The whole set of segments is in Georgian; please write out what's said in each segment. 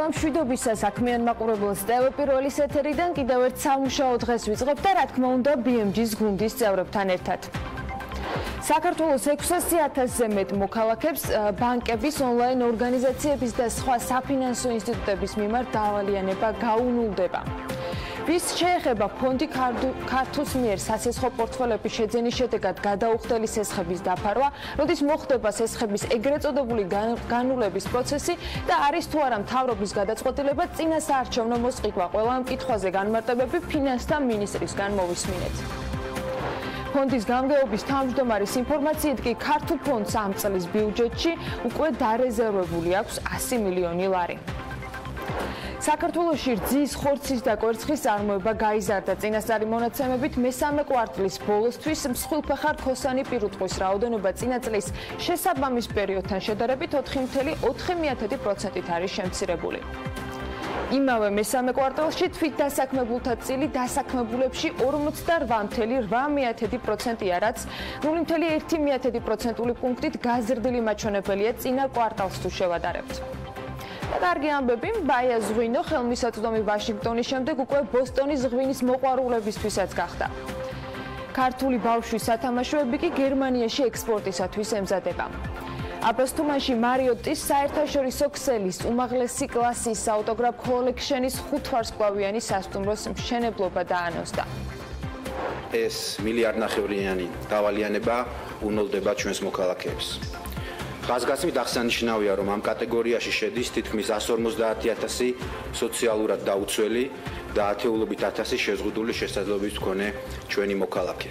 ყველა მშვიდობისა საქმიან მაყურებელს Pirveli ეთერიდან კიდევ ერთ სამუშაო დღეს ვიწყებთ და რა თქმა უნდა BMG-ს გუნდის წევრებთან ერთად. საქართველოს 600,000-ზე მეტ მოქალაქეს ბანკების, ონლაინ ორგანიზაციების და სხვა საფინანსო ინსტიტუტების მიმართ დავალიანება გაუნულდება. ვის შეეხება ფონდი ქართულს მიერ სასესხო პორტფელების შეძენის შედეგად გადაუხდელი სესხების დაფარვა, როდის მოხდება სესხების ეგრეთ წოდებული განულების პროცესი და არის თუ არა მთავრობის გადაწყვეტილება წინასაარჩევნო მოსყიდვა. ყველა ამ კითხვაზე განმარტებები ფინანსთა მინისტრისგან მოვისმინეთ. ფონდის გამგეობის თავმჯდომარის ინფორმაციით კი ქართულ ფონდს ამ წლის ბიუჯეტში უკვე დარეზერვებული აქვს 100 მილიონი ლარი. საქართველოში რძის, ხორცის და კვერცხის წარმოება გაიზარდა. წინასწარი მონაცემებით მესამე კვარტლის ბოლოსთვის მსხვილფეხა რქოსანი პირუტყვის რაოდენობა წინა წლის შესაბამის პერიოდთან შედარებით 4,4% არის შემცირებული. იმავე მესამე კვარტალში თვითდასაქმებულთა წილი დასაქმებულებში 48,8%-ია, რაც 0,1% პუნქტით გაზრდილი მაჩვენებელია წინა კვარტალს თუ შევადარებთ. კარგი ამბები, ბაია ზღვინო ხელმისაწვდომი ვაშინგტონის შემდეგ უკვე ბოსტონის ღვინის მოყვარულებისთვისაც გახდა. ქართული ბავშვის სათამაშოები კი გერმანიაში ექსპორტისათვის ემზადება. აბასთუმანში მარიოტის საერთაშორისო ქსელის უმაღლესი კლასის აუტოგრაფ კოლექშენის 5 ვარსკვლავიანი სასტუმროს მშენებლობა დაანონსდა. ეს მილიარდნახევრიანი დავალიანება უნოლდება ჩვენს მოქალაქეებს. ხაზგასმით აღსანიშნავია, რომ ამ კატეგორიაში შედის თითქმის 150,000 სოციალურად დაუცველი და ათეულობით 1000 შეზღუდული შესაძლებლობის მქონე ჩვენი მოქალაქე.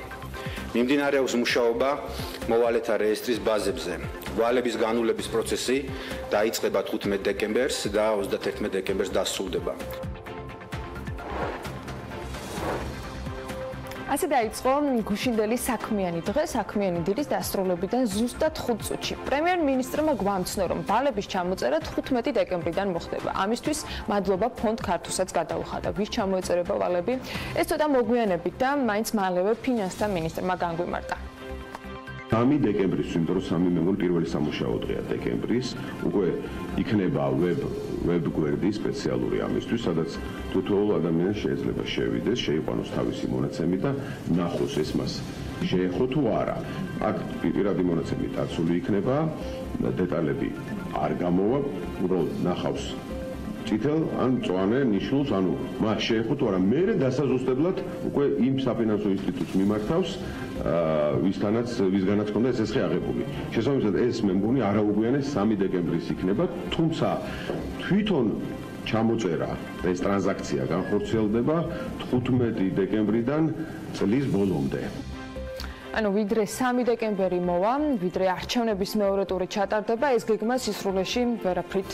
მიმდინარეობს მუშაობა მოვალეთა რეესტრის ბაზებზე. ვალების განულების პროცესი დაიწყება 15 დეკემბერს და 31 დეკემბერს დასრულდება. ასე დაიწყო გუშინდელი საქმიანი დღე, საქმიანი დილის დასრულებიდან ზუსტად 5 წუთში. პრემიერ-მინისტრმა გვამცნო, რომ ვალების ჩამოწერა 15 დეკემბრიდან მოხდება. ამისთვის მადლობა ფონდ ქართულსაც გადაუხადა. ვის ჩამოეწერება ვალები? ეს ცოტა მოგვიანებით და მაინც მალევე ფინანსთა მინისტრმა განგვიმარტა. 3 დეკემბრის, იმიტომ რომ 3 მე მგონი პირველი სამუშაო დღეა დეკემბრის, უკვე იქნება ვებ გვერდი სპეციალური ამისთვის, სადაც თითოეულ ადამიანს შეიძლება შევიდეს, შეიყვანოს თავისი მონაცემი და ნახოს ეს მას შეეხო თუ არა. აქ პირადი მონაცემი დაცული იქნება, დეტალები არ გამოვა, უბრალოდ ნახავს წითელ ან მწვანე ნიშნულს, ანუ მას შეეხო თუ არა. მერე დასაზუსტებლად უკვე იმ საფინანსო ინსტიტუტს მიმართავს, ვისგანაც ჰქონდა სესხი აღებული. შესაბამისად ეს მე მგონი არაუგვიანეს 3 დეკემბრის იქნება, თუმცა თვითონ ჩამოწერა ეს ტრანზაქცია განხორციელდება 15 დეკემბრიდან წლის ბოლომდე. ანუ ვიდრე 3 დეკემბერი მოვა, ვიდრე არჩევნების მეორე ტური ჩატარდება, ეს გეგმა სისრულეში ვერაფრით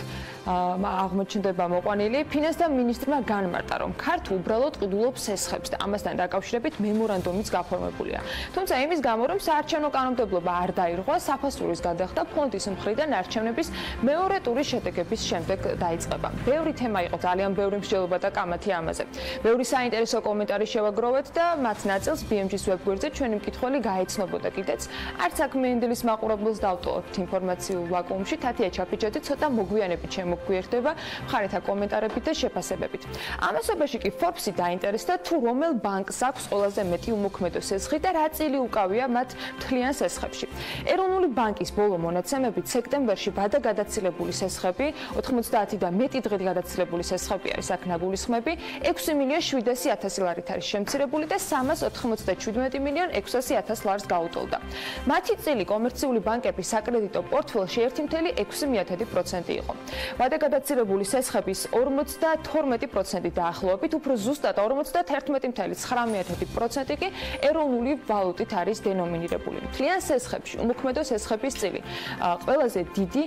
აღმოჩნდება მოყვანილი. ფინანსთა მინისტრმა განმარტა, რომ ქართულ უბრალოდ ყიდულობს სესხებს და ამასთან დაკავშირებით მემორანდუმიც გაფორმებულია. თუმცა იმის გამო, რომ საარჩევნო კანონმდებლობა არ დაირღვა, საფასურის გადახდა ფონდის მხრიდან არჩევნების მეორე ტურის შედეგების შემდეგ დაიწყება. ბევრი თემა იყო, ძალიან ბევრი მსჯელობა და კამათი ამაზე. ბევრი საინტერესო კომენტარი შევაგროვეთ და მათ ნაწილს BMG-ს ვებგვერდზე ჩვენი მკითხველი გაეცნობოდა კიდეც. არც საქმიანი დილის მაყურებელს დავტოვებთ ინფორმაციულ ვაკუუმში, თათია ჩაფიჩეთი ცოტა მოგვიანებით შემოგვიერთდება მხარეთა კომენტარებით და შეფასებებით. ამასობაში კი Forbes-ი დაინტერესდა თუ რომელ ბანკს აქვს ყველაზე მეტი უმოქმედო სესხი და რა წილი უკავია მათ მთლიან სესხებში. ეროვნული ბანკის ბოლო მონაცემებით სექტემბერში ბადა გადაცილებული სესხები, 90 და მეტი დღით გადაცილებული სესხები არის აქ ნაგულისხმები, 6,700,000 ლარით არის შემცირებული და 317,600,000 ლარს გაუტოლდა. მათი წილი კომერციული ბანკების საკრედიტო პორტფელში 1,6% იყო. ვადა გადაცილებული სესხების 52% დაახლოებით, უფრო ზუსტად 51,9% კი ეროვნული ვალუტით არის დენომინირებული. მთლიან სესხებში უმოქმედო სესხების წილი ყველაზე დიდი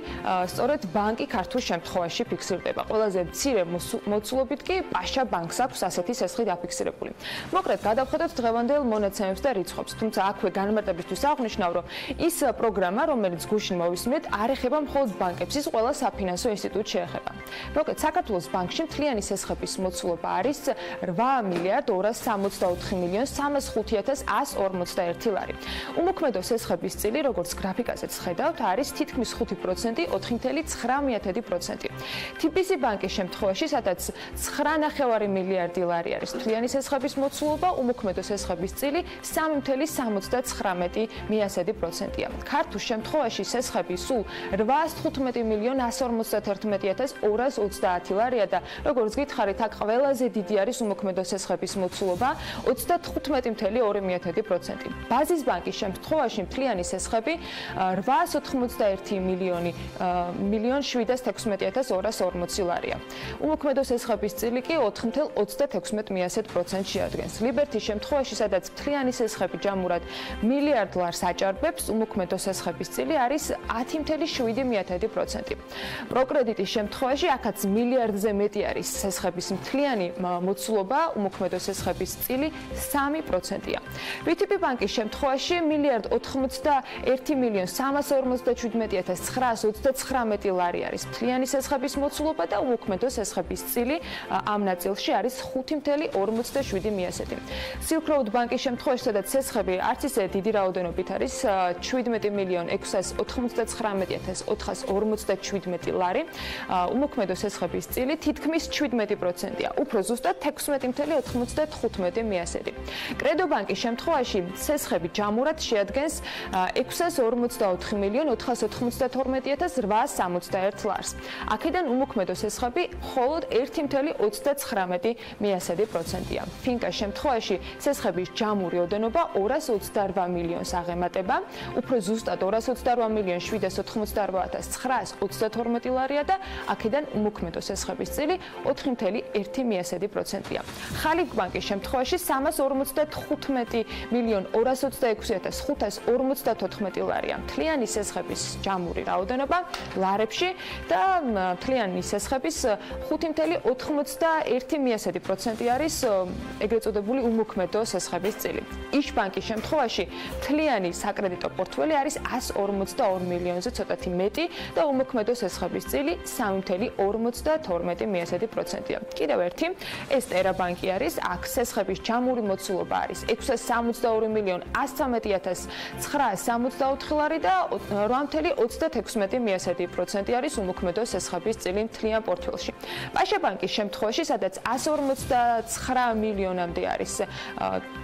სწორედ ბანკი ქართულ შემთხვევაში ფიქსირდება. ყველაზე მცირე მოცულობით კი პაშა ბანკს აქვს ასეთი სესხი დაფიქსირებული. მოკლედ გადავხედოთ დღევანდელ მონაცემებს და რიცხვებს, თუმცა აქვე განმარტებისთვის აღნიშნავ, რომ ის პროგრამა, რომელიც გუშინ მოვისმინეთ, არ ეხება მხოლოდ ბანკებს, ის ყველა საფინანსო ინსტიტუტს შეეხება. მოკლედ, საქართველოს ბანკში მთლიანი სესხების მოცულობა არის 8,264,305,141 ლარი. უმოქმედო სესხების წილი, როგორც გრაფიკაზეც ხედავთ, არის თითქმის 5%, 4,9%. TBC ბანკის შემთხვევაში, სადაც 9,5 მილიარდი ლარი არის მთლიანი სესხების მოცულობა, უმოქმედო სესხების წილი 3,79%-ია. ქართულ შემთხვევაში სესხები სულ 815,151,230 ლარია და როგორც გითხარით, აქ ყველაზე დიდი არის უმოქმედო სესხების მოცულობა 35,2%. ბაზის ბანკის შემთხვევაში მთლიანი სესხები 850,716,240 ლარია. უმოქმედო სესხების წილი კი 4,36% შეადგენს. ლიბერთის შემთხვევაში, სადაც მთლიანი სესხები ჯამურად მილიარდ ლარს აჭარბებს, უმოქმედო სესხების წილი არის 10,7%. პროკრედიტის შემთხვევაში, აქაც მილიარდზე მეტი არის სესხების მთლიანი მოცულობა, უმოქმედო სესხების წილი 3%-ია. BTP ბანკის შემთხვევაში მილიარდ 81,357,929 ლარი არის მთლიანი სესხების მოცულობა და უმოქმედო სესხების წილი ამ ნაწილში არის 5,47%. Silk Road ბანკის შემთხვევაში, სადაც სესხები არც ისე დიდი რაოდენობით არის 17,699,457 ლარი, უმოქმედო სესხების წილი თითქმის 17%-ია, უფრო ზუსტად 16,95%. კრედო ბანკის შემთხვევაში სესხები ჯამურად შეადგენს 644,492,861 ლარს. აქედან უმოქმედო სესხები მხოლოდ 1,39%-ია. ფინკას შემთხვევაში სესხების ჯამური ოდენობა 228 მილიონს აღემატება, უფრო ზუსტად 228,788,922 ლარია და აქედან უმოქმედო სესხების წილი 4,1%-ია. ხალიფ ბანკის შემთხვევაში 345,226,554 ლარია. მთლიანი სესხების ჯამური რაოდენობა ლარებში და მთლიანი სესხების 5,91% არის ეგრეთ წოდებული უმოქმედო სესხების წილი. იშ ბანკის შემთხვევაში მთლიანი საკრედიტო პორტფელი არის 142 მილიონზე ცოტათი მეტი და უმოქმედო სესხების წილი 3,52%-ია. კიდევ ერთი, ეს ტერა ბანკი არის, აქ სესხების ჯამური მოცულობა არის 662,113,964 ლარი და 8,36% არის უმოქმედო სესხების წილი მთლიან პორტფელში. პაშა ბანკის შემთხვევაში, სადაც 159 მილიონამდე არის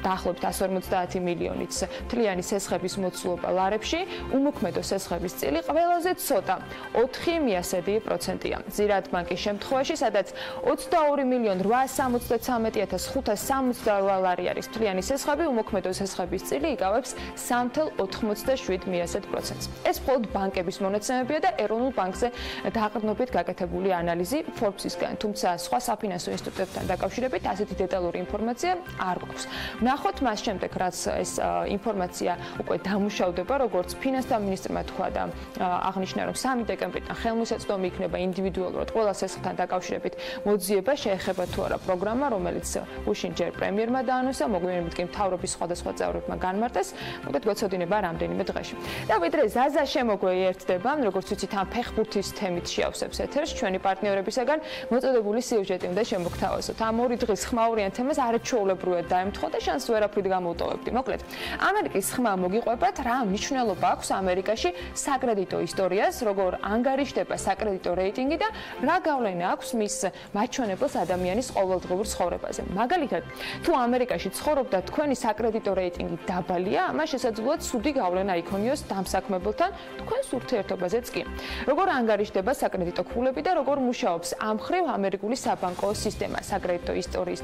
დაახლოებით 150 მილიონიც მთლიანი სესხების მოცულობა ლარებში, უმოქმედო სესხების წილი ყველაზე ცოტა 4,1%-ია. ზირად ბანკის შემთხვევაში, სადაც 22,863,560 ლარი არის მთლიანი სესხები, უმოქმედო სესხების წილი იკავებს 3,87%. ეს მხოლოდ ბანკების მონაცემებია და ეროვნულ ბანკზე დაყრდნობით გაკეთებული ანალიზი Forbes-ისგან, თუმცა სხვა საფინანსო ინსტიტუტებთან დაკავშირებით ასეთი დეტალური ინფორმაცია არ გვაქვს. ვნახოთ მას შემდეგ, რაც ეს ინფორმაცია უკვე დამუშავდება, როგორც ფინანსთა მინისტრმა თქვა და აღნიშნა, რომ 3 დეკემბრიდან ხელმისაწვდომი იქნება ინდივიდუალურად ყველა სესხთან დაკავშირებით მოძიება, შეეხება თუ არა პროგრამა, რომელიც უშინ ჯერ პრემიერმა დაანონსა, მოგვიანებით კი მთავრობის სხვადასხვა წევრებმა განმარტეს, მოგეთ გვეცოდინება რამდენიმე დღეში. და ვიდრე ზაზა შემოგვერდება, როგორც ვიცით, ამ ფეხბურთის თემით შეავსებს ეთერს, ჩვენი პარტნიორებისაგან მოწოდებული სიუჟეტი უნდა შემოგთავაზოთ. ამ ორი დღის ხმაურიან თემას არაჩვეულებრივად დაემთხვა და შანს ვერაფრით გამოვტოვებდი. მოკლედ, ამერიკის ხმა მოგიყვებათ, რა მნიშვნელობა აქვს ამერიკაში საკრედიტო ისტორიას, როგორ ანგარიშდება საკრედიტო რეიტინგი და რა გავლენა აქვს მის მაჩვენებელს ადამიანის ყოველდღიურ ცხოვრებაზე. მაგალითად, თუ ამერიკაში ცხოვრობდა თქვენი საკრედიტო რეიტინგი დაბალია, ამას შესაძლოა ცუდი გავლენა იქონიოს დამსაქმებელთან თქვენს ურთიერთობაზეც კი. როგორ ანგარიშდება საკრედიტო ქულები და როგორ მუშაობს ამ მხრივ ამერიკული საბანკო სისტემა საკრედიტო ისტორიის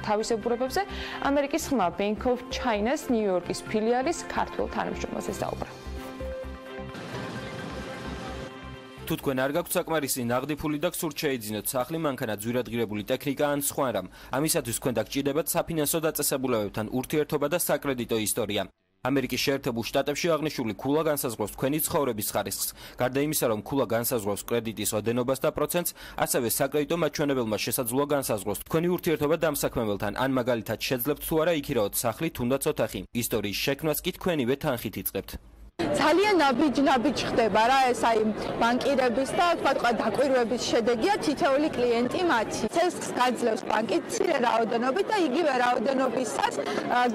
თავისებურებებზე, ამერიკის ხმა Bank of China-ს ნიუ-იორკის ფილიალის ქართველ თანამშრომელს ესაუბრა. თუ თქვენ არ გაქვთ საკმარისი ნაღდი ფული და გსურთ შეიძინოთ სახლი, მანქანა, ძვირადღირებული ტექნიკა ან სხვა რამ, ამისათვის თქვენ დაგჭირდებათ საფინანსო დაწესებულებებთან ურთიერთობა და საკრედიტო ისტორია. ამერიკის შეერთებულ შტატებში აღნიშნული ქულა განსაზღვრავს თქვენი ცხოვრების ხარისხს. გარდა იმისა, რომ ქულა განსაზღვრავს კრედიტის ოდენობას და პროცენტს, ასევე საკრედიტო მაჩვენებელმა შესაძლოა განსაზღვროს თქვენი ურთიერთობა დამსაქმებელთან, ან მაგალითად შეძლებთ თუ არა იქირაოთ სახლი, თუნდაც ოთახი. ისტორიის შექმნას კი თქვენივე თანხით იწყებთ. ძალიან ნაბიჯ ხდება რა ეს აი ბანკირების და თქვა დაკვირვების შედეგია თითოეული კლიენტი მათი. ცესხს გაძლევს ბანკი მცირე რაოდენობით და იგივე რაოდენობისას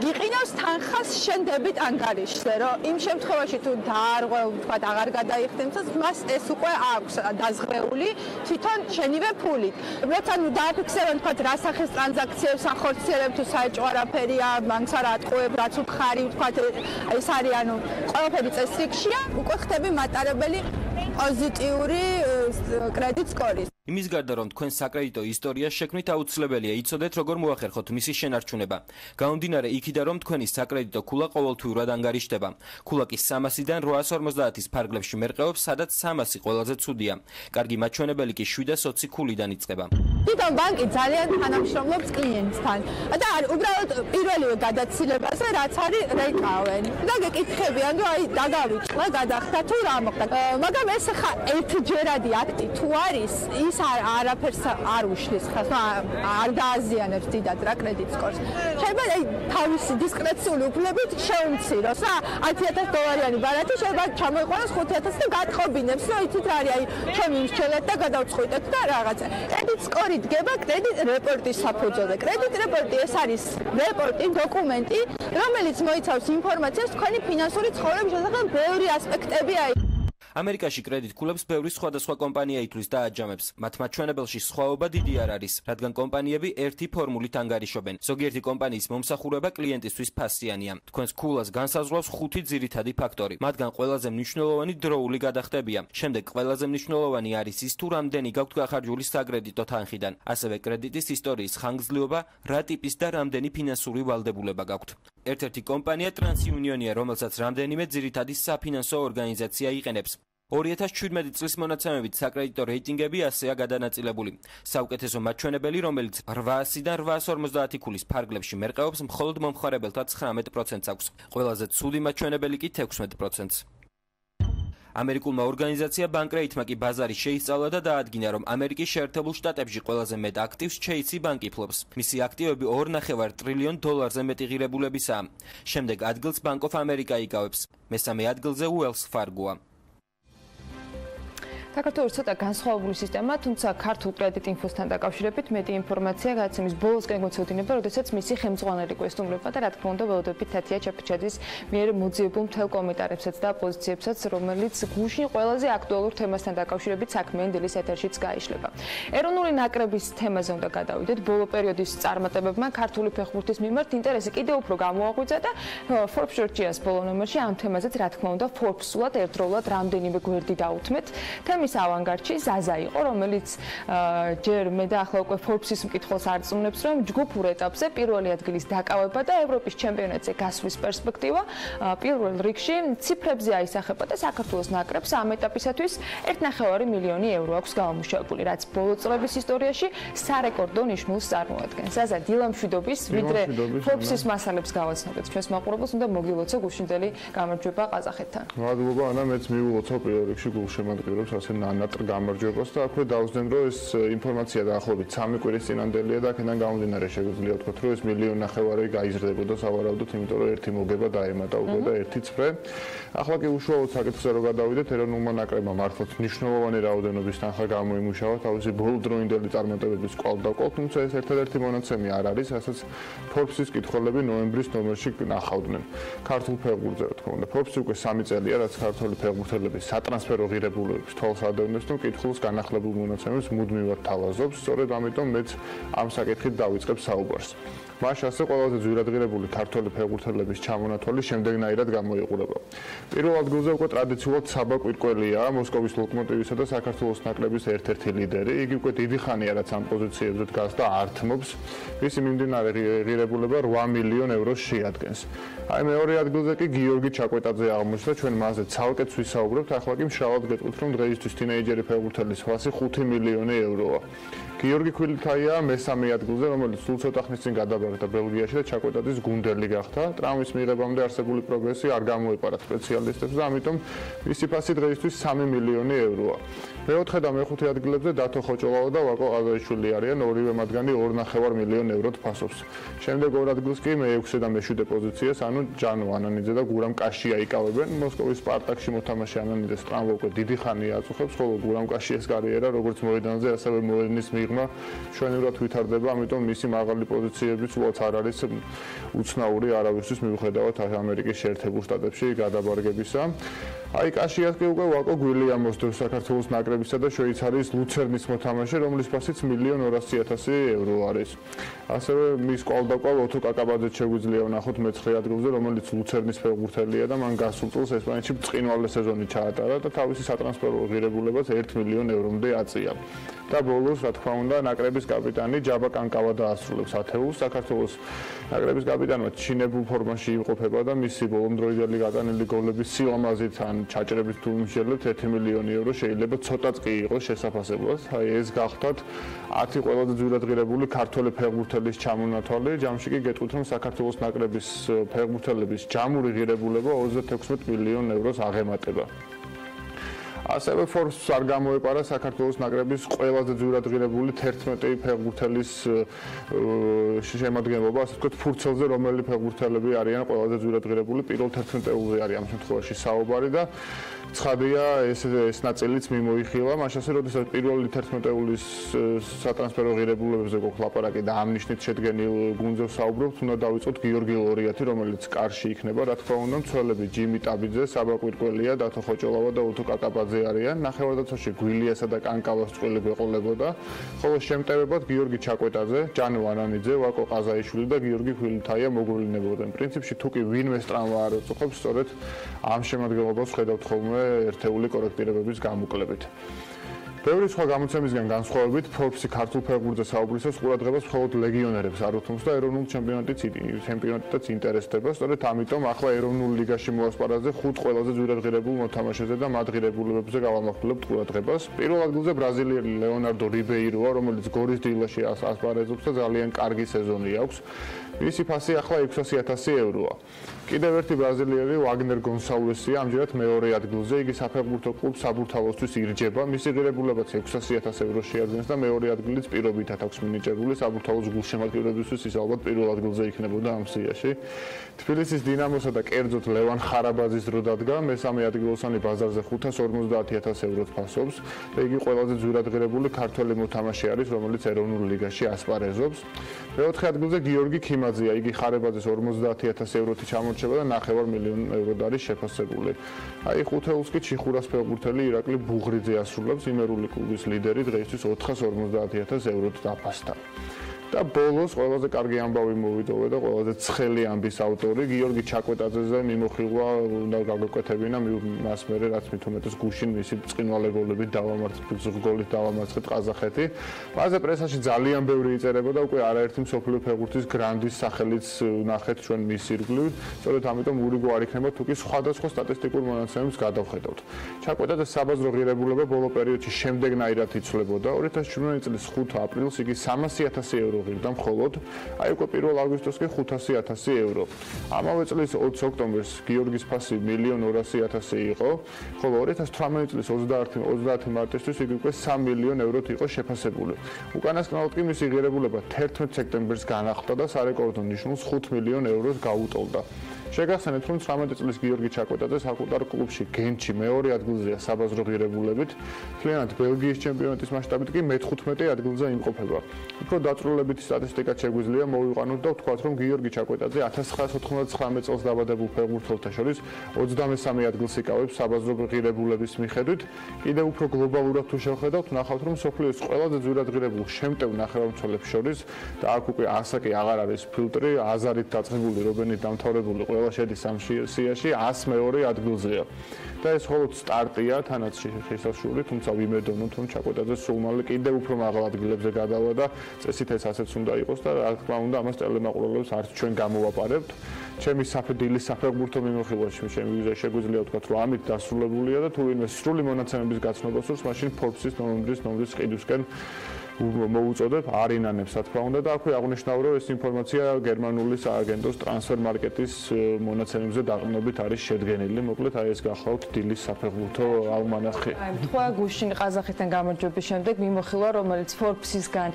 გიყინავს თანხას შენ დებიტ ანგარიშზე, რომ იმ შემთხვევაში თუ დაარღვევ თქვა აღარ გადაიხდენსაც მას ეს უკვე აქვს დაზღვრეული თვითონ შენივე ფულით. როცა ნუ დააფიქსირებ თქვა რა სახის ტრანზაქციებს ახორციელებ თუ საეჭვო არაფერია, ბანკს არ ატყუებ, რაც უთხარი თქვა ეს არის ანუ ყველაფერი წესრიგშია, უკვე ხდები მატარებელი პოზიტიური კრედიტ სკორის. იმის გარდა რომ თქვენ საკრედიტო ისტორიას შექმნით აუცილებელია იცოდეთ როგორ მოახერხოთ მისი შენარჩუნება. გამომდინარე იქიდან რომ თქვენი საკრედიტო ქულა ყოველთვიურად ანგარიშდება. ქულა კი 300-დან 850-ის ფარგლებში მერყეობს, სადაც 300 ყველაზე ცუდია. კარგი მაჩვენებელი კი 720 ქულიდან იწყება. თვითონ ბანკი ძალიან თანამშრომლობს კლიენტთან და უბრალოდ პირველივე გადაცილებაზე რაც არის რეკავენ. და გეკითხებიან რომ აი დაგავიწყდა, გადახდა თუ რა მოხდა. მაგრამ ეს ხა ერთჯერადი აქტი თუ არის ის არაფერს არ უშლის ხას, არ დააზიანებს დიდად რა კრედიტ სკორს. შეიძლება აი თავისი დისკრეციული უფლებით შეუმციროს რა 10000 დოლარიანი ბარათი შეიძლება ჩამოიყვანოს 5000 და გათხოვინებს რომ იცით რა არის აი ჩემი მსჯელად და გადავწყვიტეთ და რაღაცა. კრედიტ სკორი დგება კრედიტ რეპორტის საფუძველზე. კრედიტ რეპორტი ეს არის რეპორტი, დოკუმენტი, რომელიც მოიცავს ინფორმაციას თქვენი ფინანსური ცხოვრების შესახებ ბევრი ასპექტები აი ამერიკაში კრედიტ ქულებს ბევრი სხვადასხვა კომპანია ითვლის და აჯამებს. მათ მაჩვენებელში სხვაობა დიდი არ არის, რადგან კომპანიები ერთი ფორმულით ანგარიშობენ. ზოგიერთი კომპანიის მომსახურება კლიენტისთვის ფასიანია. თქვენს ქულას განსაზღვრავს 5 ძირითადი ფაქტორი. მათგან ყველაზე მნიშვნელოვანი დროული გადახდებია. შემდეგ ყველაზე მნიშვნელოვანი არის ის თუ რამდენი გაქვთ გახარჯული საკრედიტო თანხიდან. ასევე კრედიტის ისტორიის ხანგრძლივობა, რა ტიპის და რამდენი ფინანსური ვალდებულება გაქვთ. ერთ-ერთი კომპანია ტრანსიუნიონია, რომელსაც რამდენიმე ძირითადი საფინანსო ორგანიზაცია იყენებს. 2017 წლის მონაცემებით საკრედიტო რეიტინგები ასეა გადანაწილებული. საუკეთესო მაჩვენებელი, რომელიც 800-დან 850 ქულის ფარგლებში მერყეობს, მხოლოდ მომხმარებელთა 19%-ს აქვს. ყველაზე ცუდი მაჩვენებელი კი 16%-ს. ამერიკულმა ორგანიზაცია ბანკრეიტმა კი ბაზარი შეისწავლა და დაადგინა, რომ ამერიკის შეერთებულ შტატებში ყველაზე მეტ აქტივს ჩეისი ბანკი ფლობს. მისი აქტივები 2.5 ტრილიონ დოლარზე მეტი ღირებულებისაა. შემდეგ ადგილს Bank of America იკავებს. მესამე ადგილზე Wells Fargo-ა. საქართველოს ცოტა განსხვავებული სისტემა, თუმცა ქართულ კრედიტ ინფოსთან დაკავშირებით მეტი ინფორმაცია გადაცემის ბოლოსკენ გვეცოდინება, როდესაც მისი ხელმძღვანელი გვესტუმრება და რა თქმა უნდა ველოდებით თათია ჩაფიჩაძის მიერ მოძიებულ მთელ კომენტარებსაც და პოზიციებსაც, რომელიც გუშინ ყველაზე აქტუალურ თემასთან დაკავშირებით საქმიანი დილის ეთერშიც გაიშლება. ეროვნული ნაკრების თემაზე უნდა გადავიდეთ. ბოლო პერიოდის წარმატებებმა ქართული ფეხბურთის მიმართ ინტერესი კიდევ უფრო გამოაღვიძა და Forbes Georgia's ბოლო ნომერში ამ თემაზეც რა თქმა უნდა Forbes-ულად ერთდროულად რამდენიმე გვერდი დაუთმეთ. თემის ავანგარდში ზაზა იყო, რომელიც ჯერ მე და ახლა უკვე Forbes-ის მკითხველს არწმუნებს, რომ ჯგუფურ ეტაპზე პირველი ადგილის დაკავება და ევროპის ჩემპიონატზე გასვლის პერსპექტივა პირველ რიგში ციფრებზე აისახება და საქართველოს ნაკრებს ამ ეტაპისათვის 1.5 მილიონი ევრო აქვს გამომუშავებული, რაც ბოლო წლების ისტორიაში სარეკორდო ნიშნულს წარმოადგენს. ზაზა, დილა მშვიდობის, ვიდრე Forbes-ის მასალებს გავაცნობთ ჩვენს მაყურებელს, უნდა მოგილოცო გუშინდელი გამარჯვება ყაზახეთთან. მადლობა, ანა, მეც მივულოცავ პირველ რიგში გულშემატკივრებს ასე ნანატრ გამარჯვებას და აქვე დავსდენ, რომ ეს ინფორმაცია დაახლოებით 3 კვირის წინანდელია და აქედან გამომდინარე შეგვიძლია ვთქვათ, რომ ეს 1.5 მილიონი გაიზრდებოდა სავარაუდოდ, იმიტომ რომ ერთი მოგება დაემატა უკვე და ერთი წრე. ახლა კი უშუალოდ საკითხზე რო გადავიდეთ, ეროვნულმა ნაკრებმა მართლაც მნიშვნელოვანი რაოდენობის თანხა გამოიმუშავა თავისი ბოლოდროინდელი წარმატებების კვალდაკვალ, თუმცა ეს ერთადერთი მონაცემი არ არის, რასაც Forbes-ის კითხველები ნოემბრის ნომერში ნახავდნენ. ქართულ ფეხბურთზე რა თქმა უნდა, Forbes-ი უკვე 3 წელია, რაც ქართული ფეხბურთელების სატრანსფერო ღირებულებებს თვალს ადევნებს და კითხულს განახლებულ მონაცემებს მუდმივად თავაზობს, სწორედ ამიტომ მეც ამ საკითხით დავიწყებ საუბარს. მას ასე ყველაზე ძვირადღირებული ქართული ფეხბურთელების ჩამონათვალი შემდეგნაირად გამოიყურება. პირველ ადგილზე უკვე ტრადიციულად საბა კვირკველია, მოსკოვის ლოკომოტივისა და საქართველოს ნაკრების ერთ-ერთი ლიდერი. იგი უკვე დიდი ხანია, რაც ამ პოზიციებზე დგას და ართმობს. მისი მიმდინარე ღირებულება 8 მილიონ ევროს შეადგენს. აი მეორე ადგილზე კი გიორგი ჩაკვეტაძე აღმოჩნდა, ჩვენ მასზე ცალკეც ვისაუბრებთ, ახლა კი მშრალად გეტყვით, რომ დღეისთვის თინეიჯერი ფეხბურთელის ფასი 5 მილიონი ევროა. გიორგი ქვილიქაია მესამე ადგილზე, რომელიც სულ ცოტა ხნის წინ გადაბარგდა ნახევარით და ბელგიაში და ჩაკვეტაძის გუნდელი გახდა. ტრამვის მიღებამდე არსებული პროგრესი არ გამოეპარა სპეციალისტებს და ამიტომ მისი ფასი დღეისთვის 3 მილიონი ევროა. მეოთხე და მეხუთე ადგილებზე დათო ხოჭოლავა და ვაკო ყაზაიშვილი არიან, ორივე მათგანი 2.5 მილიონ ევროთ ფასობს. შემდეგ ორ ადგილს კი მე-6 და მე-7 პოზიციას, ანუ ჯანო ანანიძე და გურამ კაშია იკავებენ. მოსკოვის სპარტაკში მოთამაშე ანანიძეს ტრამვა უკვე დიდი ხანია აწუხებს, ხოლო გურამ კაშიას კარიერა როგორც მოედანზე, ასევე მოედნის მიღმა ჩვენურად ვითარდება, ამიტომ მისი მაღალი პოზიციებიც უბრალოდ არ არის უცნაური არავისთვის მიუხედავად ამერიკის შეერთებულ შტატებში გადაბარგებისა. აი კაშიას კი უკვე ვაკო გვილია მოსდევს საქართველოს ნაკრებისა და შვეიცარიის ლუცერნის მოთამაშე, რომლის ფასიც 1.200.000 евро არის. ასევე მის კვალდაკვალ ოთო კაკაბაძეც შეგვიძლია ვნახოთ მე-9 ადგილზე, რომელიც ლუცერნის ფეხბურთელია და მან გასულ წელს ესპანეთში ბრწყინვალე სეზონი ჩაატარა და თავისი სატრანსფერო ღირებულებას 1 მილიონ ევრომდე აწია. და ბოლოს, რა თქმა უნდა, ნაკრების კაპიტანი ჯაბა კანკავა დაასრულებს ათეულს. საქართველოს ნაკრების კაპიტანმა ჩინებულ ფორმაში იმყოფება და მისი ბოლომდროინდელი გატანილი გოლების სილამაზით ან ჩაჭრებით თუ იმშელებთ 1 მილიონი евро შეიძლება ცოტაც კი იყოს შესაძლებელად. აი ეს გახდათ 10 ყველაზე ძვირად ღირებული ქართველი ფეხბურთელის ჩამონათვალი. ჯამში კი გეტყვით, რომ საქართველოს ნაკრების ფეხბურთელების ჯამური ღირებულება 36 მილიონ ევროს აღემატება. ასევე ფორბსს არ გამოეპარა საქართველოს ნაკრების ყველაზე ძვირად ღირებული 11 ფეხბურთელის შემადგენლობა, ასე ვთქვათ, ფურცელზე, რომელი ფეხბურთელები არიან ყველაზე ძვირად ღირებული, პირველ 11-ზე არის ამ შემთხვევაში საუბარი და ცხადია ეს ნაწილიც მიმოიხილა, მაშასე როდესაც პირველი 11-ის სატრანსფერო ღირებულებებზე გვაქვს ლაპარაკი და ამ ნიშნით შედგენილ გუნდზე ვსაუბრობთ, უნდა დავიწყოთ გიორგი ლორიათი, რომელიც კარში იქნება, რა თქმა უნდა, მცველები ჯიმი ტაბიძე, საბა კვირკველია, დათო ხოჭოლავა და უთო კაკაბაძე არიან. ნახევარდაცვაში გვილიასა და კანკავას წყვილი გვეყოლებოდა, ხოლო შემტევებად გიორგი ჩაკვეტაძე, ჯანო ანანიძე, ვაკო ყაზაიშვილი და გიორგი ხვილთაია მოგვივლინებოდნენ. პრინციპში თუ კი ვინმე ტრამვა არ უწუხებს, სწორედ ამ შემადგენლობას ხედავთ ხოლმე ერთეული კორექტირებების გამოკლებით. ბევრი სხვა გამოცემისგან განსხვავებით, Forbes-ი ქართულ ფეხბურთზე საუბრისას ყურადღებას მხოლოდ ლეგიონერებს არ უთმობს და ეროვნულ ჩემპიონატითაც ინტერესდება. სწორედ ამიტომ ახლა ეროვნულ ლიგაში მოასპარეზზე 5 ყველაზე ძვირად ღირებულ მოთამაშეზე და მათ ღირებულებებზე გავამახვილებთ ყურადღებას. პირველ ადგილზე ბრაზილიელი ლეონარდო რიბეიროა, რომელიც გორის დილაში ასპარეზობს და ძალიან კარგი სეზონი აქვს. მისი ფასი ახლა 600.000 ევროა. კიდევ ერთი ბრაზილიელი ვაგნერ გონსალვესია, ამჯერად მეორე ადგილზე, იგი საფეხბურთო კლუბ საბურთალოსთვის ირჯება. მისი ღირებულებაც 600.000 евро შეადგენს და მეორე ადგილიც პირობითად აქვს მინიჭებული საბურთალოს გულშემატკივრებისთვის, ის ალბათ პირველ ადგილზე იქნებოდა ამ სიაში. თბილისის დინამოსა და კერძოდ ლევან ხარაბაძის დრო დადგა, მესამე ადგილოსანი ბაზარზე 550.000 ევროს ფასობს და იგი ყველაზე ძვირად ღირებული ქართველი მოთამაშე არის, რომელიც ეროვნულ ლიგაში ასპარეზობს. მეოთხე ადგილზე გიორგი ქიმაძეა, იგი ხარებაძეს 50.000 ევროთი ჩამორჩება და 9 მილიონ ევროდ არის შეფასებული. აი ხუთეულს კი ჩიხურას ფეხბურთელი ირაკლი ბუღრიძე ასრულებს, იმერული კლუბის ლიდერი დღეისთვის 450.000 ევროთ დაფასდა. და ბოლოს ყველაზე კარგი ამბავი მოვიდოვე და ყველაზე ცხელი ამბის ავტორი გიორგი ჩაკვეტაძეზე მიმოხილვა უნდა გაგვეკეთებინა მას მერე რაც მით უმეტეს გუშინ მისი ბრწყინვალე გოლებით გოლით დავამარცხეთ ყაზახეთი. მასზე პრესაში ძალიან ბევრი იწერებოდა, უკვე არაერთი მსოფლიო ფეხბურთის გრანდის სახელიც ნახეთ ჩვენ მის ირგვლივ. სწორედ ამიტომ ურიგო არ იქნება თუ კი სხვადასხვა სტატისტიკურ მონაცემებს გადავხედავთ. ჩაკვეტაძეს საბაზრო ღირებულება ბოლო პერიოდში შემდეგნაირად იცვლებოდა. 2017 წლის 5 აპრილს იგი 300.000 евро ღირდა მხოლოდ, აი უკვე 1 აგვისტოს კი 500.000 евро. ამავე წლის 20 ოქტომბერს გიორგის ფასი 1.200.000 იყო, ხოლო 2018 წლის 30 მარტისთვის იგი უკვე 3 მილიონ ევროთ იყო შეფასებული. უკანასკნელად კი მისი ღირებულება 11 სექტემბერს განახლდა და სარეკორდო ნიშნულს 5 მილიონ ევროს გაუტოლდა. შეგახსენებთ, რომ 18 წლის გიორგი ჩაკვეტაძე საკუთარ კლუბში გენჩი მეორე ადგილზეა საბაზრო ღირებულებით, მთლიანად ბელგიის ჩემპიონატის მასშტაბით კი მე-15 ადგილზე იმყოფება. უფრო დაწვრილებითი სტატისტიკა შეგვიძლია მოვიყვანოთ და ვთქვათ, რომ გიორგი ჩაკვეტაძე 1999 წელს დაბადებულ ფეხბურთელთა შორის 23 ადგილს იკავებს საბაზრო ღირებულების მიხედვით. კიდევ უფრო გლობალურად თუ შევხედავთ, ნახავთ, რომ მსოფლიოს ყველაზე ძვირად ღირებულ შემტევ ნახევარმცველებს შორის და აქ უკვე ასაკი აღარ არის ფილტრი, აზარით დაწყებული, რობენით დამთავრებული ყველა შედის ამ სიაში 102 ადგილზეა. და ეს მხოლოდ სტარტია, თანაც შესასრული, თუმცა ვიმედოვნოთ, რომ ჩაკვეტაძე სულ მალე კიდევ უფრო მაღალ ადგილებზე გადავა და წესით ეს ასეც უნდა იყოს და რა თქმა უნდა, ამას ტელემაყურებლებს არც ჩვენ გამოვაპარებთ. ჩემი დილის საფეხბურთო მიმოხილვაში შეგვიძლია ვთქვათ, რომ ამით დასრულებულია და თუ ვინმე სრული მონაცემების გაცნობას სურს, მაშინ Forbes-ის ნომრის ყიდვისკენ მოუწოდებ არინანებს რა თქმა უნდა და აქვე აღნიშნავ რომ ეს ინფორმაცია გერმანული სააგენტოს ტრანსფერ მარკეტის მონაცემებზე დაყრდნობით არის შედგენილი. მოკლედ აი ეს გახლავთ დილის საფეხბურთო ალმანახი. აი თქვა გუშინ ყაზახეთთან გამარჯვების შემდეგ მიმოხილვა რომელიც Forbes-ისგან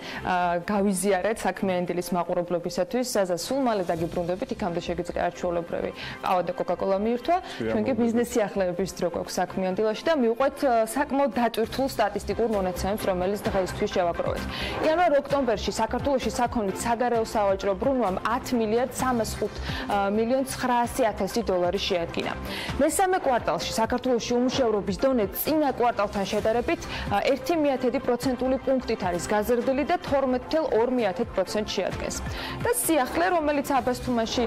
გავიზიარეთ საქმიანი დილის მაყურებლობისათვის, სადაც სულ მალე დაგიბრუნდებით, იქამდე შეგიძლია არჩეულებრივი ყავა და კოკა-კოლა მიირთვა. ჩვენ კი ბიზნეს სიახლეების დრო გვაქვს საქმიან დილაში და მივყვეთ საკმაოდ დატვირთულ სტატისტიკურ მონაცემებს, რომელიც დღეისთვის შევაგროვეთ. იანვარ-ოქტომბერში საქართველოში საქონლის საგარეო სავაჭრო ბრუნვამ 10 მილიარდ 305 მილიონ 900 დოლარი შეადგინა. მესამე კვარტალში საქართველოში უმუშევრობის დონე წინა კვარტალთან შედარებით 1,1% პუნქტით არის გაზრდილი და 12,2% შეადგენს. და სიახლე, რომელიც აბასთუმანში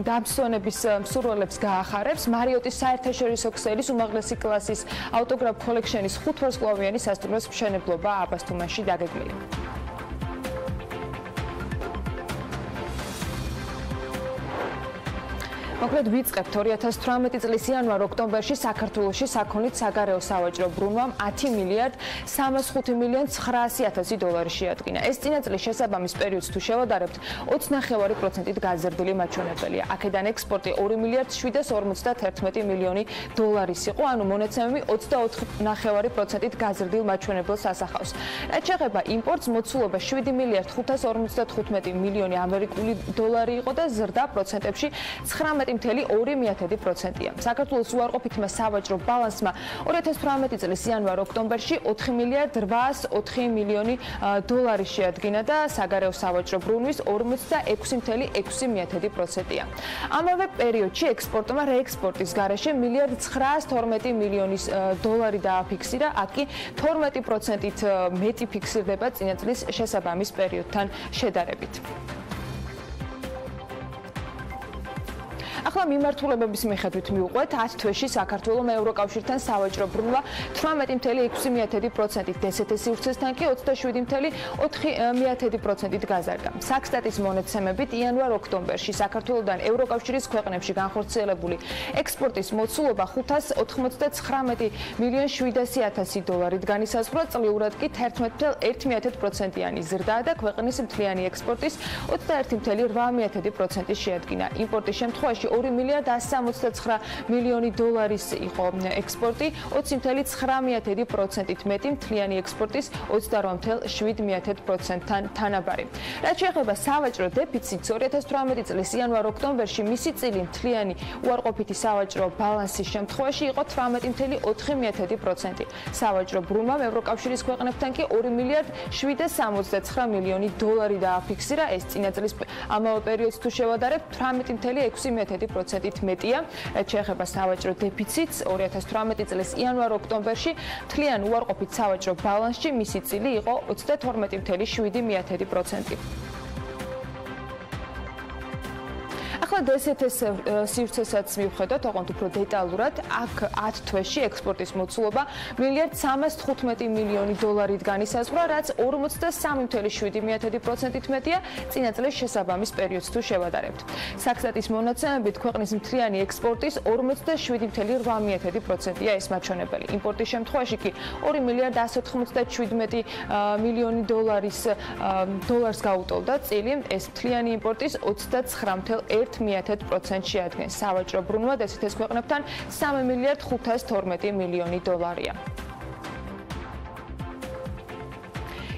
დამსვენების მსურველებს გაახარებს, მარიოტის საერთაშორისო ქსელის უმაღლესი კლასის ავტოგრაფ კოლექშენის 5 ვარსკვლავიანი სასტუმროს მშენებლობა აბასთუმანში დაგეგმილი. მოკლედ ვიწყებთ 2018 წლის იანვარ-ოქტომბერში საქართველოში საქონლის საგარეო სავაჭრო ბრუნვამ 10 მილიარდ 305 მილიონ 900 დოლარი შეადგინა. ეს წინა წლის შესაბამის პერიოდს თუ შევადარებთ, 20.9%-ით გაზრდილი მაჩვენებელია. აქედან ექსპორტი 2 მილიარდ 751 მილიონი დოლარის იყო, ანუ მონაცემები 24.9%-ით გაზრდილ მაჩვენებელს ასახავს. რაც შეეხება იმპორტს, მოცულობა 7 მილიარდ 555 მილიონი ამერიკული დოლარი იყო და ზრდა პროცენტებში 19.2%-ია. საქართველოს უარყოფითმა სავაჭრო ბალანსმა 2018 წლის იანვარ-ოქტომბერში 4 მილიარდ 804 მილიონი დოლარი შეადგინა და საგარეო სავაჭრო ბრუნვის 46.6%-ია. ამავე პერიოდში ექსპორტმა რეექსპორტის გარეშე მილიარდ 912 მილიონის დოლარი დააფიქსირა, აქ კი 12%-ით მეტი ფიქსირდება წინა წლის შესაბამის პერიოდთან შედარებით. ახლა მიმართულებების მიხედვით მივყვეთ 10 თვეში საქართველოს ევროკავშირთან სავაჭრო ბრუნვა 18.6%-ით დსთ სივრცესთან კი 27.4%-ით გაზარდა. საქსტატის მონაცემებით იანვარ-ოქტომბერში საქართველოსთან ევროკავშირის ქვეყნებში განხორციელებული ექსპორტის მოცულობა 599 მილიონ 700 დოლარით განისაზღვრა, წლიურად კი 11.1%-იანი ზრდა და ქვეყნის მთლიანი ექსპორტის 21.8%-ი შეადგინა. იმპორტის შემთხვევაში 2 მილიარდ 169 მილიონი დოლარის იყო ექსპორტი, 20.9%-ით მეტი მთლიანი ექსპორტის 28.7%-თან თანაბარი. რაც შეეხება სავაჭრო დეფიციტს, 2018 წლის იანვარ-ოქტომბერში მისი წილი მთლიანი უარყოფითი სავაჭრო ბალანსის შემთხვევაში იყო 18.4%. სავაჭრო ბრუნვამ ევროკავშირის ქვეყნებთან კი 2 მილიარდ 769 მილიონი დოლარი დააფიქსირა. ეს წინა წლის ამავე პერიოდს თუ შევადარებთ, 18.6%-ით მეტია. რაც შეეხება სავაჭრო დეფიციტს, 2018 წლის იანვარ-ოქტომბერში მთლიან უარყოფით სავაჭრო ბალანსში მისი წილი იყო 32.7%. ახლა დსთ-ის სივრცესაც მივხედოთ, ოღონდ უფრო დეტალურად. აქ 10 თვეში ექსპორტის მოცულობა მილიარდ 315 მილიონი დოლარით განისაზღვრა, რაც 43.7%-ით მეტია წინა წლის შესაბამის პერიოდს თუ შევადარებთ. საქსტატის მონაცემებით ქვეყნის მთლიანი ექსპორტის 47.8%-ია ეს მაჩვენებელი. იმპორტის შემთხვევაში კი 2 მილიარდ 197 მილიონი დოლარს გაუტოლდა წილი, ეს მთლიანი იმპორტის 29.1%-ს შეადგენს. სავაჭრო ბრუნვა დსთ-ის ქვეყნებთან 3 მილიარდ 512 მილიონი დოლარია.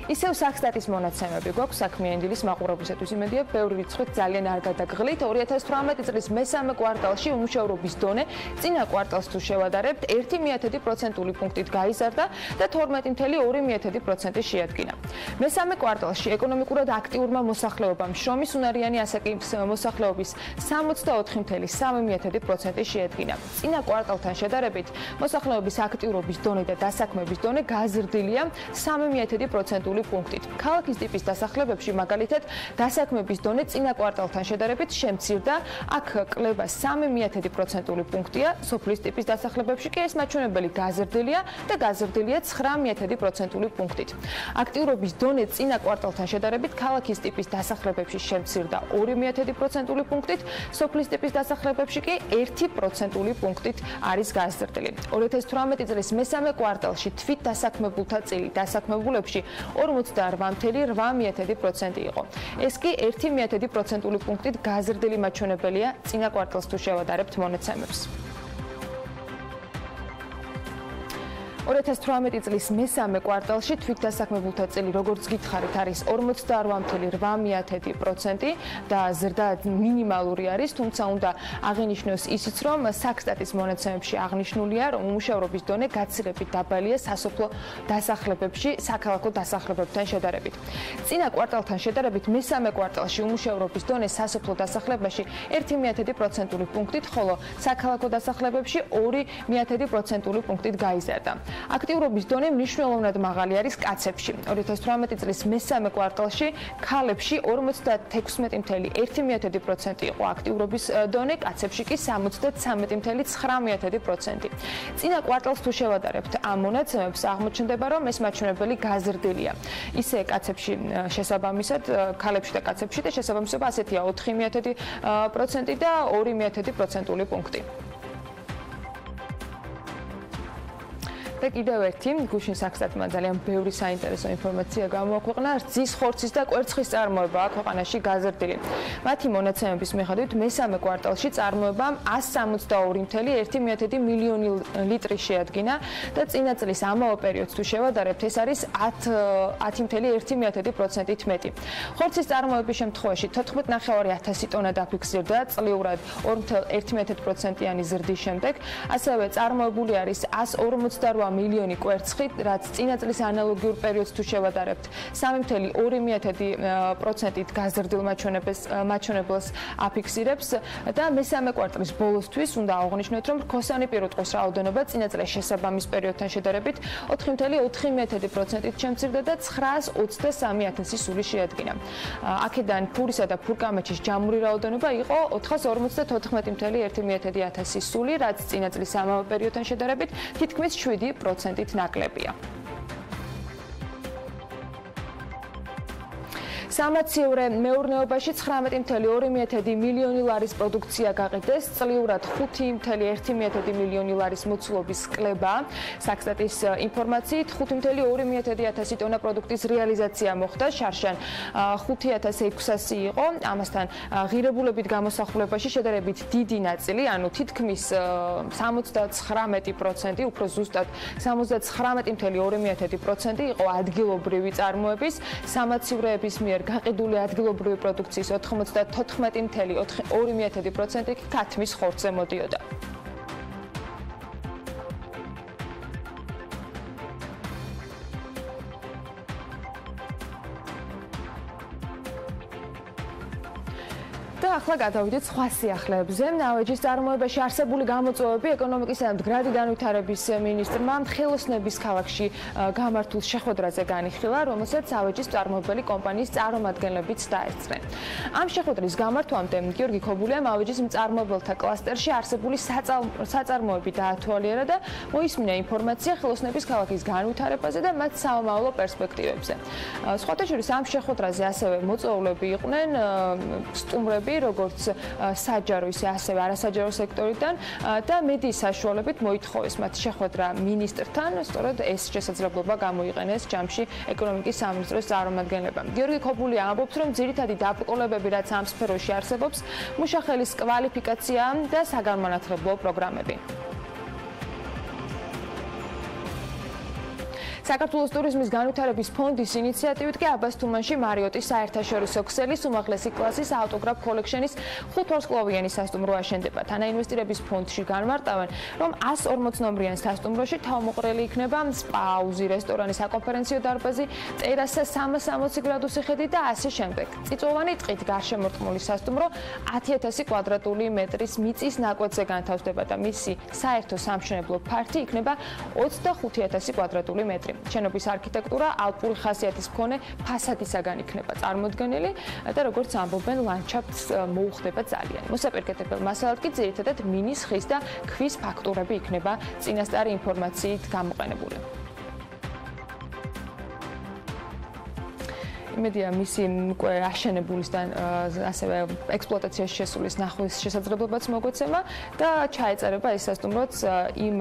ისევ საქსტატის მონაცემები გვაქვს საქმიანი დილის მაყურებლისათვის. იმედია, ბევრი რიცხვით ძალიან არ გადაგღლით. 2018 წლის მესამე კვარტალში უმუშევრობის დონე წინა კვარტალს თუ შევადარებთ, 1.1%-ული პუნქტით გაიზარდა და 12.2%-ი შეადგინა. მესამე კვარტალში ეკონომიკურად აქტიურმა მოსახლეობამ შრომის უნარიანი ასაკის მოსახლეობის 64.3%-ი შეადგინა. წინა კვარტალთან შედარებით, მოსახლეობის აქტიურობის დონე და დასაქმების დონე გაზრდილია 3.1%-ული პუნქტით. ქალაქის ტიპის დასახლებებში მაგალითად დასაქმების დონე წინა კვარტალთან შედარებით შემცირდა, აქ კლება 3.1%-ული პუნქტია, სოფლის ტიპის დასახლებებში კი ეს მაჩვენებელი გაზრდილია და გაზრდილია 9.1%-ული პუნქტით. აქტიურობის დონე წინა კვარტალთან შედარებით ქალაქის ტიპის დასახლებებში შემცირდა 2.1%-ული პუნქტით, სოფლის ტიპის დასახლებებში კი 1%-ული პუნქტით არის გაზრდილი. 2018 წლის მესამე კვარტალში თვით დასაქმებულთა წილი დასაქმებულებში 48.8% იყო. ეს კი 1% პუნქტით გაზრდილი მაჩვენებელია წინა კვარტალს თუ შევადარებთ მონაცემებს. 2018 წლის მესამე კვარტალში თვითდასაქმებულთა წილი, როგორც გითხარით, არის 48.8% და ზრდა მინიმალური არის, თუმცა უნდა აღინიშნოს ისიც, რომ საქსტატის მონაცემებში აღნიშნულია, რომ უმუშევრობის დონე გაცილებით დაბალია სასოფლო დასახლებებში, საქალაქო დასახლებებთან შედარებით. წინა კვარტალთან შედარებით მესამე კვარტალში უმუშევრობის დონე სასოფლო დასახლებაში 1% პუნქტით, ხოლო საქალაქო დასახლებებში 2% პუნქტით გაიზარდა. აქტიურობის დონე მნიშვნელოვნად მაღალი არის კაცებში. 2018 წლის მესამე კვარტალში ქალებში 56.1% იყო აქტიურობის დონე, კაცებში კი 73.9%. წინა კვარტალს თუ შევადარებთ ამ მონაცემებს, აღმოჩნდება, რომ ეს მაჩვენებელი გაზრდილია. ისე კაცებში შესაბამისად, ქალებში და კაცებში და შესაბამისობა ასეთია 4% და 2% პუნქტი. და კიდევ ერთი გუშინ საქსტატმა ძალიან ბევრი საინტერესო ინფორმაცია გამოაქვეყნა რძის ხორცის და კვერცხის წარმოება ქვეყანაში გაზრდილი. მათი მონაცემების მიხედვით მესამე კვარტალში წარმოება 162.1 მილიონი ლიტრი შეადგინა და წინა წლის ამავე პერიოდს თუ შევადარებთ, ეს არის 10.1%-ით მეტი. ხორცის წარმოების შემთხვევაში 14.500 ტონა დაფიქსირდა წლიურად 2.1%-იანი ზრდის შემდეგ, ასევე წარმოებული არის 148 მილიონი კვერცხი, რაც წინა წლის ანალოგიურ პერიოდს თუ შევადარებთ, 3.2%-ით გაზრდილ მაჩვენებელს აფიქსირებს და მესამე კვარტალის ბოლოსთვის უნდა აღვნიშნოთ, რომ რქოსანი პირუტყვის რაოდენობა წინა წლის შესაბამის პერიოდთან შედარებით 4.4%-ით შემცირდა და 923,000 სული შეადგინა. აქედან ფურისა და ფურკამეჩის ჯამური რაოდენობა იყო 454,1 სული, რაც წინა წლის ამავე პერიოდთან შედარებით თითქმის 7%-ით ნაკლებია. სამაციევრე მეურნეობაში 19.2 მილიონი ლარის პროდუქცია გაყიდეს, წლიურად 5.1 მილიონი ლარის მოცულობის კლება. საქსტატის ინფორმაციით 5.2 ტონა პროდუქტის რეალიზაცია მოხდა, შარშან 5,600 იყო. ამასთან ღირებულებით გამოსახულებაში შედარებით დიდი ნაწილი, ანუ თითქმის 79%, უფრო ზუსტად 79.2% იყო ადგილობრივი წარმოების, სამაციევრეების მიერ გაყიდული ადგილობრივი პროდუქციის 94.2% კი ქათმის ხორცზე მოდიოდა. და ახლა გადავიდეთ სხვა სიახლეებზე. ავეჯის წარმოებაში არსებული გამოწვევები ეკონომიკისა და მდგრადი განვითარების მინისტრმა ხელოსნების ქალაქში გამართულ შეხვედრაზე განიხილა, რომელსაც ავეჯის წარმოებელი კომპანიის წარმომადგენლებიც დაესწრნენ. ამ შეხვედრის გამართვამდე გიორგი ქობულიამ ავეჯის მწარმოებელთა კლასტერში არსებული საწარმოები დაათვალიერა და მოისმინა ინფორმაცია ხელოსნების ქალაქის განვითარებაზე და მათ სამომავლო პერსპექტივებზე. სხვათა შორის ამ შეხვედრაზე ასევე მოწვეულები იყვნენ სტუმრები, როგორც საჯარო, ისე ასევე არასაჯარო სექტორიდან და მედიის საშუალებით მოითხოვეს მათ შეხვედრა მინისტრთან, სწორედ ეს შესაძლებლობა გამოიყენეს ჯამში ეკონომიკის სამინისტროს წარმომადგენლებამ. გიორგი ქობულია ამბობს, რომ ძირითადი დაბრკოლებები, რაც ამ სფეროში არსებობს, მუშახელის კვალიფიკაცია და საგანმანათლებლო პროგრამები. საქართველოს ტურიზმის განვითარების ფონდის ინიციატივით კი აბასთუმანში მარიოტის საერთაშორისო ქსელის უმაღლესი კლასის ავტოგრაფ კოლექშენის 5 ვარსკვლავიანი სასტუმრო აშენდება. თანაინვესტირების ფონდში განმარტავენ, რომ 140 ნომრიან სასტუმროში თავმოყრილი იქნება სპა, აუზი, რესტორანი, საკონფერენციო დარბაზი, ტერასა, 360 გრადუსი ხედი და ასე შემდეგ. წიწვოვანი ტყით გარშემორტყმული სასტუმრო 10,000 კვადრატული მეტრის მიწის ნაკვეთზე განთავსდება და მისი საერთო სამშენებლო ფართი იქნება 25,000 კვადრატული მეტრი. შენობის არქიტექტურა ალპური ხასიათის მქონე ფასადისაგან იქნება წარმოდგენილი და როგორც ამბობენ, ლანდშაფტს მოუხდება ძალიან. მოსაპირკეთებელ მასალად კი ძირითადად მინის, ხის და ქვის ფაქტურები იქნება წინასწარი ინფორმაციით გამოყენებული. იმედია მისი უკვე აშენებულის და ასევე ექსპლუატაციაში შესulis ნახვის შესაძლებლობაც მოგვეცემა და ჩაეწერება ეს სასტუმროც იმ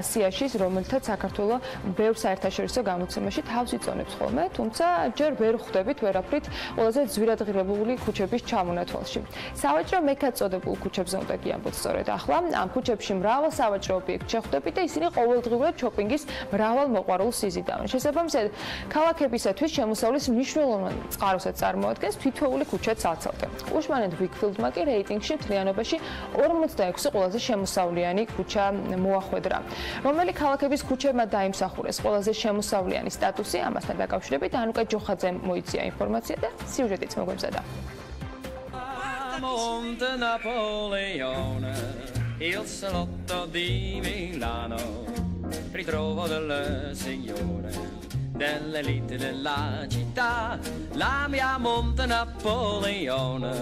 სიაშის, რომელთაც საქართველოს ბევრ საერთაშორისო გამოცემაში თავს იწონებს ხოლმე, თუმცა ჯერ ვერ ხვდებით ვერაფრით ყველაზე ძვირადღირებული ქუჩების ჩამონათვალში. სავაჭრო მექად წოდებულ ქუჩებზე უნდა გიამბოთ სწორედ ახლა. ამ ქუჩებში მრავალ სავაჭრო ობიექტს შეხვდებით და ისინი ყოველდღიურად შოპინგის მრავალ მოყვარულს იზიდავენ. შესაბამისად, ქალაქებისათვის შემოსავლის მნიშვნელოვან წყაროსაც წარმოადგენს თითოეული ქუჩაც აცალკე. უშმანეთ ვიკფილდმა კი რეიტინგში მთლიანობაში 46 ყველაზე შემოსავლიანი ქუჩა მოახვედრა. რომელი ქალაქების ქუჩებმა დაიმსახურეს ყველაზე შემოსავლიანი სტატუსი, ამასთან დაკავშირებით ანუკა ჯოხაძემ მოიწია ინფორმაცია და სიუჟეტიც მოგვემზადა. Monte Napoleone, il salotto di Milano, ritrovo del signore dell'elite della città, la mia Monte Napoleone,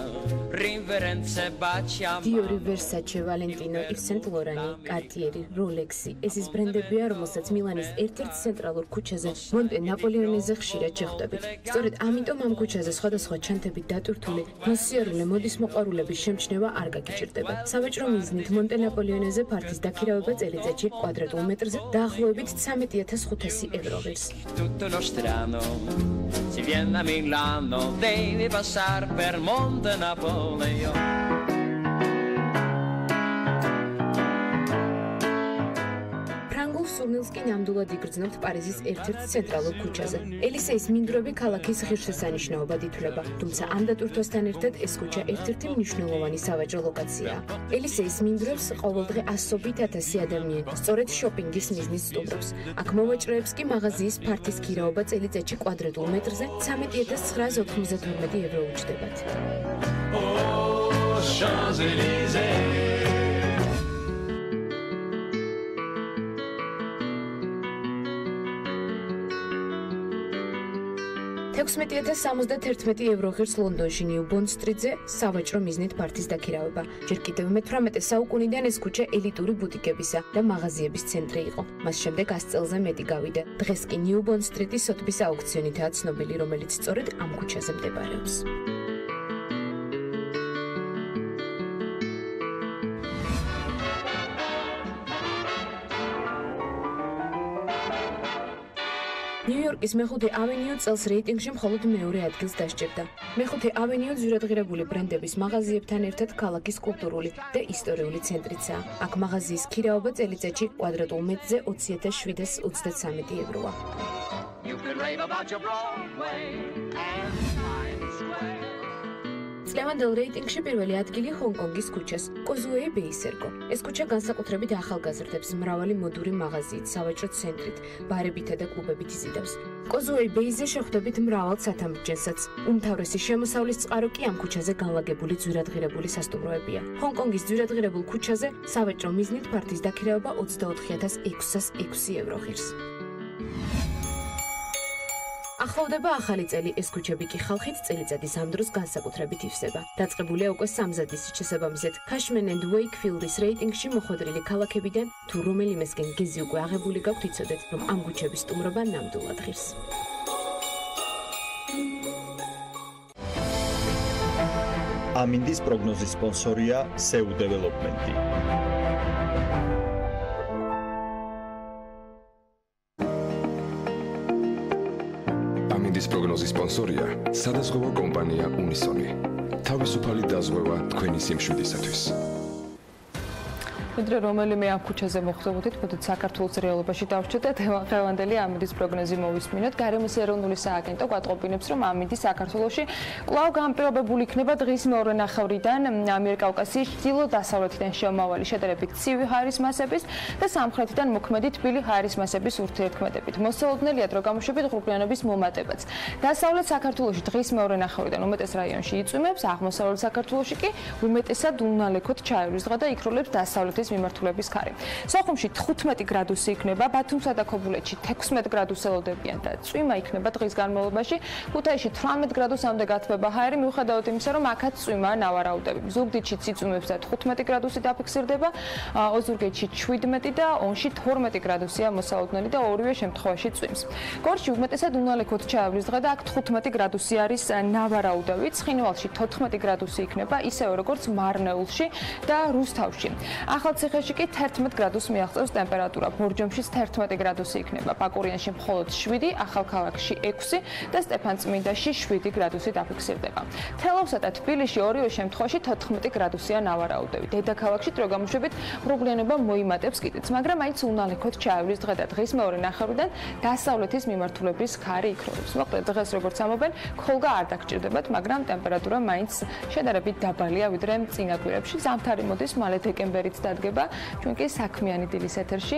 riverenze baci a Diori, Versace, Valentino, Yves Saint Laurent, Cartieri, Rolexi, ეს ის ბრენდებია, რომელსაც მილანის ერთ-ერთ ცენტრალურ ქუჩაზე მონტე ნაპოლეონეზე ხშირად შეხვდებით. სწორედ ამიტომ ამ ქუჩაზე სხვადასხვა ჩანთებით დატვირთული მოსიარულე მოდის მოყვარულების შემჩნევა არ გაგიჭირდება. სავაჭრო მიზნით მონტე ნაპოლეონეზე ფართის დაქირავება წელიწადში კვადრატულ მეტრზე დაახლოებით 13.500 евро ღირს. Tutto nostrano, si viene a Milano, devi passare per Monte Napoleone. ფრანგულ სურნელს კი ნამდვილად იგრძნობთ პარიზის ერთ-ერთ ცენტრალურ ქუჩაზე. ელისეის მინდვრები ქალაქის ღირსშესანიშნაობად ითვლება, თუმცა ამ დატვირთვასთან ერთად ეს ქუჩა ერთ-ერთი მნიშვნელოვანი სავაჭრო ლოკაციაა. ელისეის მინდვრებს ყოველდღე ასობით ათასი ადამიანი სწორედ შოპინგის მიზნით სტუმრობს. აქ მოვაჭრეებს კი მაღაზიის ფართის ქირაობა წელიწადში კვადრატულ მეტრზე 13.992 евро უჩნდებათ. €16.071 евро ღირს ლონდონში ნიუ ბონდ სტრიტზე სავაჭრო მიზნით ფართის დაქირავება. ჯერ კიდევ მე-18 საუკუნიდან ეს ქუჩა ელიტური ბუტიკებისა და მაღაზიების ცენტრი იყო. მას შემდეგ 100 წელზე მეტი გავიდა. დღეს კი ნიუ ბონდ სტრიტი სოთბის აუქციონითაა ცნობილი, რომელიც სწორედ ამ ქუჩაზე მდებარეობს. ნიუ-იორკის მეხუთე ავენიუ წელს რეიტინგში მხოლოდ მეორე ადგილს დასჭირდა. მეხუთე ავენიუ ძვირადღირებული ბრენდების მაღაზიებთან ერთად ქალაქის კულტურული და ისტორიული ცენტრიცაა. აქ მაღაზიის ქირაობა წელიწადში კვადრატულ მეტრზე 20.723 ევროა. წლევანდელ რეიტინგში პირველი ადგილი ჰონკონგის ქუჩას, კოზუეი ბეისერგო. ეს ქუჩა განსაკუთრებით ახალგაზრდებს მრავალი მოდური მაღაზიით, სავაჭრო ცენტრით, ბარებითა და კლუბებით იზიდავს. კოზუეი ბეიზე შეხვდებით მრავალ სათამბჯენსაც. უმთავრესი შემოსავლის წყარო კი ამ ქუჩაზე განლაგებული ძვირადღირებული სასტუმროებია. ჰონკონგის ძვირადღირებულ ქუჩაზე სავაჭრო მიზნით ფართის დაქირავება 24.606 евро ღირს. ახლოვდება ახალი წელი, ეს ქუჩები კი ხალხით წელიწადის ამ დროს განსაკუთრებით ივსება. დაწყებულია უკვე სამზადისით შესაბამისად, Cushman and Wakefield-ის რეიტინგში მოხვედრილი ქალაქებიდან თუ რომელიმესკენ გეზი უკვე აღებული გაქვთ, იცოდეთ, რომ ამ ქუჩების სტუმრობა ნამდვილად ღირს. ამინდის პროგნოზის სპონსორია SEU Development. ამინდის პროგნოზის სპონსორია სადაზღვევო კომპანია უნისონი. თავისუფალი დაზღვევა თქვენი სიმშვიდისათვის. ვიდრე რომელიმე ამ ქუჩაზე მოხვდებოდით, მოდით საქართველოს რეალობაში დავრჩეთ და დღევანდელი ამინდის პროგნოზი მოვისმინოთ. გარემოს ეროვნული სააგენტო გვატყობინებს, რომ ამინდი საქართველოში კვლავ განპირობებული იქნება დღის მეორე ნახევრიდან ამიერკავკასიის ჩრდილო-დასავლეთიდან შემავალი შედარებით ცივი ჰაერის მასების და სამხრეთიდან მოქმედი თბილი ჰაერის მასების ურთიერთქმედებით. მოსალოდნელია დრო გამოშვებით ღრუბლიანობის მომატებაც. დასავლეთ საქართველოში დღის მეორე ნახევრიდან უმეტეს რაიონში იწვიმებს, აღმოსავლეთ საქართველოში კი უმეტესად უნალექოდ ჩაევლის დღე და იქროლებს დასავლეთის დასავლეთის მიმართულების ქარი. სოხუმში 15 გრადუსი იქნება, ბათუმსა და ქობულეთში 16 გრადუსს ელოდებიან და წვიმა იქნება დღის განმავლობაში. ქუთაისში 18 გრადუსამდე გათბება ჰაერი, მიუხედავად იმისა, რომ აქაც წვიმაა ნავარაუდები. ზუგდიდში ციწვიმებსა 15 გრადუსი დაფიქსირდება, ოზურგეთში 17 და ონში 12 გრადუსია მოსალოდნელი და ორივე შემთხვევაში წვიმს. გორში უმეტესად უნალექოთ ჩაავლის დღე და აქ 15 გრადუსი არის ნავარაუდები. ცხინვალში 14 გრადუსი იქნება, ისევე როგორც მარნეულში და რუსთავში. ახალციხეში კი 11 გრადუსს მიაღწევს ტემპერატურა. ბორჯომშიც 11 გრადუსი იქნება, პაკურიანში მხოლოდ 7, ახალქალაქში 6 და სტეფანწმინდაში 7 გრადუსი დაფიქსირდება. თელავსა და თბილისში ორივე შემთხვევაში 14 გრადუსია ნავარაუდები. დედაქალაქში დროგამშვებით პრობლემება მოიმატებს კიდეც, მაგრამ მაინც უნალექოთ ჩაავლის დღე და დღის მეორე ნახევრიდან დასავლეთის მიმართულების ქარი იქროლებს. მოკლედ დღეს როგორც ამობენ, ქოლგა არ დაგჭირდებათ, მაგრამ ტემპერატურა მაინც შედარებით დაბალია ვიდრე წინა კვირებში. ზამთარი მოდის, მალე დეკემბერიც დადგება. ჩვენ კი საქმიანი დილის ეთერში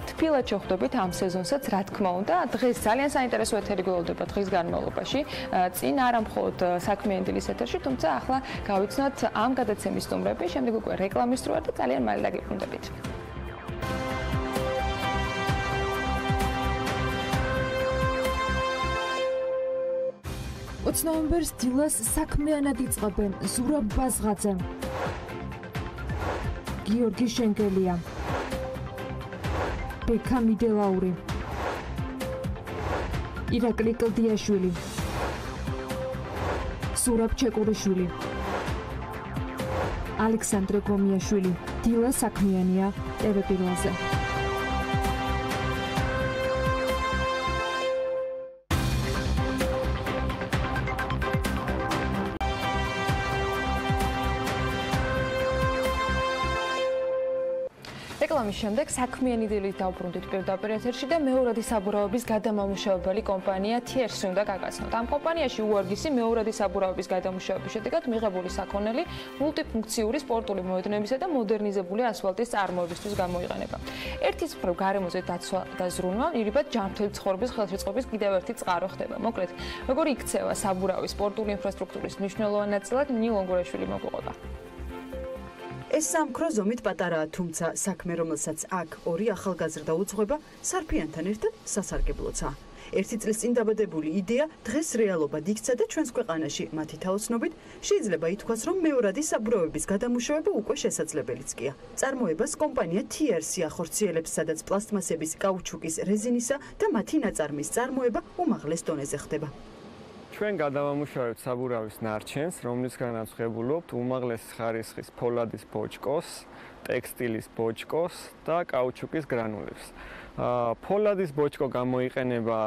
თბილად შევხვდებით ამ სეზონსაც, რა თქმა უნდა. დღეს ძალიან საინტერესო ეთერი გველოდება დღის განმავლობაში. წინ არა მხოლოდ საქმიანი დილის ეთერში, თუმცა ახლა გავიცნოთ ამ გადაცემის ნომრები, შემდეგ უკვე რეკლამის დრო და ძალიან მალე დაგიბრუნდებით. ნოემბერს დილას საქმიანად იწყებენ ზურაბ ბაზღაძე, გიორგი შენგელია, ბექა მიდელაური, ირაკლი კლდიაშვილი, ზურაბ ჩეკურიშვილი, ალექსანდრე გომიაშვილი. დილა საქმიანია TV პირველზე. რეკლამის შემდეგ საქმიანი დილით დავბრუნდით პირდაპირ ეთერში და მეორადი საბურავების გადამამუშავებელი კომპანია TRS უნდა გაგაცნოთ. ამ კომპანიაში უარგისი მეორადი საბურავების გადამუშავების შედეგად მიღებული საქონელი მულტიფუნქციური სპორტული მოედნებისა და მოდერნიზებული ასფალტის წარმოებისთვის გამოიყენება. ერთის მხრივ გარემოზე დაცვა და ზრუნვა ირიბად ჯანმრთელი ცხოვრების ხელშეწყობის კიდევ ერთი წყარო ხდება. მოკლედ, როგორი იქცევა საბურავი სპორტული ინფრასტრუქტურის მნიშვნელოვან ნაწილად ნილ ონგურაშვილი მოგვიყვება. ეს სამქრო ზომით პატარაა, თუმცა საქმე, რომელსაც აქ ორი ახალგაზრდა უძღვება, სარფიანთან ერთად სასარგებლოცა. ერთი წლის წინ დაბადებული იდეა დღეს რეალობად იქცა და ჩვენს ქვეყანაში მათი თაოსნობით შეიძლება ითქვას, რომ მეორადი საბურავების გადამუშავება უკვე შესაძლებელიც გია. წარმოებას კომპანია TRS ახორციელებს, სადაც პლასტმასების, კაუჩუკის, რეზინისა და მათი ნაწარმის წარმოება უმაღლეს დონეზე ხდება. ჩვენ გადავამუშავებთ საბურავის ნარჩენს, რომლისგანაც ვღებულობთ უმაღლეს ხარისხის ფოლადის ბოჭკოს, ტექსტილის ბოჭკოს და კაუჩუკის გრანულებს. ფოლადის ბოჭკო გამოიყენება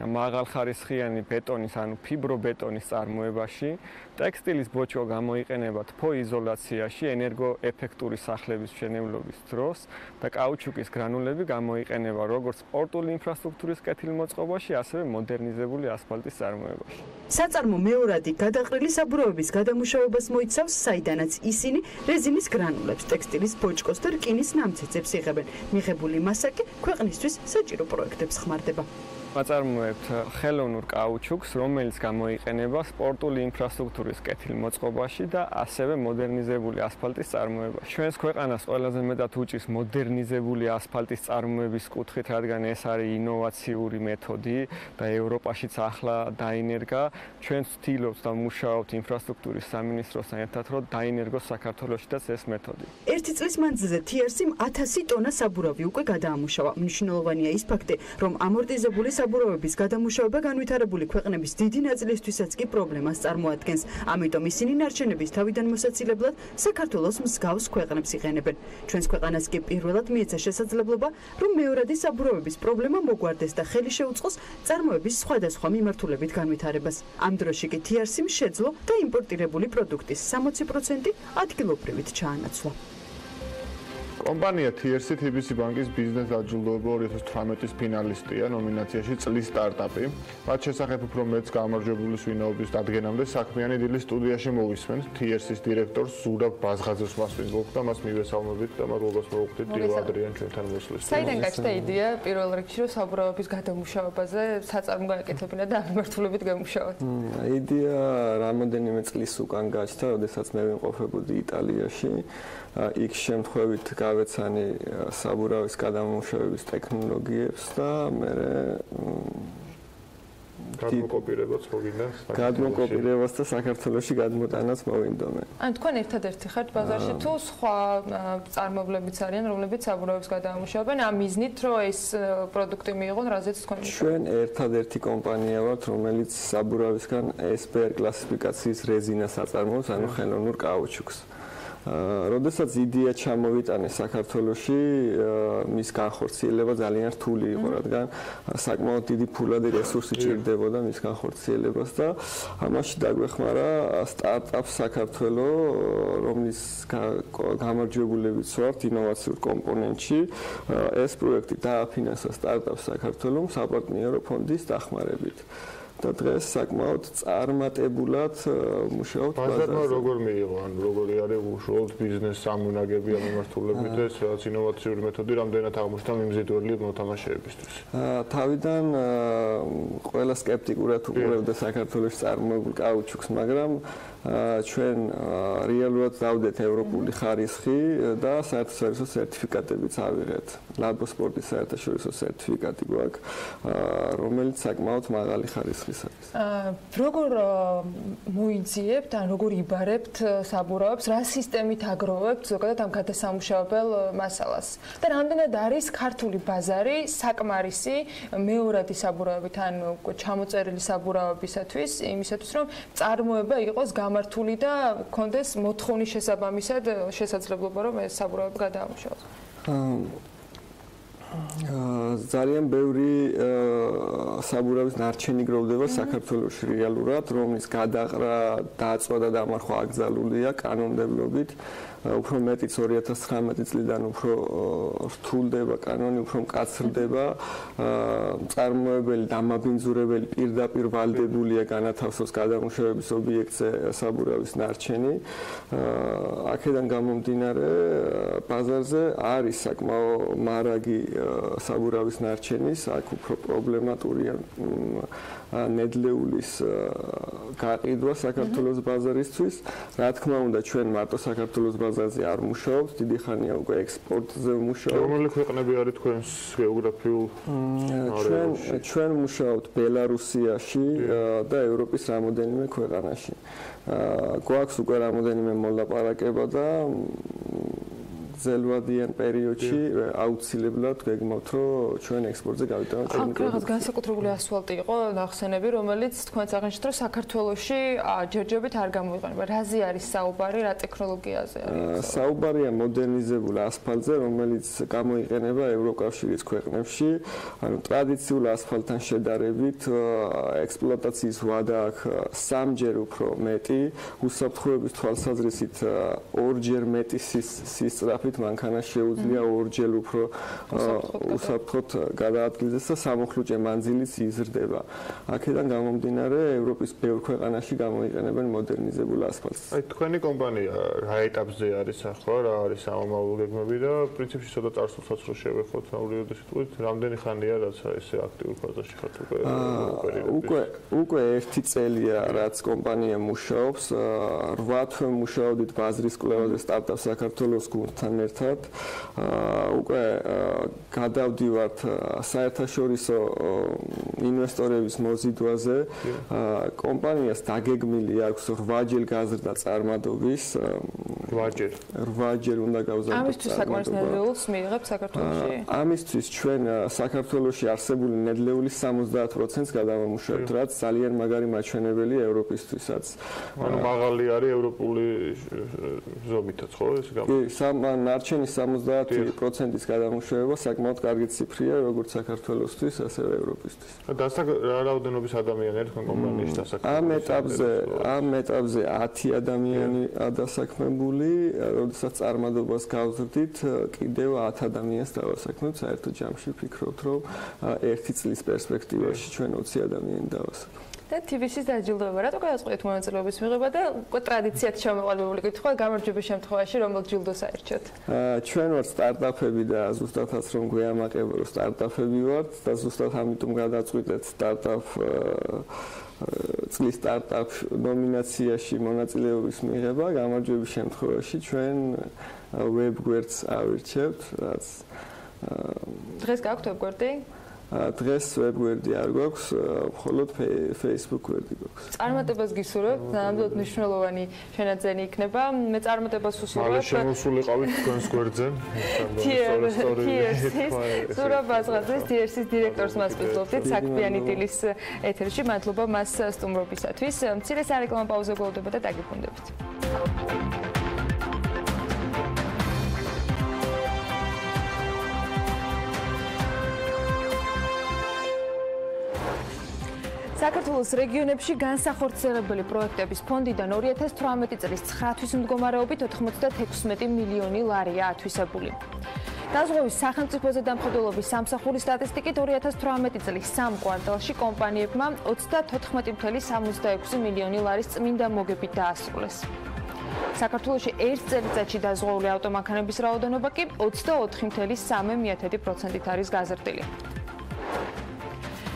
მაღალხარისხიანი ბეტონის, ანუ ფიბრობეტონის წარმოებაში, ტექსტილის ბოჭკო გამოიყენება თბოიზოლაციაში, ენერგოეფექტური სახლების მშენებლობის დროს და კაუჩუკის გრანულები გამოიყენება როგორც სპორტული ინფრასტრუქტურის კეთილმოწყობაში, ასევე მოდერნიზებული ასფალტის წარმოებაში. საწარმო მეორადი გადაყრილი საბურავების გადამუშავებას მოიცავს, საიდანაც ისინი რეზინის გრანულებს, ტექსტილის ბოჭკოს და რკინის ნამცეცებს იღებენ. მიღებული მასა კი ქვეყნისთვის საჭირო პროექტებს ხმარდება. ვაწარმოებთ ხელოვნურ კაუჩუკს, რომელიც გამოიყენება სპორტული ინფრასტრუქტურის კეთილმოწყობაში და ასევე მოდერნიზებული ასფალტის წარმოებაში. ჩვენს ქვეყანას ყველაზე მეტად უჭირს მოდერნიზებული ასფალტის წარმოების კუთხით, რადგან ეს არის ინოვაციური მეთოდი და ევროპაშიც ახლა დაინერგა. ჩვენ ვცდილობთ და მუშაობთ ინფრასტრუქტურის სამინისტროსთან ერთად, რომ დაინერგოს საქართველოშიც ეს მეთოდი. ერთი წლის მანძილზე TRS-ი 1000 ტონა საბურავი უკვე გადაამუშავა. მნიშვნელოვანია ის ფაქტი, რომ ამორტიზებული საბურავების გადამუშავება განვითარებული ქვეყნების დიდი ნაწილისთვისაც კი პრობლემას წარმოადგენს. ამიტომ ისინი ნარჩენების თავიდან მოსაცილებლად საქართველოს მსგავს ქვეყნებს იყენებენ. ჩვენს ქვეყანას კი პირველად მიეცა შესაძლებლობა, რომ მეორადი საბურავების პრობლემა მოგვარდეს და ხელი შეუწყოს წარმოების სხვადასხვა მიმართულებით განვითარებას. ამ დროში კი TRS-მ შეძლო და იმპორტირებული პროდუქტის 60% ადგილობრივით ჩაანაცვლა. კომპანია TRS TBC ბანკის ბიზნეს დაჯილდოება 2018-ის ფინალისტია ნომინაციაში წლის სტარტაპი. მათ შესახებ უფრო მეც გამარჯვებულის ვინაობის დადგენამდე საქმიანი დილის სტუდიაში მოვისმენთ TRS-ის დირექტორს ზურაბ ბაზღაძეს მასპინძლობთ და მას მივესალმებით და მადლობას მოვუხდით დილა ადრიან ჩვენთან მოსვლის. საიდან გაჩნდა იდეა პირველ რიგში რომ საბურავების გადამუშავებაზე საწარმო გააკეთებინა და ამ მიმართულებით გამუშავოთ? იდეა რამოდენიმე წლის უკან გაჩნდა, როდესაც მე ვიმყოფებოდი იტალიაში. იქ შემთხვევით გავეცანი საბურავის გადამამუშავების ტექნოლოგიებს და მე გადმოკოპირებას და საქართველოში გადმოტანაც მოვინდომე. ან თქვენ ერთადერთი ხართ ბაზარში თუ სხვა წარმოებლებიც არიან, რომლებიც საბურავებს გადაამუშავებენ ამ მიზნით, რომ ეს პროდუქტი მიიღონ, რაზეც თქვენ ჩვენ ერთადერთი კომპანია ვართ, რომელიც საბურავისგან SBR კლასიფიკაციის რეზინას აწარმოებს, ანუ ხელოვნურ კაუჩუკს. როდესაც იდეა ჩამოვიტანეს საქართველოში, მის განხორციელება ძალიან რთული იყო, რადგან საკმაოდ დიდი ფულადი რესურსი ჭირდებოდა მის განხორციელებას და ამაში დაგვეხმარა სტარტაპ საქართველო, რომლის გამარჯვებულებიც ვართ ინოვაციურ კომპონენტში. ეს პროექტი დააფინანსა სტარტაპ საქართველომ საპარტნიორო ფონდის დახმარებით. და დღეს საკმაოდ წარმატებულად მუშაობთ ბაზარზე. ბაზარმა როგორ მიიღო, ან როგორი არის უშუალოდ ბიზნეს სამონაგები ამ მიმართულებით და ეს რაღაც ინოვაციური მეთოდი რამდენად აღმოჩნდა მიმზიდველი მოთამაშეებისთვის? თავიდან ყველა სკეპტიკურად უყურებდა საქართველოს წარმოებულ კაუჩუკს, მაგრამ ჩვენ რეალურად დავდეთ ევროპული ხარისხი და საერთაშორისო სერტიფიკატებიც ავიღეთ. ლაბოსპორტის საერთაშორისო სერტიფიკატი გვაქვს, რომელიც საკმაოდ მაღალი ხარისხის არის. როგორ მოიძიებთ, ან როგორ იბარებთ საბურავებს, რა სისტემით აგროვებთ ზოგადად ამ გადასამუშავებელ მასალას? და რამდენად არის ქართული ბაზარი საკმარისი მეორადი საბურავებით, ან ჩამოწერილი საბურავებისათვის, იმისათვის, რომ წარმოება იყოს გამართული და კონდეს მოთხოვნის შესაბამისად შესაძლებლობა, რომ ეს საბურავები გადაამუშავოს? ძალიან ბევრი საბურავის ნარჩენი გროვდება საქართველოში რეალურად, რომლის გადაყრა, დაწვა და დამარხვა აკრძალულია კანონმდებლობით. უფრო მეტიც 2019 წლიდან უფრო რთულდება კანონი, უფრო მკაცრდება. წარმოებელი, დამაბინძურებელი პირდაპირ ვალდებულია განათავსოს გადამუშავების ობიექტზე საბურავის ნარჩენი. აქედან გამომდინარე, ბაზარზე არის საკმაოდ მარაგი საბურავის ნარჩენის, აქ უფრო პრობლემატურია ნედლეულის გაყიდვა საქართველოს ბაზარისთვის. რა თქმა უნდა, ჩვენ მარტო საქართველოს ბაზარზე არ მუშაობთ, დიდი ხანია უკვე ექსპორტზე მუშაობთ. რომელი ქვეყნები არის თქვენს გეოგრაფიულ არეალში? ჩვენ მუშაობთ ბელარუსიაში და ევროპის რამოდენიმე ქვეყანაში. გვაქვს უკვე რამოდენიმე მოლაპარაკება და ძელვადიან პერიოდში აუცილებლად გეგმავთ, რომ ჩვენ ექსპორტზე გავიტანოთ ჩვენი პროდუქცია. რაღაც განსაკუთრებული ასფალტი იყო ნახსენები, რომელიც თქვენს აღნიშნეთ, რომ საქართველოში ჯერჯერობით არ გამოიყენება. რაზე არის საუბარი, რა ტექნოლოგიაზე არის? საუბარია მოდერნიზებულ ასფალტზე, რომელიც გამოიყენება ევროკავშირის ქვეყნებში. ანუ ტრადიციულ ასფალტთან შედარებით ექსპლუატაციის ვადა აქვს სამჯერ უფრო მეტი, უსაფრთხოების თვალსაზრისით ორჯერ მეტი სისწრაფით მანქანას შეუძლია ორჯერ უფრო უსაფრთხოდ გადაადგილდეს და სამოხლუჭე მანძილიც იზრდება. აქედან გამომდინარე, ევროპის ბევრ ქვეყანაში გამოიყენებენ მოდერნიზებულ ასფალტს. აი თქვენი კომპანია რა ეტაპზე არის ახლა, რა არის ამომავალ გეგმები და პრინციპში ცოტა წარსულსაც რო შევეხოთ აუდიოდის თვით, რამდენი ხანია რაც ესე აქტიურ ფაზაში ხართ უკვე 1 წელია რაც კომპანია მუშაობს, 8 თვე მუშაობდით ბაზრის კვლევაზე სტარტაპ საქართველოს გუნდთან ერთად. უკვე გადავდივართ საერთაშორისო ინვესტორების მოზიდვაზე. კომპანიას დაგეგმილი აქვს 8ჯერ გაზრდა წარმადობის. 8ჯერ უნდა გავზარდოთ. ამისთვის საკმარის ნედლეულს მიიღებთ საქართველოში? ამისთვის ჩვენ საქართველოში არსებული ნედლეულის 70%-ს გადავამუშავებთ, რაც ძალიან მაგარი მაჩვენებელია ევროპისთვისაც. ანუ მაღალი არის ევროპული ზომითაც, ხო ეს ნარჩენის 70%-ის გადამუშავება საკმაოდ კარგი ციფრია, როგორც საქართველოსთვის, ასევე ევროპისთვის. რა რაოდენობის ადამიანი არის თქვენ კომპანიაში დასაქმებული? ამ ეტაპზე 10 ადამიანი დასაქმებული, როდესაც წარმადობას გავზრდით, კიდევ 10 ადამიანს დავასაქმებთ. საერთო ჯამში ვფიქრობთ, რომ 1 წლის პერსპექტივაში ჩვენ 20 ადამიანი დავასაქმებთ. და TV-ს დაჯილდოება რატო გადაწყვეტეთ მონაწილეობის მიღება და უკვე ტრადიციად შემოყალიბებული კითხვა გამარჯვების შემთხვევაში რომელ ჯილდოს აირჩიოთ? ჩვენ ვართ სტარტაპები და ზუსტადაც რომ გვეამაყება რომ სტარტაპები ვართ და ზუსტად ამიტომ გადაწყვეტეთ სტარტაპ წლის სტარტაპ ნომინაციაში მონაწილეობის მიღება. გამარჯვების შემთხვევაში ჩვენ web გვერდს ავირჩევთ, რაც დღეს გაქვთ web გვერდი? დღეს web გვერდი არ გვაქვს, მხოლოდ Facebook გვერდი გვაქვს. წარმატებას გისურვებთ, ნამდვილად მნიშვნელოვანი შენაძენი იქნება. მე წარმატებას ვუსურვებ. მალე შემოსულიყავით თქვენს გვერდზე. სურაბაზღაძეს TRC-ის დირექტორს მასპინძლობდით საქმიანი დილის ეთერში. მადლობა მას სტუმრობისათვის. მცირე სარეკლამო პაუზა გველოდება და დაგიბრუნდებით. საქართველოს რეგიონებში განსახორციელებელი პროექტების ფონდიდან 2018 წლის 9 თვის მდგომარეობით 96 მილიონი ლარია ათვისებული. დაზღვევის სახელმწიფოზე დამხედველობის სამსახურის სტატისტიკით 2018 წლის 3 კვარტალში კომპანიებმა 34.66 მილიონი ლარის წმინდა მოგებით დაასრულეს. საქართველოში ერთ წელიწადში დაზღვეული ავტომანქანების რაოდენობა კი 24.3% არის გაზრდილი.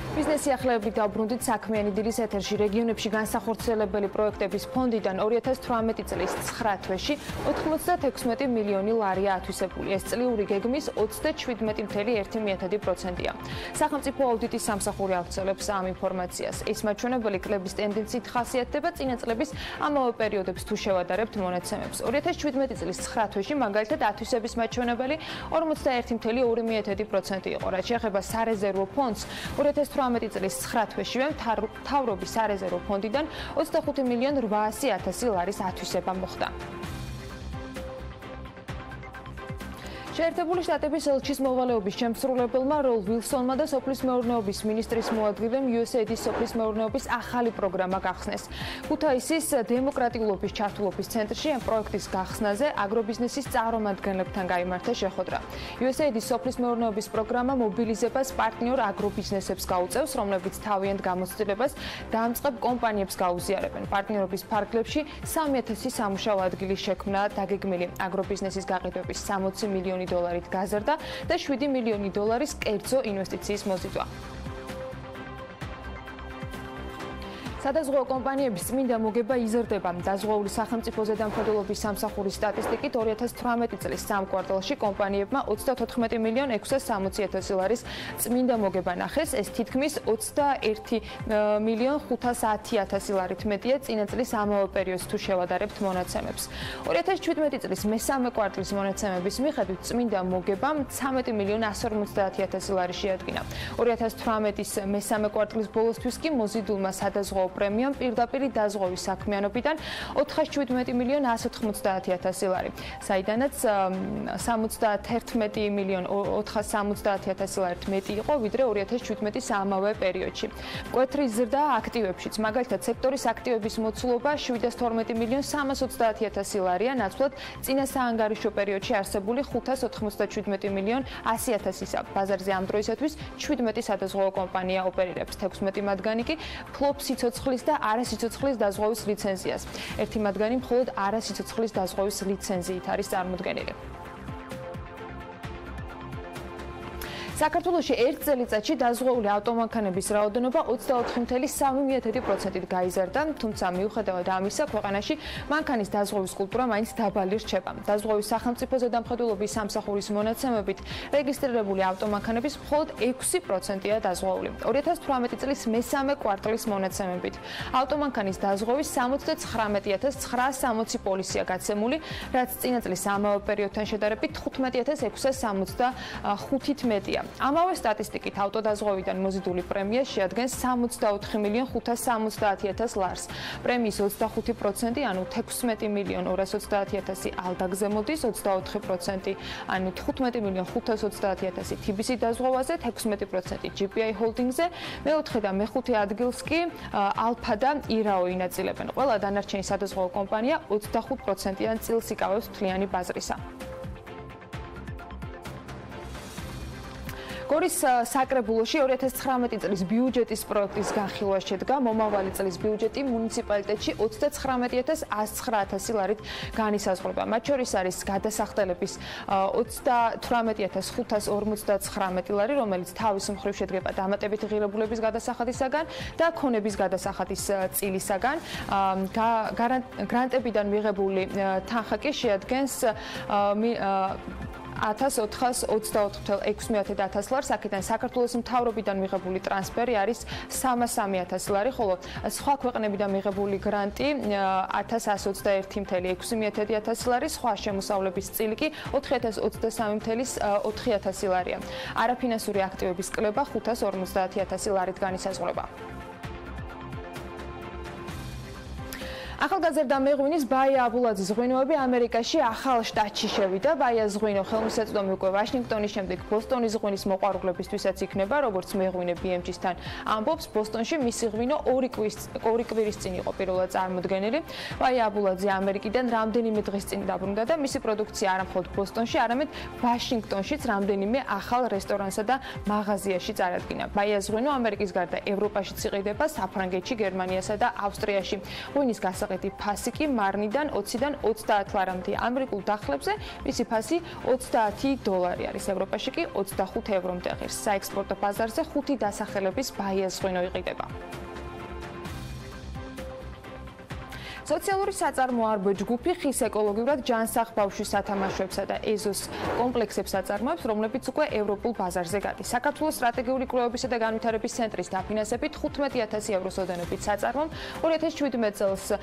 ბიზნესი ახლებებით დავბრუნდით საქმიანი დილის ეთერში. რეგიონებში განსახორციელებელი პროექტების ფონდიდან 2018 წლის 9 თვეში 96 მილიონი ლარია ათვისებული. ეს წლიური გეგმის 37.1%-ია. სახელმწიფო აუდიტის სამსახური ავრცელებს ამ ინფორმაციას. ეს მაჩვენებელი კლების ტენდენციით ხასიათდება წინა წლების ამავე პერიოდებს თუ შევადარებთ მონაცემებს. 2017 წლის 9 თვეში მაგალითად ათვისების მაჩვენებელი 41.2% იყო, რაც შეეხება სარეზერვო ფონდს 2018 წლის 9 თვეშივე მთავრობის სარეზერვო ფონდიდან 25.800.000 ლარის ათვისება მოხდა. შეერთებული შტატების ელჩის მოვალეობის შემსრულებელმა როლ ვილსონმა და სოფლის მეურნეობის მინისტრის მოადგილემ USAID-ის სოფლის მეურნეობის ახალი პროგრამა გახსნეს. ქუთაისის დემოკრატიულობის ჩართულობის ცენტრში ამ პროექტის გახსნაზე აგრობიზნესის წარმომადგენლებთან გაიმართა შეხვედრა. USAID-ის სოფლის მეურნეობის პროგრამა მობილიზებას პარტნიორ აგრობიზნესებს გაუწევს, რომლებიც თავიანთ გამოცდილებას დამწყებ კომპანიებს გაუზიარებენ. პარტნიორობის ფარგლებში 3000 სამუშაო ადგილის შექმნა დაგეგმილი. აგრობიზნესის გაყიდვების 60 მილიონი დოლარით გაზრდა და 7 მილიონი დოლარის კერძო ინვესტიციის მოზიდვა. სადაზღვეო კომპანიების წმინდა მოგება იზრდება. დაზღვეული სახელმწიფოზე დამხედველობის სამსახურის სტატისტიკით 2018 წლის 3 კვარტალში კომპანიებმა 34.660.000 ლარის წმინდა მოგება ნახეს. ეს თითქმის 21.510.000 ლარით მეტია წინა წლის ამავე პერიოდს თუ შევადარებთ მონაცემებს. 2017 წლის მესამე კვარტლის მონაცემების მიხედვით წმინდა მოგებამ 13.150.000 ლარი შეადგინა. 2018-ის მესამე კვარტლის ბოლოსთვის კი მოზიდულმა სადაზღვეო პრემიამ პირდაპირ დაზღვევის საქმიანობიდან 417.190.000 ლარი, საიდანაც 71.470.000 ლარით მეტი იყო, ვიდრე 2017-ის ამავე პერიოდში. მკვეთრი ზრდა აქტივებშიც, მაგალითად სექტორის აქტივების მოცულობა 720.330.000 ლარია, ნაცვლად წინა საანგარიშო პერიოდში არსებული 597.100.000-ისა. ბაზარზე ამ დროისათვის 17 სადაზღვეო კომპანია ოპერირებს, 16 მათგანი კი ფლობს სიცოცხლის და არასიცოცხლის დაზღვევის ლიცენზიას. ერთი მათგანი მხოლოდ არასიცოცხლის დაზღვევის ლიცენზიით არის წარმოდგენილი. საქართველოში ერთ წელიწადში დაზღვეული ავტომანქანების რაოდენობა 24.3%-ით გაიზარდა, თუმცა მიუხედავად ამისა, ქვეყანაში მანქანის დაზღვევის კულტურა მაინც დაბალი რჩება. დაზღვევის სახელმწიფოზე დამხედველობის სამსახურის მონაცემებით რეგისტრირებული ავტომანქანების მხოლოდ 6%-ია დაზღვეული. 2018 წლის მესამე კვარტალის მონაცემებით ავტომანქანის დაზღვევის 79.960 პოლისია გაცემული, რაც წინა წლის ამავე პერიოდთან შედარებით 15.665-ით მეტია. ამავე სტატისტიკით ავტოდაზღვევიდან მოზიდული პრემია შეადგენს 64.570.000 ლარს. პრემიის 25%, ანუ 16.230.000 ალდაგზე მოდის, 24%, ანუ 15.520.000 TBC დაზღვევაზე, 16% GPI ჰოლდინგზე, მეოთხე და მეხუთე ადგილს კი ალფა და ირაო ინაწილებენ. ყველა დანარჩენი სადაზღვევო კომპანია 25%-იან წილს იკავებს მთლიანი ბაზრისა. გორის საკრებულოში 2019 წლის ბიუჯეტის პროექტის განხილვა შედგა. მომავალი წლის ბიუჯეტი მუნიციპალიტეტში 39109 ლარით განისაზღვრება. მათ შორის არის გადასახდელების 38559 ლარი, რომელიც თავის მხრივ შედგება დამატებითი ღირებულების გადასახადისაგან და ქონების გადასახადის წილისაგან. გრანტებიდან მიღებული თანხა კი შეადგენს 1424,6 ლარს, აქედან საქართველოს მთავრობიდან მიღებული ტრანსფერი არის 303,000 ლარი, ხოლო სხვა ქვეყნებიდან მიღებული გრანტი 1121,600 ლარი, სხვა შემოსავლების წილი კი 4023,400 ლარია. არაფინანსური აქტივების კლება 550,000 ლარით განისაზღვრება. ახალგაზრდა მეღვინის ბაია აბულაძის ღვინოები ამერიკაში ახალ შტატში შევიდა. ბაიას ღვინო ხელმისაწვდომი უკვე ვაშინგტონის შემდეგ ბოსტონის ღვინის მოყვარულებისთვისაც იქნება, როგორც მეღვინე BMG-სთან ამბობს. ბოსტონში მისი ღვინო 2 კვირის წინ იყო პირველად წარმოდგენილი. ბაია აბულაძე ამერიკიდან რამდენიმე დღის წინ დაბრუნდა და მისი პროდუქცია არა მხოლოდ ბოსტონში, არამედ ვაშინგტონშიც რამდენიმე ახალ რესტორანსა და მაღაზიაში წარადგინა. ბაიას ღვინო ამერიკის გარდა ევროპაშიც იყიდება, საფრანგეთში, გერმანიასა და ავსტრიაში. ღვინის ფასი კი მარნიდან 20-დან 30 ლარამდე. ამერიკულ დახლებზე მისი ფასი $30 არის, ევროპაში კი 25 ევრომდე ღირს. საექსპორტო ბაზარზე 5 დასახელების ბაიას ღვინო იყიდება. სოციალური საწარმო არბო ჯგუფი ხის ეკოლოგიურად ჯანსაღ ბავშვის სათამაშოებსა და ეზოს კომპლექსებს აწარმოებს, რომლებიც უკვე ევროპულ ბაზარზე გადის. საქართველოს სტრატეგიული კვლევებისა და განვითარების ცენტრის დაფინანსებით 15,000 ევროს ოდენობით საწარმომ 2017 წელს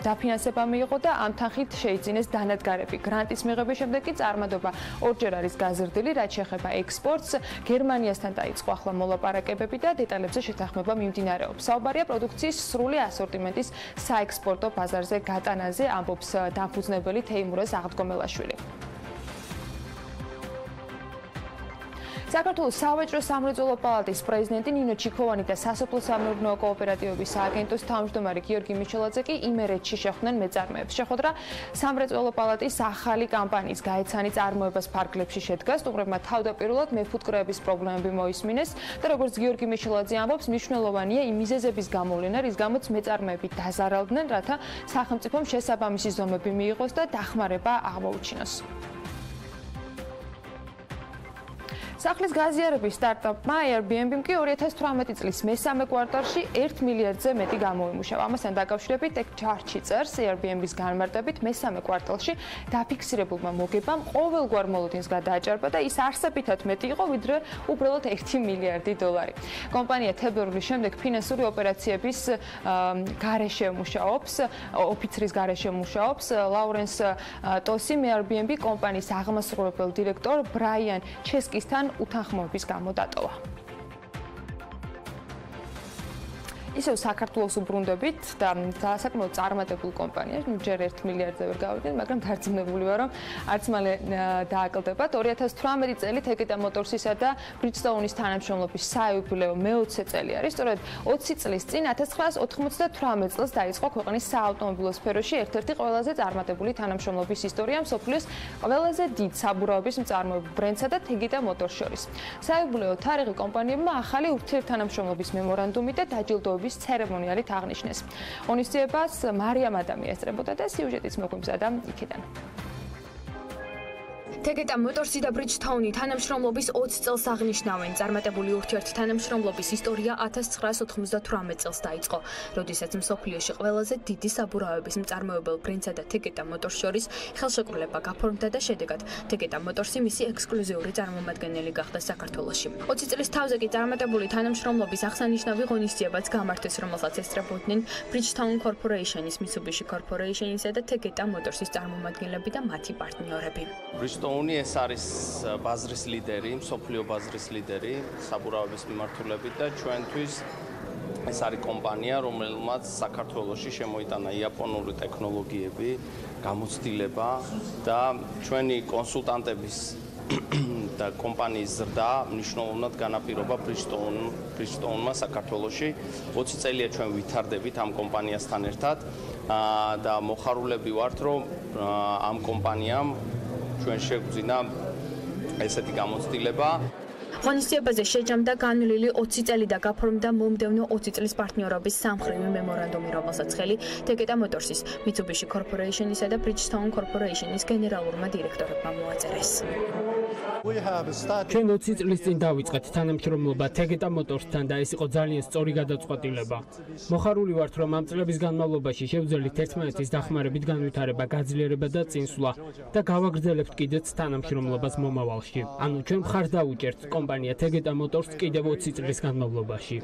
დაფინანსება მიიღო და ამ თანხით შეიძინეს დანადგარები. გრანტის მიღების შემდეგ კი წარმადობა ორჯერ არის გაზრდილი, რაც შეეხება ექსპორტს. გერმანიასთან დაიწყო ახლა მოლაპარაკებები და დეტალებზე შეთანხმება მიმდინარეობს. საუბარია პროდუქციის სრული ასორტიმენტის საექსპორტო ბაზარზე გატანაზე, ამბობს დამფუძნებელი თეიმურაზ აღდგომელაშვილი. საქართველოს სავაჭრო სამრეწველო პალატის პრეზიდენტი ნინო ჩიქოვანი და სასოფლო სამეურნეო კოოპერატივების სააგენტოს თავმჯდომარე გიორგი მიჩელაძე კი იმერეთში შეხვდნენ მეწარმეებს. შეხვედრა სამრეწველო პალატის ახალი კამპანიის გაეცანი წარმოებას ფარგლებში შედგა. სტუმრებმა თავდაპირველად მეფუტკრეების პრობლემები მოისმინეს და როგორც გიორგი მიჩელაძე ამბობს, მნიშვნელოვანია იმ მიზეზების გამოვლენა, რის გამოც მეწარმეები დაზარალდნენ, რათა სახელმწიფომ შესაბამისი ზომები მიიღოს და დახმარება აღმოუჩინოს. სახლის გაზიარების სტარტაპმა Airbnb-მ კი 2018 წლის მესამე კვარტალში 1 მილიარდზე მეტი გამოიმუშავა. ამასთან დაკავშირებით ეგ ჩარტში წერს Airbnb-ის განმარტებით მესამე კვარტალში დაფიქსირებულმა მოგებამ ყოველგვარ მოლოდინს გადააჭარბა და ის არსებითად მეტი იყო, ვიდრე უბრალოდ 1 მილიარდი დოლარი. კომპანია თებერვლის შემდეგ ფინანსური ოპერაციების გარეშე მუშაობს, ოფიცრის გარეშე მუშაობს. ლაურენს ტოსიმ Airbnb კომპანიის აღმასრულებელ დირექტორ ბრაიან ჩესკისთან უთანხმოების გამო დატოვა. ისევ საქართველოს უბრუნდებით და საკმაოდ წარმატებულ კომპანიას, ჯერ 1 მილიარდზე ვერ გავიდნენ, მაგრამ დარწმუნებული ვარ, რომ არც მალე დააკლდებათ. 2018 წელი თეკეტა მოტორსისა და ბრიჯსტოუნის თანამშრომლობის საიუბილეო მე-20 წელი არის. სწორედ 20 წლის წინ 1998 წელს დაიწყო ქვეყნის საავტომობილო სფეროში ერთ-ერთი ყველაზე წარმატებული თანამშრომლობის ისტორია მსოფლიოს ყველაზე დიდ საბურავების მწარმოებელ ბრენდსა და თეკეტა მოტორს შორის. საიუბილეო თარიღი კომპანიებმა ახალი ურთიერთთანამშრომლობის მემორანდუმი და დაჯილდოების ცერემონიალით აღნიშნეს. ღონისძიებას მარიამ ადამი ესწრებოდა და სიუჟეტიც მოგვიმზადა იქიდან. თეკეტა მოტორსი და ბრიჯსტოუნი თანამშრომლობის 20 წელს აღნიშნავენ. წარმატებული ურთიერთთანამშრომლობის ისტორია 1998 წელს დაიწყო, როდესაც მსოფლიოში ყველაზე დიდი საბურავების მწარმოებელ ბრენდსა და თეკეტა მოტორს შორის ხელშეკრულება გაფორმდა და შედეგად თეკეტა მოტორსი მისი ექსკლუზიური წარმომადგენელი გახდა საქართველოში. 20 წლის თავზე კი წარმატებული თანამშრომლობის აღსანიშნავი ღონისძიებაც გამართეს, რომელსაც ესწრებოდნენ ბრიჯსტოუნ კორპორეიშენის, მიცუბიში კორპორეიშენისა და თეკეტა მოტორსის წარმომადგენლები და მათი პარტნიორები. ეს არის ბაზრის ლიდერი, მსოფლიო ბაზრის ლიდერი საბურავების მიმართულებით და ჩვენთვის ეს არის კომპანია, რომელმაც საქართველოში შემოიტანა იაპონური ტექნოლოგიები, გამოცდილება და ჩვენი კონსულტანტების და კომპანიის ზრდა მნიშვნელოვნად განაპირობა ბრიჯსტოუნმა საქართველოში. 20 წელია ჩვენ ვითარდებით ამ კომპანიასთან ერთად და მოხარულები ვართ, რომ ამ კომპანიამ ჩვენ შეგვძინა ესეთი გამოცდილება. ღონისძიებაზე შეჯამდა განვლილი 20 წელი და გაფორმდა მომდევნო 20 წლის პარტნიორობის სამხრივი მემორანდუმი, რომელსაც ხელი Tegeta Motorsის, Mitsubishi Corporation-ისა და Bridgestone Corporation-ის გენერალურმა დირექტორებმა მოაწერეს. ჩვენ 20 წლის წინ დავიწყეთ თანამშრომლობა Tegeta Motors-თან და ეს იყო ძალიან სწორი გადაწყვეტილება. მოხარული ვართ, რომ ამ წლების განმავლობაში შევძელით ერთმანეთის დახმარებით განვითარება, გაძლიერება და წინსვლა და გავაგრძელებთ კიდეც თანამშრომლობას მომავალში. ანუ ჩვენ მხარს დავუჭერთ კომპანია Tegeta Motors კიდევ 20 წლის განმავლობაში.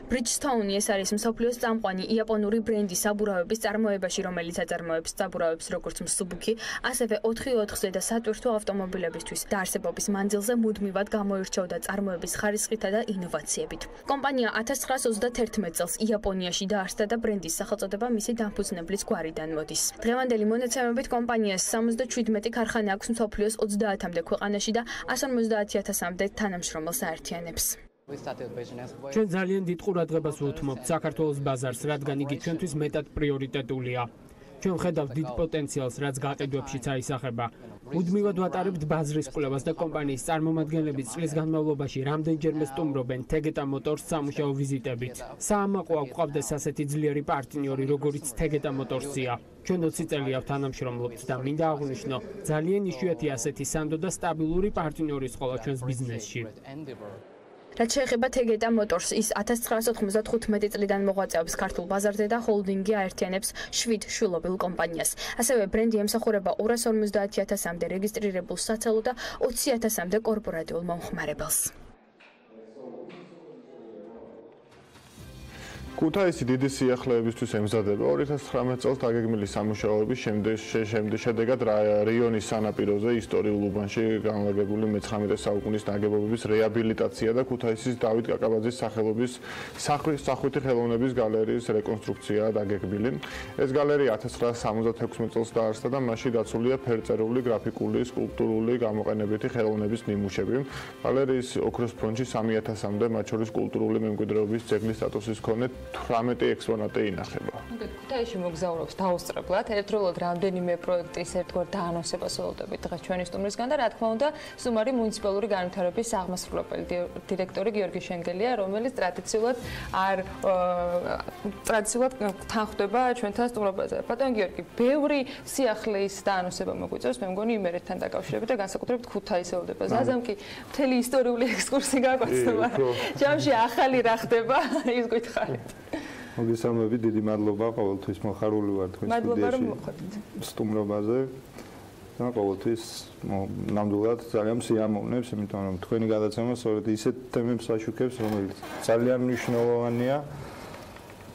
Bridgestone ეს არის მსოფლიოს წამყვანი იაპონური ბრენდი საბურავების წარმოებაში, რომელიც აწარმოებს საბურავებს როგორც მსუბუქი, ასევე 4x4-ზე და სატვირთო ავტომობილებისთვის. დაარსებობის მანძილზე მუდმივად გამოირჩეოდა წარმოების ხარისხითა და ინოვაციებით. კომპანია 1931 წელს იაპონიაში დაარსდა და ბრენდის სახელწოდება მისი დამფუძნებლის გვარიდან მოდის. დღევანდელი მონაცემებით კომპანიას 77 ქარხანა აქვს მსოფლიოს 30-მდე ქვეყანაში და 150,000-მდე თანამშრომელს აერთიანებს. ჩვენ ძალიან დიდ ყურადღებას ვუთმობთ საქართველოს ბაზარს, რადგან იგი ჩვენთვის მეტად პრიორიტეტულია. ჩვენ ვხედავთ დიდ პოტენციალს, რაც გაყიდვებშიც აისახება. მუდმივად ვატარებთ ბაზრის კვლევას და კომპანიის წარმომადგენლები წლის განმავლობაში რამდენჯერმე სტუმრობენ Tegeta Motors სამუშაო ვიზიტებით. საამაყო გვყავდეს ასეთი ძლიერი პარტნიორი, როგორიც Tegeta Motors-ია. ჩვენ 20 წელი ავთანამშრომლობთ და მინდა აღვნიშნო, ძალიან იშვიათია ასეთი სანდო და სტაბილური პარტნიორის ყოლა ჩვენს ბიზნესში. რაც შეეხება Tegeta Motors, ის 1995 წლიდან მოღვაწეობს ქართულ ბაზარზე და ჰოლდინგი აერთიანებს 7 შვილობილ კომპანიას. ასევე ბრენდი ემსახურება 250,000-მდე რეგისტრირებულ საცალო და 20,000-მდე კორპორატიულ მომხმარებელს. ქუთაისი დიდი სიახლეებისთვის ემზადება 2019 წელს დაგეგმილი სამუშაოების შედეგად რაიონის სანაპიროზე ისტორიულ უბანში განლაგებული მე-19 საუკუნის ნაგებობების რეაბილიტაცია და ქუთაისის დავით კაკაბაძის სახელობის სახვითი ხელოვნების გალერეის რეკონსტრუქცია დაგეგმილი. ეს გალერეა 1976 წელს დაარსდა და მასში დაცულია ფერწერული, გრაფიკული, სკულპტურული გამოყენებითი ხელოვნების ნიმუშები. გალერეის ოქროს ფრონტში 3,000-მდე, მათ შორის კულტურული მემკვიდრეობის ძეგლის სტატუსის მქონე 18 ექსპონატი ინახება. ქუთაისში მოგზაურობს დაუსწრებლად, ერთდროულად რამდენიმე პროექტის ერთგვარ დაანონსებას ველოდებით დღეს ჩვენი სტუმრისგან და რა თქმა უნდა, სუმარი მუნიციპალური განვითარების აღმასრულებელი დირექტორი გიორგი შენგელია, რომელიც ტრადიციულად თანხდება ჩვენთან სტუმრობაზე. ბატონ გიორგი, ბევრი სიახლის დაანონსება მოგვიწევს, მე მგონი იმერეთთან დაკავშირებით და განსაკუთრებით ქუთაისს ველოდება. ზაზამ კი მთელი ისტორიული ექსკურსი გაგვაცნო, მაგრამ ჯამში ახალი რა ხდება, ის გითხარით. მოგესალმები, დიდი მადლობა, ყოველთვის მოხარული ვარ თქვენ სტუდიაში სტუმრობაზე და ყოველთვის ნამდვილად ძალიან სიამოვნებს, იმიტომ რომ თქვენი გადაცემა სწორედ ისეთ თემებს აშუქებს, რომელიც ძალიან მნიშვნელოვანია.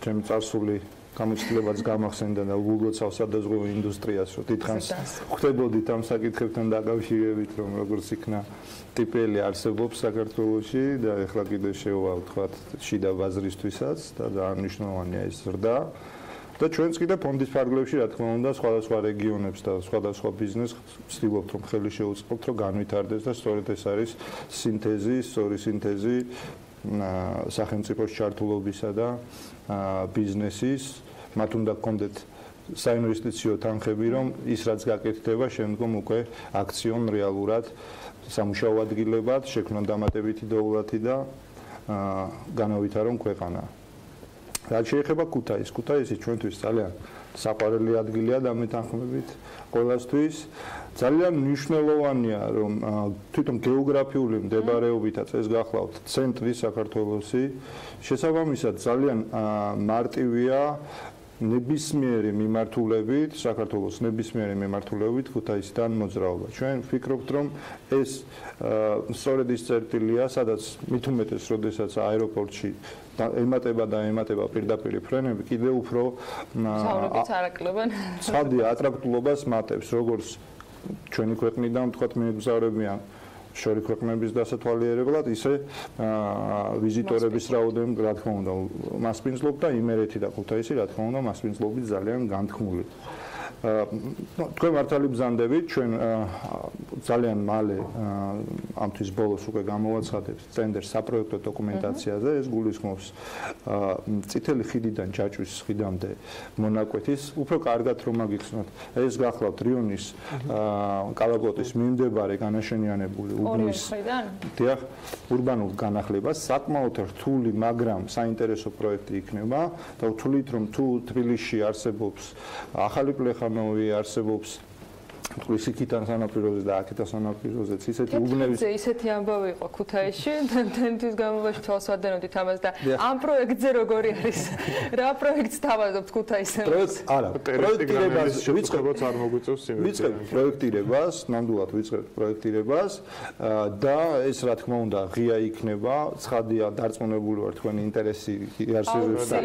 ჩემი წარსული გამოცდილებაც გამახსენდა და უგულოცავ სადაზღვევო ინდუსტრიას, რომ დიდხანს ხვდებოდით ამ საკითხებთან დაკავშირებით, რომ როგორც იქნა ტიპელი არსებობს საქართველოში და ეხლა კიდე შევა ვთქვათ შიდა ბაზრისთვისაც და ძალიან მნიშვნელოვანია ეს ზრდა. და ჩვენც კიდე ფონდის ფარგლებში, რა თქმა უნდა, სხვადასხვა რეგიონებს და სხვადასხვა ბიზნესს ვცდილობთ, რომ ხელი შეუწყობთ, რომ განვითარდეს და სწორედ ეს არის სწორი სინთეზი სახელმწიფოს ჩართულობისა და ბიზნესის, მათ უნდა გქონდეთ საინვესტიციო თანხები, რომ ის რაც გაკეთდება, შემდგომ უკვე აქციონ რეალურად სამუშაო ადგილებად, შექმნან დამატებითი დოულათი და განავითარონ ქვეყანა. რაც შეეხება ქუთაისს, ქუთაისი ჩვენთვის ძალიან საყვარელი ადგილია დამეთანხმებით ყველასთვის. ძალიან მნიშვნელოვანია, რომ თვითონ გეოგრაფიული მდებარეობითაც ეს გახლავთ ცენტრი საქართველოსი. შესაბამისად ძალიან მარტივია ნებისმიერი მიმართულებით, საქართველოს ნებისმიერი მიმართულებით ქუთაისიდან მოძრაობა. ჩვენ ვფიქრობთ, რომ ეს სწორედ ის წერტილია, სადაც მით უმეტეს, როდესაც აეროპორტში ემატება პირდაპირ ფრენები, კიდევ უფრო ცხადი ატრაქტულობას მატებს, როგორც ჩვენი ქვეყნიდან თქვათ მეგზავრებიან შორი ქვეყნების დასათვალიერებლად, ისე ვიზიტორების რაოდენობით, რა თქმა უნდა, მასპინძლობ და იმერეთი და ქუთაისი, რა თქმა უნდა, მასპინძლობით ძალიან განთქმული. თქვენ მართალი ბრძანდებით, ჩვენ ძალიან მალე ამთვის ბოლოს უკვე გამოვაცხადებთ ტენდერს საპროექტო დოკუმენტაციაზე, ეს გულისხმობს წითელი ხიდიდან ჯაჭვის ხიდამდე მონაკვეთის, უფრო კარგად რომ აგიხსნათ, ეს გახლავთ რიონის კალაპოტის მიმდებარე განაშენიანებული უბნის ურბანულ განახლებას, საკმაოდ რთული, მაგრამ საინტერესო პროექტი იქნება და ვთვლით რომ თუ თბილისში არსებობს ახალი პლეხანოვი არსებობს ტყვის იქიდან სანაპიროზე და აქეთა სანაპიროზეც ისეთი უბნების ისეთი ამბავი იყო ქუთაისში თენთვის გამოვაში თვალს ვადენობდით ამას და ამ პროექტზე როგორი არის რა პროექტს თავაზობთ ქუთაისზე არა პროექტირებას ვიწყებთ არ მოგვიწევს ვიწყებთ პროექტირებას ნამდვილად ვიწყებთ პროექტირებას და ეს რა თქმა უნდა ღია იქნება ცხადია დარწმუნებული ვარ თქვენი ინტერესი იარსებებს და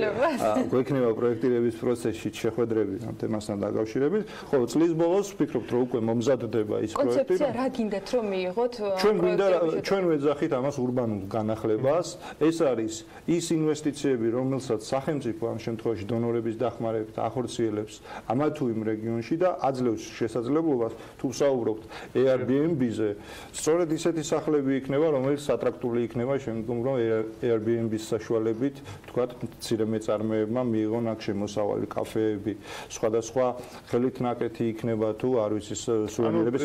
გვექნება პროექტირების პროცესში შეხვედრები ამ თემასთან დაკავშირებით ხო წლის ბოლოს ვფიქრობ რომ უკვე მომზადდება ის პროექტი. კონცეფცია რა გინდათ რომ მიიღოთ? ჩვენ ვეძახით ამას ურბანულ განახლებას. ეს არის ის ინვესტიციები, რომელსაც სახელმწიფო ამ შემთხვევაში დონორების დახმარებით ახორციელებს ამა თუ იმ რეგიონში და აძლევს შესაძლებლობას თუ ვსაუბრობთ Airbnb-ზე, სწორედ ისეთი სახლები იქნება, რომელიც სატრაქტული იქნება შემდგომ რომ Airbnb-ის საშუალებით, თქვათ, მცირე მეწარმეებმა მიიღონ აქ მოსავალი კაფეები, სხვადასხვა ხელით ნაკეთი იქნება თუ არ ვიცი სუვენირების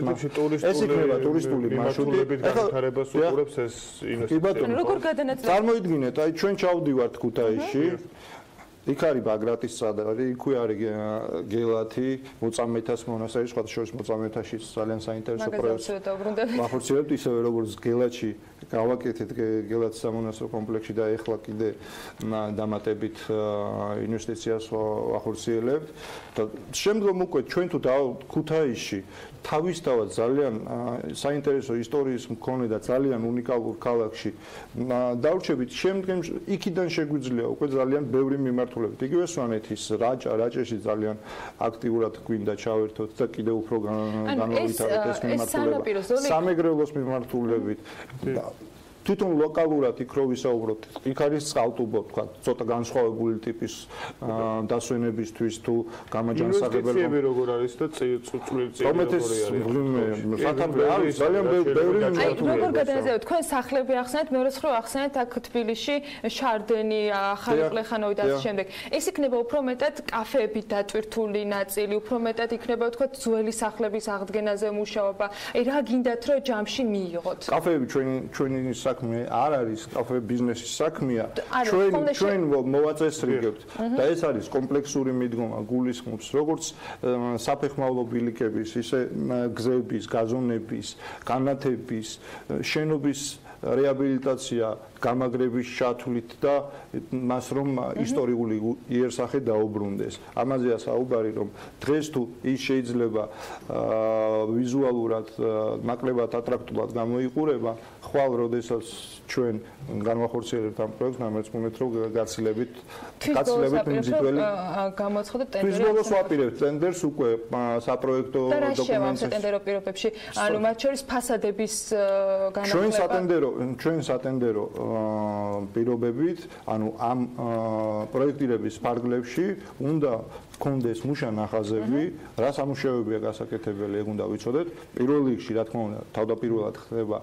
ეს იქნება ტურისტული მარშრუტი განვითარებას უყურებს ეს ინვესტიცია. როგორ გადანაწილება? წარმოიდგინეთ, აი ჩვენ ჩავდივართ ქუთაისში იქ არის ბაგრატის სადარი, იქვე არის გელათი, მოწამეთას მონასტერი, სხვა შორის მოწამეთაში ძალიან საინტერესო პროექტი. ვახორციელებთ ისევე როგორც გელათში გავაკეთეთ გელათის სამონასტრო კომპლექსში და ეხლა კიდე დამატებით ინვესტიციას ვახორციელებთ. და შემდგომ უკვე ჩვენ თუ ქუთაისში თავისთავად ძალიან საინტერესო ისტორიის მქონე და ძალიან უნიკალურ ქალაქში დავრჩებით, შემდგომ იქიდან შეგვიძლია უკვე ძალიან ბევრი მიმართულებით. იგივე სვანეთის რაჭაში ძალიან აქტიურად გვინდა ჩავერთოთ და კიდევ უფრო განავითაროთ ეს მიმართულება. სამეგრელოს მიმართულებით თვითონ ლოკალურად იქ რო ვისაუბროთ, იქ არის წყალტუბო, თქვა, ცოტა განსხვავებული ტიპის დასვენებისთვის თუ გამაჯანსაღებელ ინვესტიციები როგორ არის და წვრილი არის ძალიან ბევრი მიმართულება. როგორ გადააზევთ თქვენ სახლები ახსენეთ, მეორე ხრო ახსენეთ აქ თბილისში შარდენი, ახალი პლეხანოვი და ამ შემდეგ. ეს იქნება უფრო მეტად კაფეებით დატვირთული ნაწილი, უფრო მეტად იქნება თქვა ძველი სახლების აღდგენაზე მუშაობა. აი რა გინდათ რომ ჯამში მიიღოთ? კაფეები ჩვენი საქმე არ არის კაფე ბიზნესის საქმეა. ჩვენ მოვაწესრიგებთ და ეს არის კომპლექსური მიდგომა გულისხმობს როგორც საფეხმავლო ბილიკების, ისე გზების, გაზონების, განათების, შენობის რეაბილიტაცია, გამაგრების ჩათვლით და მას რომ ისტორიული იერსახე დაუბრუნდეს. ამაზეა საუბარი რომ დღეს თუ ის შეიძლება ვიზუალურად ნაკლებად ატრაქტულად გამოიყურება, ხვალ როდესაც ჩვენ განვახორციელებთ ამ პროექტს, გამერწმუნეთ რომ გაცილებით მძიდველი გამოაცხადოთ ტენდერი. თვის ბოლოს ვაპირებთ ტენდერს უკვე საპროექტო დოკუმენტებში. ტენდერო პირობებში, ანუ მათ შორის ფასადების განახლება. ჩვენ სატენდერო პირობებით, ანუ ამ პროექტირების ფარგლებში უნდა გქონდეს მუშა ნახაზები, რა სამუშაოებია გასაკეთებელი, ეგ უნდა ვიცოდეთ. პირველ რიგში, რა თქმა უნდა, თავდაპირველად ხდება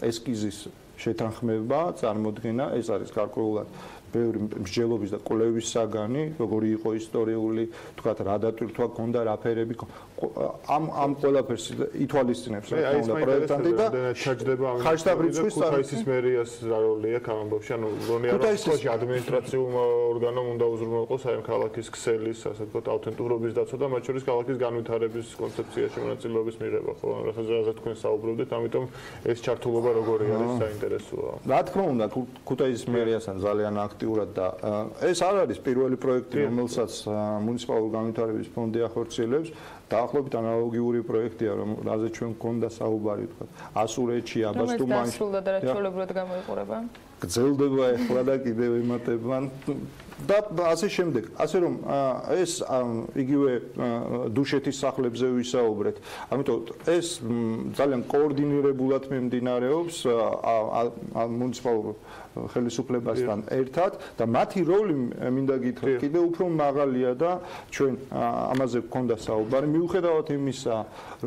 ესკიზის შეთანხმება, წარმოდგენა, ეს არის გარკვეულად ბევრი მსჯელობის და კვლევის საგანი, როგორი იყო ისტორიული, თქვათ, რა დატვირთვა ქონდა, რა ფერები ამ ყველაფერს ითვალისწინებს პროექტანტი და ჩაჯდება ხარჯთაბრიცხვის ქუთაისის მერიას რა როლი აქვს ამ ამბავში, ანუ გონია რომ ხოჭი ადმინისტრაციულმა ორგანომ უნდა უზრუნველყოს აი ქალაქის ქსელის, ასე ვთქვათ, ავთენტურობის დაცვა და მათ შორის ქალაქის განვითარების კონცეფციაში მონაწილეობის მიღება, ხო, რასაც თქვენ საუბრობდით, ამიტომ ეს ჩართულობა როგორი არის საინტერესოა. რა თქმა უნდა, ქუთაისის მერიასთან ძალიან აქტიურად და ეს არ არის პირველი პროექტი, რომელსაც მუნიციპალური განვითარების ფონდი ახორციელებს. დაახლოებით ანალოგიური პროექტია, რომელზეც ჩვენ გვქონდა საუბარი, თქვა, ასურეთში, აბასთუმანში. რომელიც დასრულდა და რა ჩვეულებრივად გამოიყურება? გრძელდება ახლა და კიდევ ემატება და ასე შემდეგ. ასე რომ ეს იგივე დუშეთის სახლებზე ვისაუბრეთ. ამიტომ ეს ძალიან კოორდინირებულად მიმდინარეობს მუნიციპალურ ხელისუფლებასთან ერთად და მათი როლი მინდა გითხრათ კიდევ უფრო მაღალია და ჩვენ ამაზე გვქონდა საუბარი მიუხედავად იმისა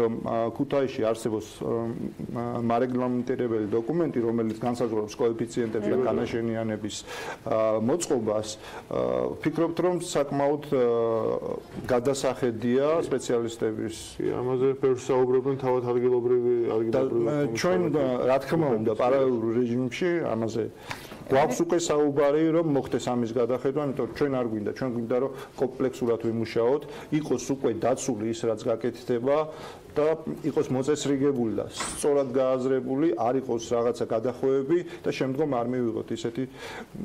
რომ ქუთაისში არსებობს მარეგლამენტირებელი დოკუმენტი რომელიც განსაზღვრავს კოეფიციენტებს და განაშენიანების მოწყობას ფიქრობთ რომ საკმაოდ გადასახედია სპეციალისტების ამაზე ბევრს საუბრობენ თავად ადგილობრივი ჩვენ რა თქმა უნდა პარალელურ რეჟიმში ამაზე გვაქვს უკვე საუბარი რომ მოხდეს ამის გადახედვა, იმიტომ ჩვენ არ გვინდა, ჩვენ გვინდა რომ კომპლექსურად ვიმუშაოთ, იყოს უკვე დაცული ის რაც გაკეთდება და იყოს მოწესრიგებული და სწორად გააზრებული, არ იყოს რაღაცა გადახვევები და შემდგომ არ მივიღოთ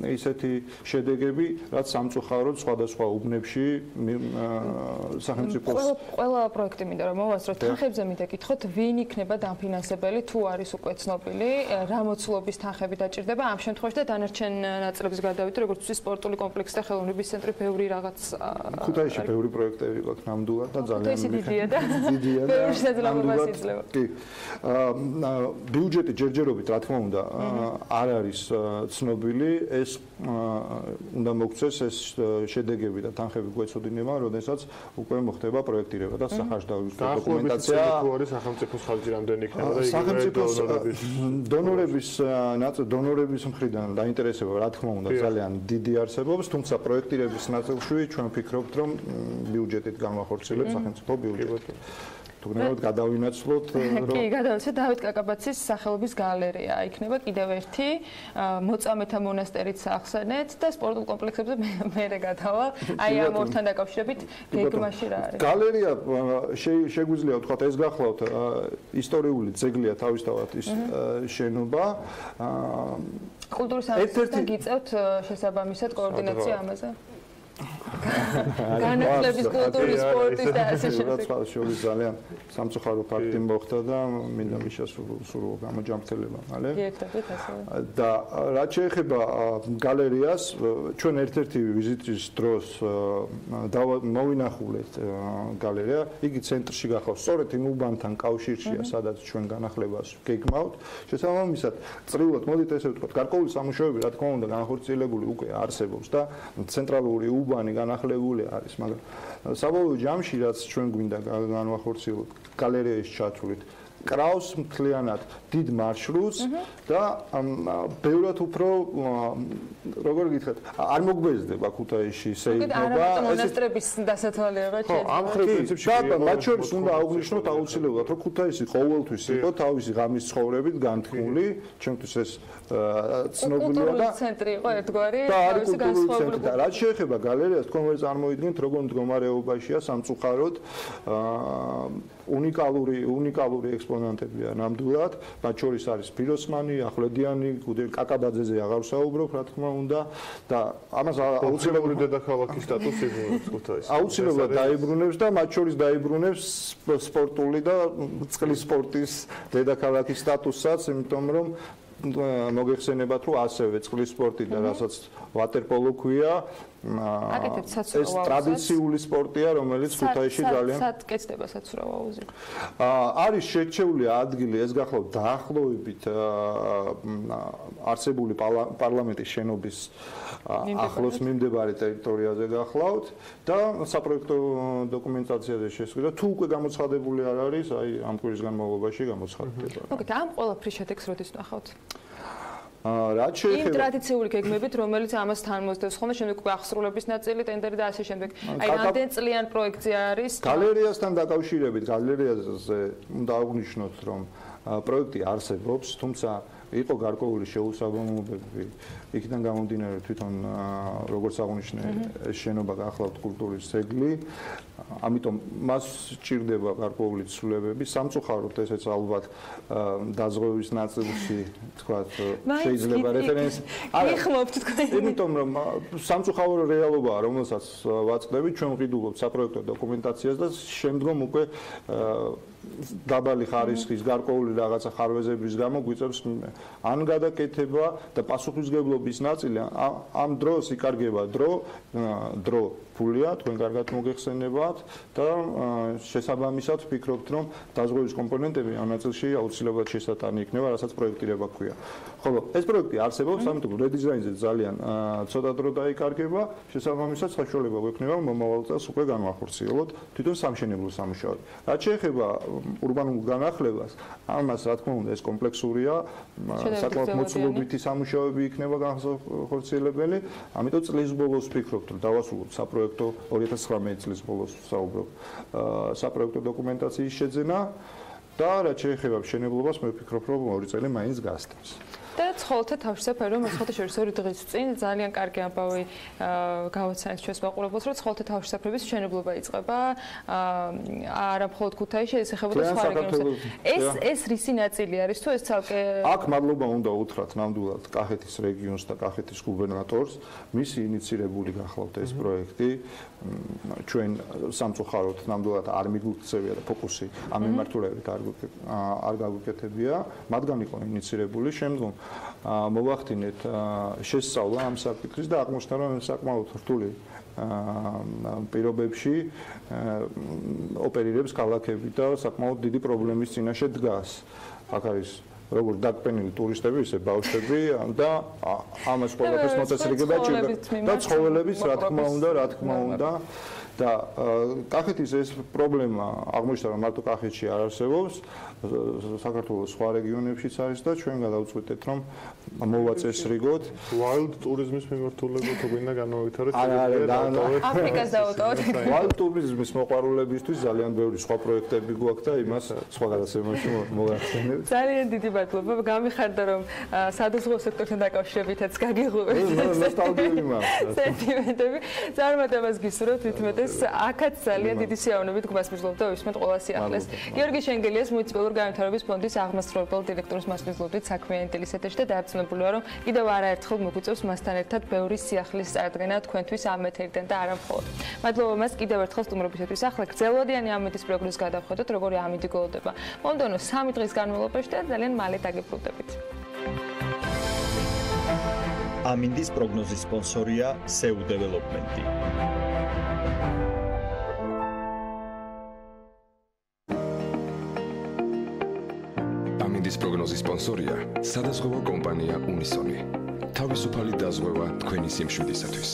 ისეთი შედეგები, რაც სამწუხაროდ სხვადასხვა უბნებში სახელმწიფოს ყველა პროექტი მინდა რომ მოვასწროთ, თანხებზე მინდა გითხოთ, ვინ იქნება დამფინანსებელი, თუ არის უკვე ცნობილი, რა მოცულობის თანხები დაჭირდება ამ შემთხვევაში და დანარჩენ ნაწილების გადავიდეთ, როგორც ვთქვი, სპორტული კომპლექსი და ხელოვნების ცენტრი, ბევრი რაღაც ქუთაისში ბევრი პროექტები გვაქვს ნამდვილად და ძალიან დიდია და კი. ბიუჯეტი ჯერჯერობით, რა თქმა უნდა, არ არის ცნობილი, ეს უნდა მოგვცეს ეს შედეგები და თანხები გვეცოდინება, როდესაც უკვე მოხდება პროექტირება და სახარჯდაობის დოკუმენტაცია. თუ არის სახელმწიფოს ხარჯი რამდენი იქნება და სახელმწიფოს დონორების მხრიდან დაინტერესება, რა თქმა უნდა, ძალიან დიდი არსებობს, თუმცა პროექტირების ნაწილში ჩვენ ვფიქრობთ, რომ ბიუჯეტით განვახორციელებს სახელმწიფო ბიუჯეტი. თუნდაც გადავინაცვლოთ კი, გადავინაცვლოთ დავით კაკაბაცის სახელობის გალერეა. იქნება კიდევ ერთი მოწამეთა მონასტერიც ახსენეთ და სპორტულ კომპლექსებზე მერე გადავალ. აი ამ ორთან დაკავშირებით გეგმაში რა არის? გალერეა შეგვიძლია ვთქვათ ეს გახლავთ ისტორიული ძეგლია თავისთავად ის შენობა. კულტურის სამინისტროსთან გიწევთ შესაბამისად კოორდინაცია ამაზე? განათლების, კულტურის, სპორტის და ასე შემდეგ. შორის ძალიან სამწუხარო ფაქტი მოხდა და მინდა მისასრულო გამოჯამრთელება, მალე. და რაც შეეხება გალერეას, ჩვენ ერთ-ერთი ვიზიტის დროს მოვინახულეთ გალერეა, იგი ცენტრში გახავს, სწორედ იმ უბანთან კავშირშია, სადაც ჩვენ განახლებას გეგმავთ. შესაბამისად, წრიულად მოდით ესე ვთქვათ, გარკვეული სამუშაოები, რა თქმა უნდა, განხორციელებული უკვე არსებობს და ცენტრალური უბანი განახლებული არის, მაგრამ საბოლოო ჯამში რაც ჩვენ გვინდა განვახორციელოთ გალერეის ჩათვლით კრავს მთლიანად დიდ მარშრუტს და ბევრად უფრო როგორ გითხრათ არ მოგბეზდება ქუთაისში სეირნობა მონასტრების დასათვალიერება შეიძლება ამ პრინციპში მათ შორის უნდა აღვნიშნოთ აუცილებლად რომ ქუთაისი ყოველთვის იყო თავისი ღამის ცხოვრებით განთქმული ჩვენთვის ეს ცნობილია და ცენტრი იყო ერთგვარი თავისი განსხვავებული და რაც შეეხება გალერეას თქვენ ვერ წარმოიდგენთ როგორ მდგომარეობაშია სამწუხაროდ უნიკალური ექსპონატებია ნამდვილად, მათ შორის არის ფიროსმანი, ახვლედიანი, კაკაბაძეზე აღარ ვსაუბრობ, რა თქმა უნდა და ამას აუცილებლად დედაქალაქის სტატუსი იბრუნებს ქუთაისს. აუცილებლად დაიბრუნებს და მათ შორის დაიბრუნებს სპორტული და წყლის სპორტის დედაქალაქის სტატუსსაც, იმიტომ რომ მოგეხსენებათ რომ ასევე წყლის სპორტი და რასაც ვატერპოლო ქვია ეს ტრადიციული სპორტია რომელიც ქუთაისში ძალიან სატკეცდება საცურავ აუზი არის შერჩეული ადგილი ეს გახლავთ დაახლოებით არსებული პარლამენტის შენობის ახლოს მიმდებარე ტერიტორიაზე გახლავთ და საპროექტო დოკუმენტაციაზე შესყიდა თუ უკვე გამოცხადებული არ არის აი ამ კვირის განმავლობაში გამოცხადდება მოგეთ ამ ყველაფრის შედეგს როდის ნახავთ რაც შეეხება იმ ტრადიციული გეგმებით, რომელიც ამას თან მოსდევს ხოლმე, შემდეგ უკვე აღსრულების ნაწილი, ტენდერი და ასე შემდეგ. აი, რამდენ წლიან პროექტზე არის? გალერეასთან დაკავშირებით, გალერეაზე უნდა აღვნიშნოთ, რომ პროექტი არსებობს, თუმცა იყო გარკვეული შეუსაბამობები. იქიდან გამომდინარე თვითონ როგორც აღნიშნე ეს შენობა გახლავთ კულტურის ძეგლი. ამიტომ მას სჭირდება გარკვეული ცვლილებები. სამწუხაროდ ესეც ალბათ დაზღვევის ნაწილში თქვა შეიძლება რეფერენსი მიხმობთ თქვენ. იმიტომ რომ სამწუხარო რეალობაა, რომელსაც ვაწყდებით, ჩვენ ვყიდულობთ საპროექტო დოკუმენტაციას და შემდგომ უკვე დაბალი ხარისხის გარკვეული რაღაცა ხარვეზების გამო გვიწევს ან გადაკეთება და პასუხისმგებლობის ნაწილი ამ დროს იკარგება დრო ფულია, თქვენ კარგად მოგეხსენებათ და შესაბამისად ვფიქრობთ, რომ დაზღვევის კომპონენტები ამ ნაწილში აუცილებლად შესატანი იქნება, რასაც პროექტირება ქვია. ხოლო ეს პროექტი არსებობს, ამიტომ რედიზაინზე ძალიან ცოტა დრო დაიკარგება, შესაბამისად საშუალება გვექნება მომავალ წელს უკვე განვახორციელოთ თვითონ სამშენებლო სამუშაოები. რაც შეეხება ურბანულ განახლებას, ამას რა თქმა უნდა ეს კომპლექსურია, საკმაოდ მოცულობითი სამუშაოები იქნება განხორციელებელი, ამიტომ წლის ბოლოს ვფიქრობთ, რომ დავასრულოთ საპროექტო 2019 წლის ბოლოს საუბრობ საპროექტო დოკუმენტაციის შეძენა და რაც შეეხება მშენებლობას, მე ვფიქრობ, რომ 2 წელი მაინც გასტევს. და ცხოველთა თავშესაფრები, მოსავალი შორისօრი დღის წინ ძალიან კარგი ამბავი გავაცანეთ ჩვენს მაყურებელს, რომ ცხოველთა თავშესაფრების მშენებლობა იწყება არა მხოლოდ ქუთაისში, ესახებოდა სხვა რეგიონებს. ეს რისი ნაწილი არის თუ ეს ცალკე აქ მადლობა უნდა უთხრათ ნამდვილად კახეთის რეგიონს და კახეთის გუბერნატორს, მისი ინიცირებული გახლავთ ეს პროექტი. ჩვენ სამწუხაროდ ნამდვილად არ მიგვიქცევია და ფოკუსი ამ მიმართულებით არ გაგვიკეთებია, მათგან იყო ინიცირებული, შემდგომ მოვახდინეთ შესწავლა ამ საკითხის და აღმოჩნდა, რომ საკმაოდ რთული პირობებში ოპერირებს ქალაქები და საკმაოდ დიდი პრობლემის წინაშე დგას. აქ არის როგორც დაკპენილი ტურისტები, ისე ბავშვები და ამას ყველაფერს მოწესრიგება ჭირდება და ცხოველებიც რა თქმა უნდა და კახეთის ეს პრობლემა აღმოჩნდა, რომ მარტო კახეთში არ არსებობს, საქართველოს სხვა რეგიონებშიც არის და ჩვენ გადავწყვიტეთ, რომ მოვაწესრიგოთ wild ტურიზმის მიმართულებით თუგინა განავითარეთ აფრიკას დავუტოვოთ. wild ტურიზმის მოყვარულებისთვის ძალიან ბევრი სხვა პროექტები გვაქვს და იმას სხვა გადაცემაში მოვახსენებთ. ძალიან დიდი მადლობა. გამიხარდა, რომ სადაზღვო სექტორთან დაკავშირებითაც გაგიღუებთ ნოსტალგიური მაქვს. სენტიმენტები. წარმატებას გისურვებთ თვითმეტეს. აქაც ძალიან დიდი სიამოვნებით გვასმისლობთ და ვისმენთ ყველა სიახლეს. გიორგი შენგელიას მუნიციპალური განვითარების ფონდის აღმასრულებელ დირექტორის მასპინძლობთ საქმიანი დილის ეთერში და დააბრძნებულია, რომ კიდევ არაერთხელ მოგვიწევს მასთან ერთად ბევრი სიახლის წარდგენა თქვენთვის ამ ეთერიდან და არა მხოლოდ. მადლობა მას კიდევ ერთხელ სტუმრობისათვის. ახლა გრძელვადიანი ამედის პროგნოზს გადავხედოთ, როგორი ამიდი გოლდება. მომდევნო 3 დღის განმავლობაში და ძალიან მალე დაგიბრუნდებით. ამინდის პროგნოზის სპონსორია SEU დეველოპმენტი. ამინდის პროგნოზის სპონსორია სადაზღვევო კომპანია უნისონი. თავისუფალი დაზღვევა თქვენი სიმშვიდისათვის.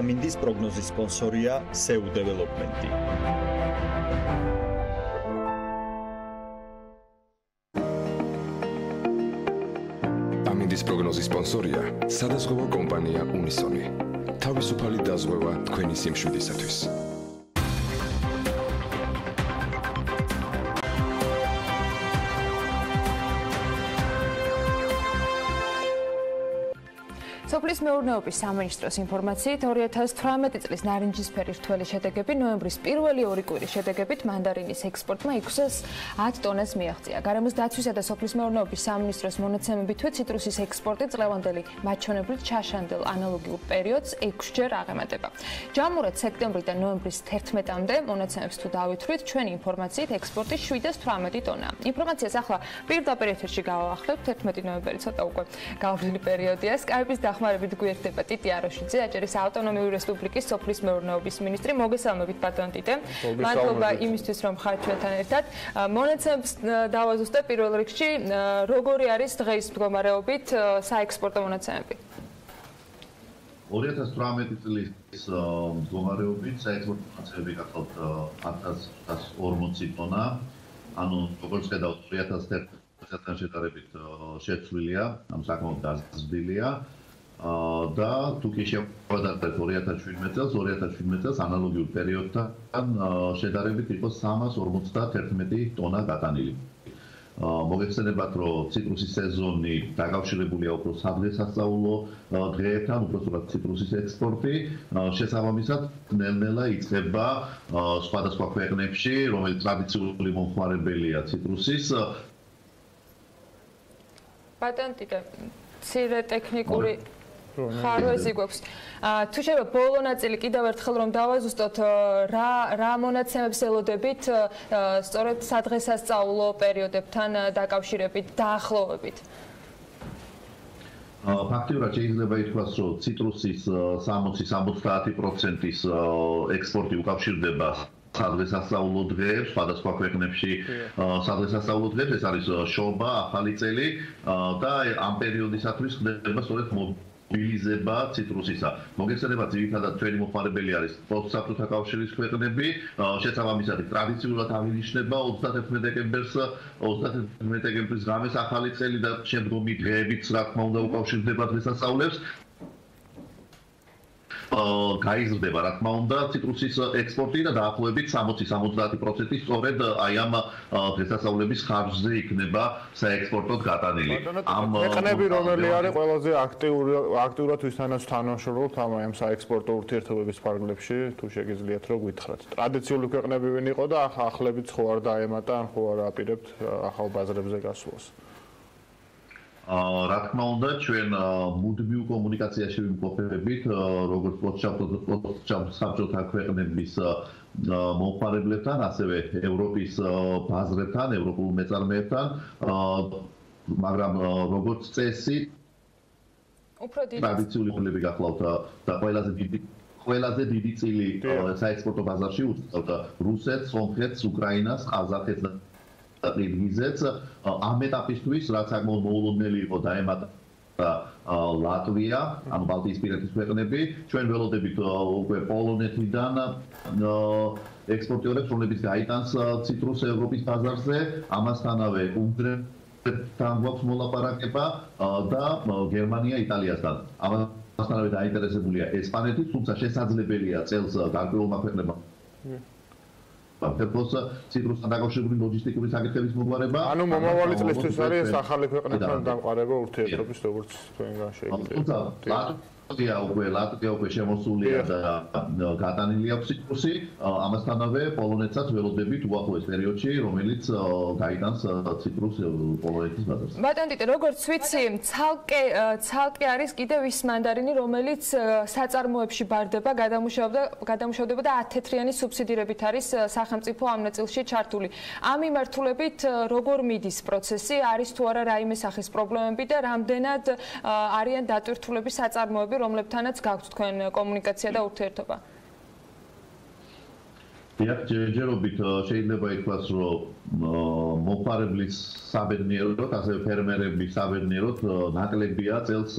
ამინდის პროგნოზის სპონსორია SEU დეველოპმენტი. ამინდის პროგნოზის სპონსორია სადაზღვევო კომპანია უნისონი. თავისუფალი დაზღვევა თქვენი სიმშვიდისათვის. სოფლის მეურნეობის სამინისტროს ინფორმაციით 2018 წლის ნარინჯისფერი რთველი შედეგები ნოემბრის პირველი 2 კვირის შედეგებით მანდარინის ექსპორტმა 610 ტონას მიაღწია. გარემოს დაცვისა და სოფლის მეურნეობის სამინისტროს მონაცემებითვე ციტრუსის ექსპორტი წლევანდელი მაჩვენებლით ჩაშანდილ ანალოგიურ პერიოდს 6-ჯერ აღემატება. ჯამურად სექტემბრიდან ნოემბრის 11-მდე მონაცემებს თუ დავითვლით, ჩვენი ინფორმაციით ექსპორტი 718 ტონაა. ინფორმაციას ახლა პირდაპირ ეთერში გავაახლევთ. 11 ნოემბერი ცოტა უკვე გავლილი პერიოდია. Skype-ის ხმარებით გვერდება ტიტი აროშიძე, აჭარის ავტონომიური რესპუბლიკის სოფლის მეურნეობის მინისტრი. მოგესალმებით ბატონ ტიტე. მადლობა იმისთვის, რომ ხართ ჩვენთან ერთად. მონაცემებს დავაზუსტებ პირველ რიგში, როგორი არის დღის მდგომარეობით საექსპორტო მონაცემები? 2018 წლის მდგომარეობით საექსპორტო მონაცემები გახლავთ 1140 ტონა, ანუ როგორც ხედავთ 2011-თან შედარებით შეცვლილია, ამ საკმაოდ გაზრდილია. და თუ კი შევადარებთ 2017 წელს ანალოგიურ პერიოდთან შედარებით იყო 351 ტონა გატანილი. მოგეხსენებათ, რომ ციტრუსის სეზონი დაკავშირებულია უფრო სადღესასწაულო დღეებთან, უბრალოდ ციტრუსის ექსპორტი შესაბამისად ნელ-ნელა იწყება სხვადასხვა ქვეყნებში, რომელიც ტრადიციული მომხმარებელია ციტრუსის. ბატონ ტიტე, ცირე ტექნიკური ხარვეზი გვაქვს. თუ შეიძლება ბოლო ნაწილი კიდევ ერთხელ რომ დავაზუსტოთ, რა მონაცემებს ელოდებით სწორედ სადღესასწაულო პერიოდებთან დაკავშირებით, დაახლოებით? ფაქტიურად შეიძლება ითქვას, რომ ციტრუსის 60-70%-ის ექსპორტი უკავშირდება სადღესასწაულო დღეებს, სხვადასხვა ქვეყნებში სადღესასწაულო დღეებს, ეს არის შობა, ახალი წელი და ამ პერიოდისათვის ხდება სწორედ მობილიზება ციტრუსისა. მოგეხსენებათ, ძირითადად ჩვენი მომხმარებელი არის საბჭოთა კავშირის ქვეყნები, შესაბამისად ტრადიციულად აღინიშნება 31 დეკემბრის ღამეს ახალი წელი და შემდგომი დღეებიც რა თქმა უნდა უკავშირდება დღესასწაულებს. გაიზრდება რა თქმა უნდა ციტრუსის ექსპორტი და დაახლოებით 60-70% სწორედ აი ამ დღესასწაულების ხარჯზე იქნება საექსპორტოდ გატანილი. ამ ქვეყნები რომელი არის ყველაზე აქტიურად ვისთანაც თანამშრომლობთ ამ საექსპორტო ურთიერთობების ფარგლებში, თუ შეგიძლიათ რომ გითხრათ. ტრადიციული ქვეყნები ვინ იყო და ახლებით ხო არ დაემატა, ან ხო არ აპირებთ ახალ ბაზრებზე გასვლას? რა თქმა უნდა, ჩვენ მუდმივ კომუნიკაციაში ვიმყოფებით, როგორც საბჭოთა ქვეყნების მომხმარებლებთან, ასევე ევროპის ბაზრებთან, ევროპულ მეწარმეებთან, მაგრამ როგორც წესი, ტრადიციული ხლები გახლავთ და ყველაზე დიდი წილი საექსპორტო ბაზარში უწევთ რუსეთს, სომხეთს, უკრაინას, ყაზახეთს და ყირგიზეთს. ამ ეტაპისთვის, რაც საკმაოდ მოულოდნელი იყო, დაემატა ლატვია, ანუ ბალტიისპირეთის ქვეყნები. ჩვენ ველოდებით უკვე პოლონეთიდან ექსპორტიორებს, რომლებიც გაიტანს ციტრუსს ევროპის ბაზარზე, ამასთანავე უნგრეთთან გვაქვს მოლაპარაკება და გერმანია, იტალიასთან. ამასთანავე დაინტერესებულია ესპანეთი, თუმცა შესაძლებელია წელს გარკვეულმა ქვეყნებმა ფერფოს ციტრუსთან დაკავშირებული ლოჯისტიკური საკითხების მოგვარება. ანუ მომავალი წლისთვის არის ეს ახალი ქვეყნებთან დამყარება ურთიერთობის, როგორც თქვენგან შეიძლება. ლატვია უკვე შემოსულია და გატანილი აქვს ციტრუსი, ამასთანავე პოლონეთსაც ველოდებით უახლოეს პერიოდში, რომელიც გაიტანს ციტრუსს პოლონეთის ბაზარზე. ბატონ ტიტე, როგორც ვიცი, ცალკე არის კიდევ ის მანდარინი, რომელიც საწარმოებში ბარდება, გადამუშავდება და 10 თეთრიანი სუბსიდირებით არის სახელმწიფო ამ ნაწილში ჩართული. ამ მიმართულებით როგორ მიდის პროცესი, არის თუ არა რაიმე სახის პრობლემები და რამდენად არიან დატვირთულები საწარმოები, რომლებთანაც გაქვთ თქვენ კომუნიკაცია და ურთიერთობა? ჯერჯერობით შეიძლება ითქვას, რომ მომხმარებლის საბედნიეროდ, ასევე ფერმერების საბედნიეროდ ნაკლებია წელს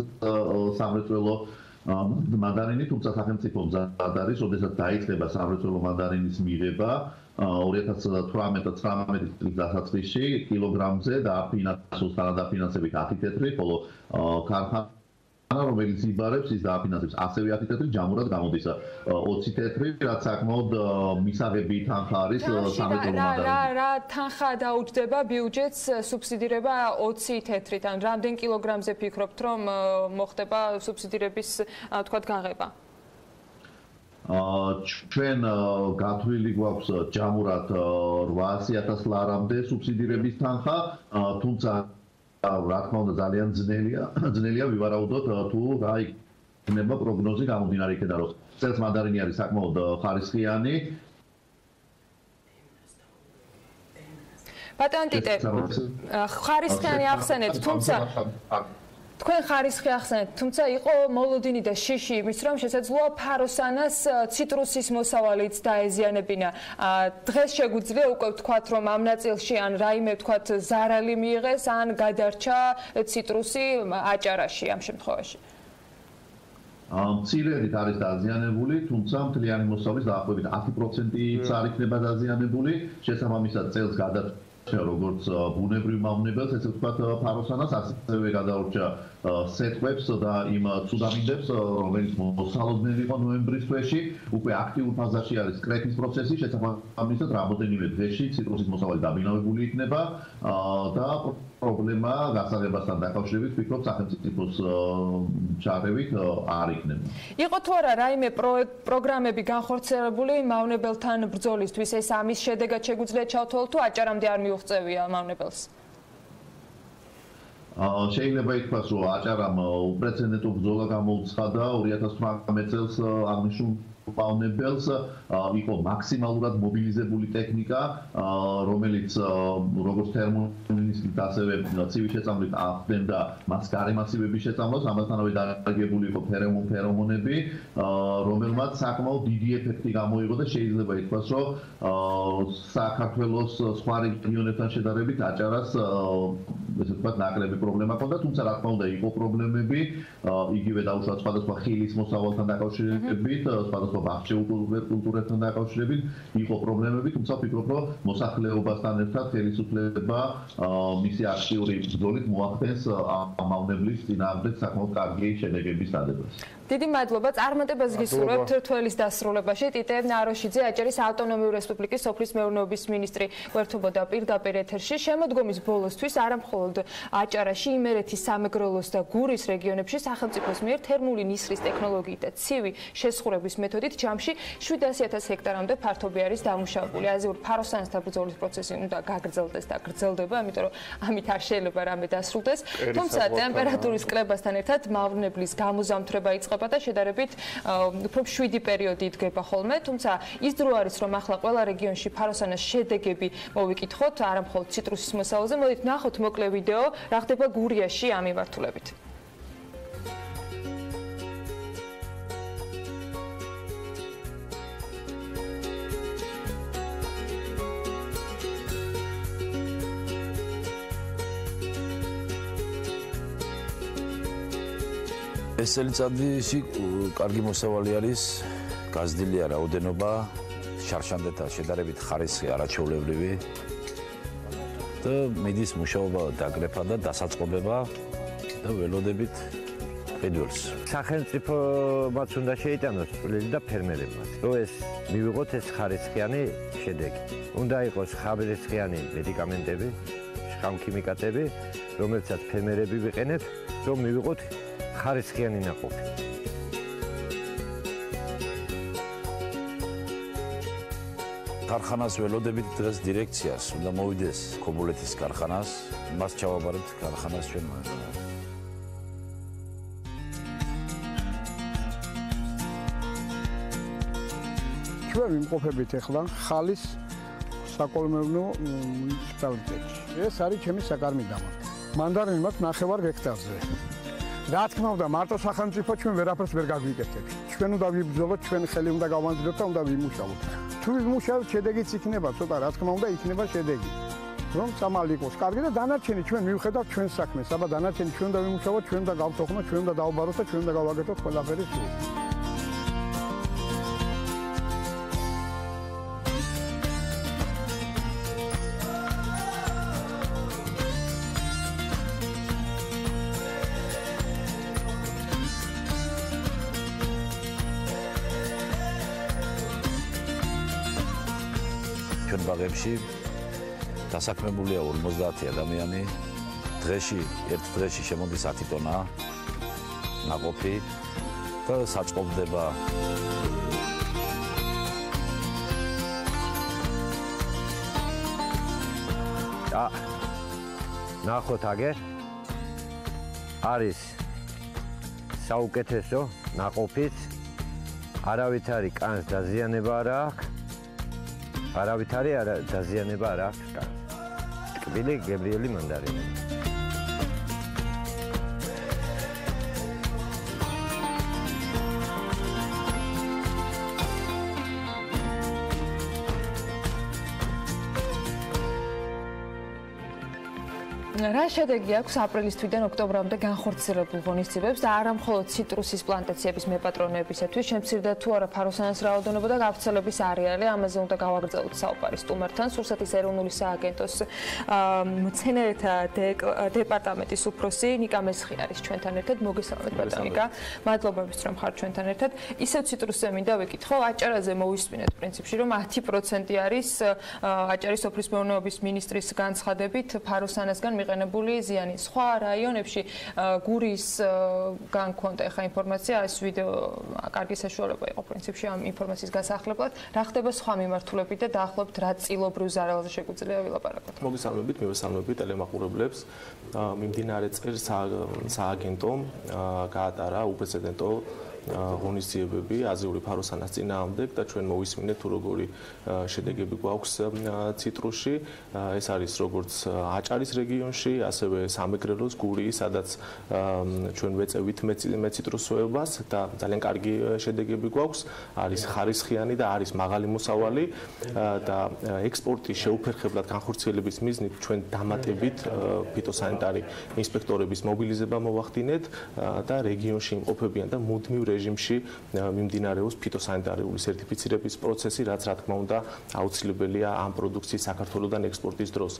სამრეწველო მანდარინი, თუმცა სახელმწიფო მზად არის, როდესაც დაიწყება სამრეწველო მანდარინის მიღება 2018-19 წლის დასაწყისში კილოგრამზე დააფინანსოს თანადაფინანსებით 10 თეთრი, ხოლო ქარხანა რომელიც იბარებს ის დააფინანსებს ასევე 10 თეთრი, ჯამურად გამოდის 20 თეთრი, რაც საკმაოდ მისაღები თანხა არის 13 რა თანხა დაუჯდება ბიუჯეტს სუბსიდირება 20 თეთრით, ან რამდენ კილოგრამზე ფიქრობთ რომ მოხდება სუბსიდირების თქვათ გაღება? ჩვენ გათვლილი გვაქვს ჯამურად 800.000 ლარამდე სუბსიდირების თანხა, თუმცა რა თქმა უნდა ძალიან ძნელია ვივარაუდოთ თუ რა იქნება პროგნოზი გამომდინარე იქიდან რომ წელს მანდარინი არის საკმაოდ ხარისხიანი. ბატონ ტიტე, ხარისხიანი ახსენეთ, თუმცა თქვენ ხარისხი ახსენეთ, თუმცა იყო მოლოდინი და შიში იმის რომ შესაძლოა ფაროსანას ციტრუსის მოსავალიც დაეზიანებინა. დღეს შეგვიძლია უკვე ვთქვათ რომ ამ ნაწილში ან რაიმე ვთქვათ ზარალი მიიღეს ან გადარჩა ციტრუსი აჭარაში ამ შემთხვევაში. მცირედით არის დაზიანებული, თუმცა მთლიანი მოსავლის დაახლოებით 10%-იც არ იქნება დაზიანებული, შესაბამისად წელს გადარჩა როგორც ბუნებრივ მავნებელს, ესე ვთქვათ ფაროსანას, ასევე გადაურჩა სეტყვებს და იმ ცუდამინდებს, რომელიც მოსალოდნელი იყო ნოემბრის თვეში, უკვე აქტიურ ფაზაში არის კრექის პროცესი, შესაბამისად რამოდენიმე დღეში ციტრუსის მოსავალი დაბინავებული იქნება და პრობლემა გასაღებასთან დაკავშირებით ვფიქრობ სახელმწიფოს ჩარევით არ იქნება. იყო თუ არა რაიმე პროგრამები განხორციელებული მავნებელთან ბრძოლისთვის, ეს ამის შედეგად შეგვიძლია ჩავთვალოთ თუ აჭარამდე არ მიუღწევია მავნებელს? შეიძლება ითქვას, რომ აჭარამ უპრეცედენტო ბრძოლა გამოუცხადა 2018 წელს აღნიშნულ მავნებელს, იყო მაქსიმალურად მობილიზებული ტექნიკა, რომელიც როგორც თერმომინისტრით, ასევე ცივი შეწამლით ახდენდა მას გარემაცივების შეწამლას, ამასთანავე დარგებული იყო ფერომონები, რომელმაც საკმაოდ დიდი ეფექტი გამოიღო და შეიძლება ითქვას, რომ საქართველოს სხვა რეგიონებთან შედარებით აჭარას ესე ვთქვათ ნაკლები პრობლემა ჰქონდა, თუმცა რა თქმა უნდა იყო პრობლემები, იგივე დაუშვათ სხვადასხვა ხილის მოსავალთან დაკავშირებით, სხვადასხვა ბაღჩეულ კულტურებთან დაკავშირებით იყო პრობლემები, თუმცა ვფიქრობ, რომ მოსახლეობასთან ერთად ხელისუფლება მისი აქტიური ბრძოლით მოახდენს ამ მავნებლის წინააღმდეგ საკმაოდ კარგი შედეგების დადებას. დიდი მადლობა. წარმატებას გისურვებთ თველის დასრულებაში. ტიტე ნაროშიძე, აჭარის ავტონომიური რესპუბლიკის სოფლის მეურნეობის მინისტრი გვერდთობოდა პირდაპირ ეთერში. შემოდგომის ბოლოსთვის არა მხოლოდ აჭარაში, იმერეთის, სამეგრელოს და გურის რეგიონებში სახელმწიფოს მიერ თერმული ნისრის ტექნოლოგიით და ცივი შესხურების მეთოდით ჯამში 700.000 ჰექტარამდე ფართობი არის დამუშავებული. აზიურ ფაროსანასთან ბრძოლის პროცესი უნდა გაგრძელდეს და გრძელდება, ამიტომ რომ ამით არ შეიძლება რამე დასრულდეს. თუმცა ტემპერატურის კლებასთან ერთად მავნებლის გამოზამთრება იწყება და შედარებით უფრო მშვიდი პერიოდი იდგება ხოლმე, თუმცა ის დრო არის რომ ახლა ყველა რეგიონში ფაროსანას შედეგები მოვიკითხოთ, არა მხოლოდ ციტრუსის მოსავალზე. მოდით ნახოთ მოკლე ვიდეო, რა ხდება გურიაში ამ მიმართულებით. ეს წელიწადში კარგი მოსავალი არის, გაზრდილია რაოდენობა, შარშანდეთან შედარებით ხარისხი არაჩვეულებრივი და მიდის მუშაობა დაგრეფა და დასაწყობება და ველოდებით ყიდულს. სახელმწიფომაც უნდა შეიტანოს წვლილი და ფერმერებმაც, რომ ეს მივიღოთ ეს ხარისხიანი შედეგი. უნდა იყოს ხარისხიანი მედიკამენტები, შხამქიმიკატები, რომელსაც ფერმერები ვიყენებთ, რომ მივიღოთ ხარისხიანი ნაყოფი. ქარხანას ველოდებით დღეს დირექციას, უნდა მოვიდეს ქობულეთის ქარხანას, მას ჩავაბარებთ ქარხანას ჩვენ. ჩვენ ვიმყოფებით ახლა ხალის საკოლმეურნეო მუნიციპალიტეტში. ეს არის ჩემი საკარმი დამართ. მანდარინი მაქვს 9 ჰექტარზე. რა თქმა უნდა, მარტო სახელმწიფო ჩვენ ვერაფერს ვერ გაგვიკეთებს. ჩვენ უნდა ვიბრძოლოთ, ჩვენ ხელი უნდა გავანძილოთ და უნდა ვიმუშაოთ. თუ ვიმუშავოთ, შედეგიც იქნება, ცოტა რა თქმა უნდა, იქნება შედეგი. რომ წამალი იყოს კარგი და დანარჩენი ჩვენ მივხედავთ ჩვენ საქმეს. აბა დანარჩენი ჩვენ უნდა ვიმუშაოთ, ჩვენ უნდა გავთოხმოთ, ჩვენ უნდა დავაბაროთ და ჩვენ უნდა გავაკეთოთ ყველაფერი სულ. ბაღებში დასაქმებულია 50 ადამიანი. ერთ დღეში შემოდის 10 ტონა ნაყოფი და საწყობდება ნახოთ აგე არის საუკეთესო ნაყოფიც არავითარი კანს დაზიანება არ აქვს არავითარი დაზიანება არ აქვს კანს ტკბილი გებრიელი მანდარინი რა შედეგი აქვს აპრილის თვიდან ოქტომბრამდე განხორციელებულ ღონისძიებებს და არა მხოლოდ ციტრუსის პლანტაციების მეპატრონეებისათვის, შემცირდა თუ არა ფაროსანას რაოდენობა და გავრცელების არეალი, ამაზე უნდა გავაგრძელოთ საუბარი სტუმართან. სურსათის ეროვნული სააგენტოს მცენარეთა დეპარტამენტის უფროსი ნიკა მესხი არის ჩვენთან ერთად. მოგესალმებით ბატონო ნიკა. მადლობა რომ ხართ ჩვენთან ერთად. ისევ ციტრუსზე მინდა ვიკითხო, აჭარაზე მოვისმინეთ პრინციპში, რომ 10% არის აჭარის სოფლის მეურნეობის მინისტრის განცხადებით ფაროსანასგან მიყენებული ზიანი. სხვა რაიონებში გურის განქონდა ხა ინფორმაცია, ეს ვიდეო კარგი საშუალება იყო პრინციპში ამ ინფორმაციის გასახლებლად. რა ხდება სხვა მიმართულებით და დაახლოებით რა წილობრივ ზარალზე შეგვიძლია ვილაპარაკოთ? მოგესალმებით, მივესალმებით ტელემაყურებლებს. მიმდინარე წელს სააგენტომ გაატარა უპრეცედენტო ღონისძიებები აზიური ფაროსანას წინააღმდეგ და ჩვენ მოვისმინეთ თუ როგორი შედეგები გვაქვს ციტრუსში. ეს არის როგორც აჭარის რეგიონში, ასევე სამეგრელოს, გურიის, სადაც ჩვენ ვეწევით მეციტრუსოებას და ძალიან კარგი შედეგები გვაქვს. არის ხარისხიანი და არის მაღალი მოსავალი და ექსპორტის შეუფერხებლად განხორციელების მიზნით ჩვენ დამატებით ფიტოსანიტარი ინსპექტორების მობილიზება მოვახდინეთ და რეგიონში იმყოფებიან და მუდმივ რეჟიმში მიმდინარეობს ფიტოსანიტარიული სერტიფიცირების პროცესი, რაც რა თქმა უნდა აუცილებელია ამ პროდუქციის საქართველოსთან ექსპორტის დროს.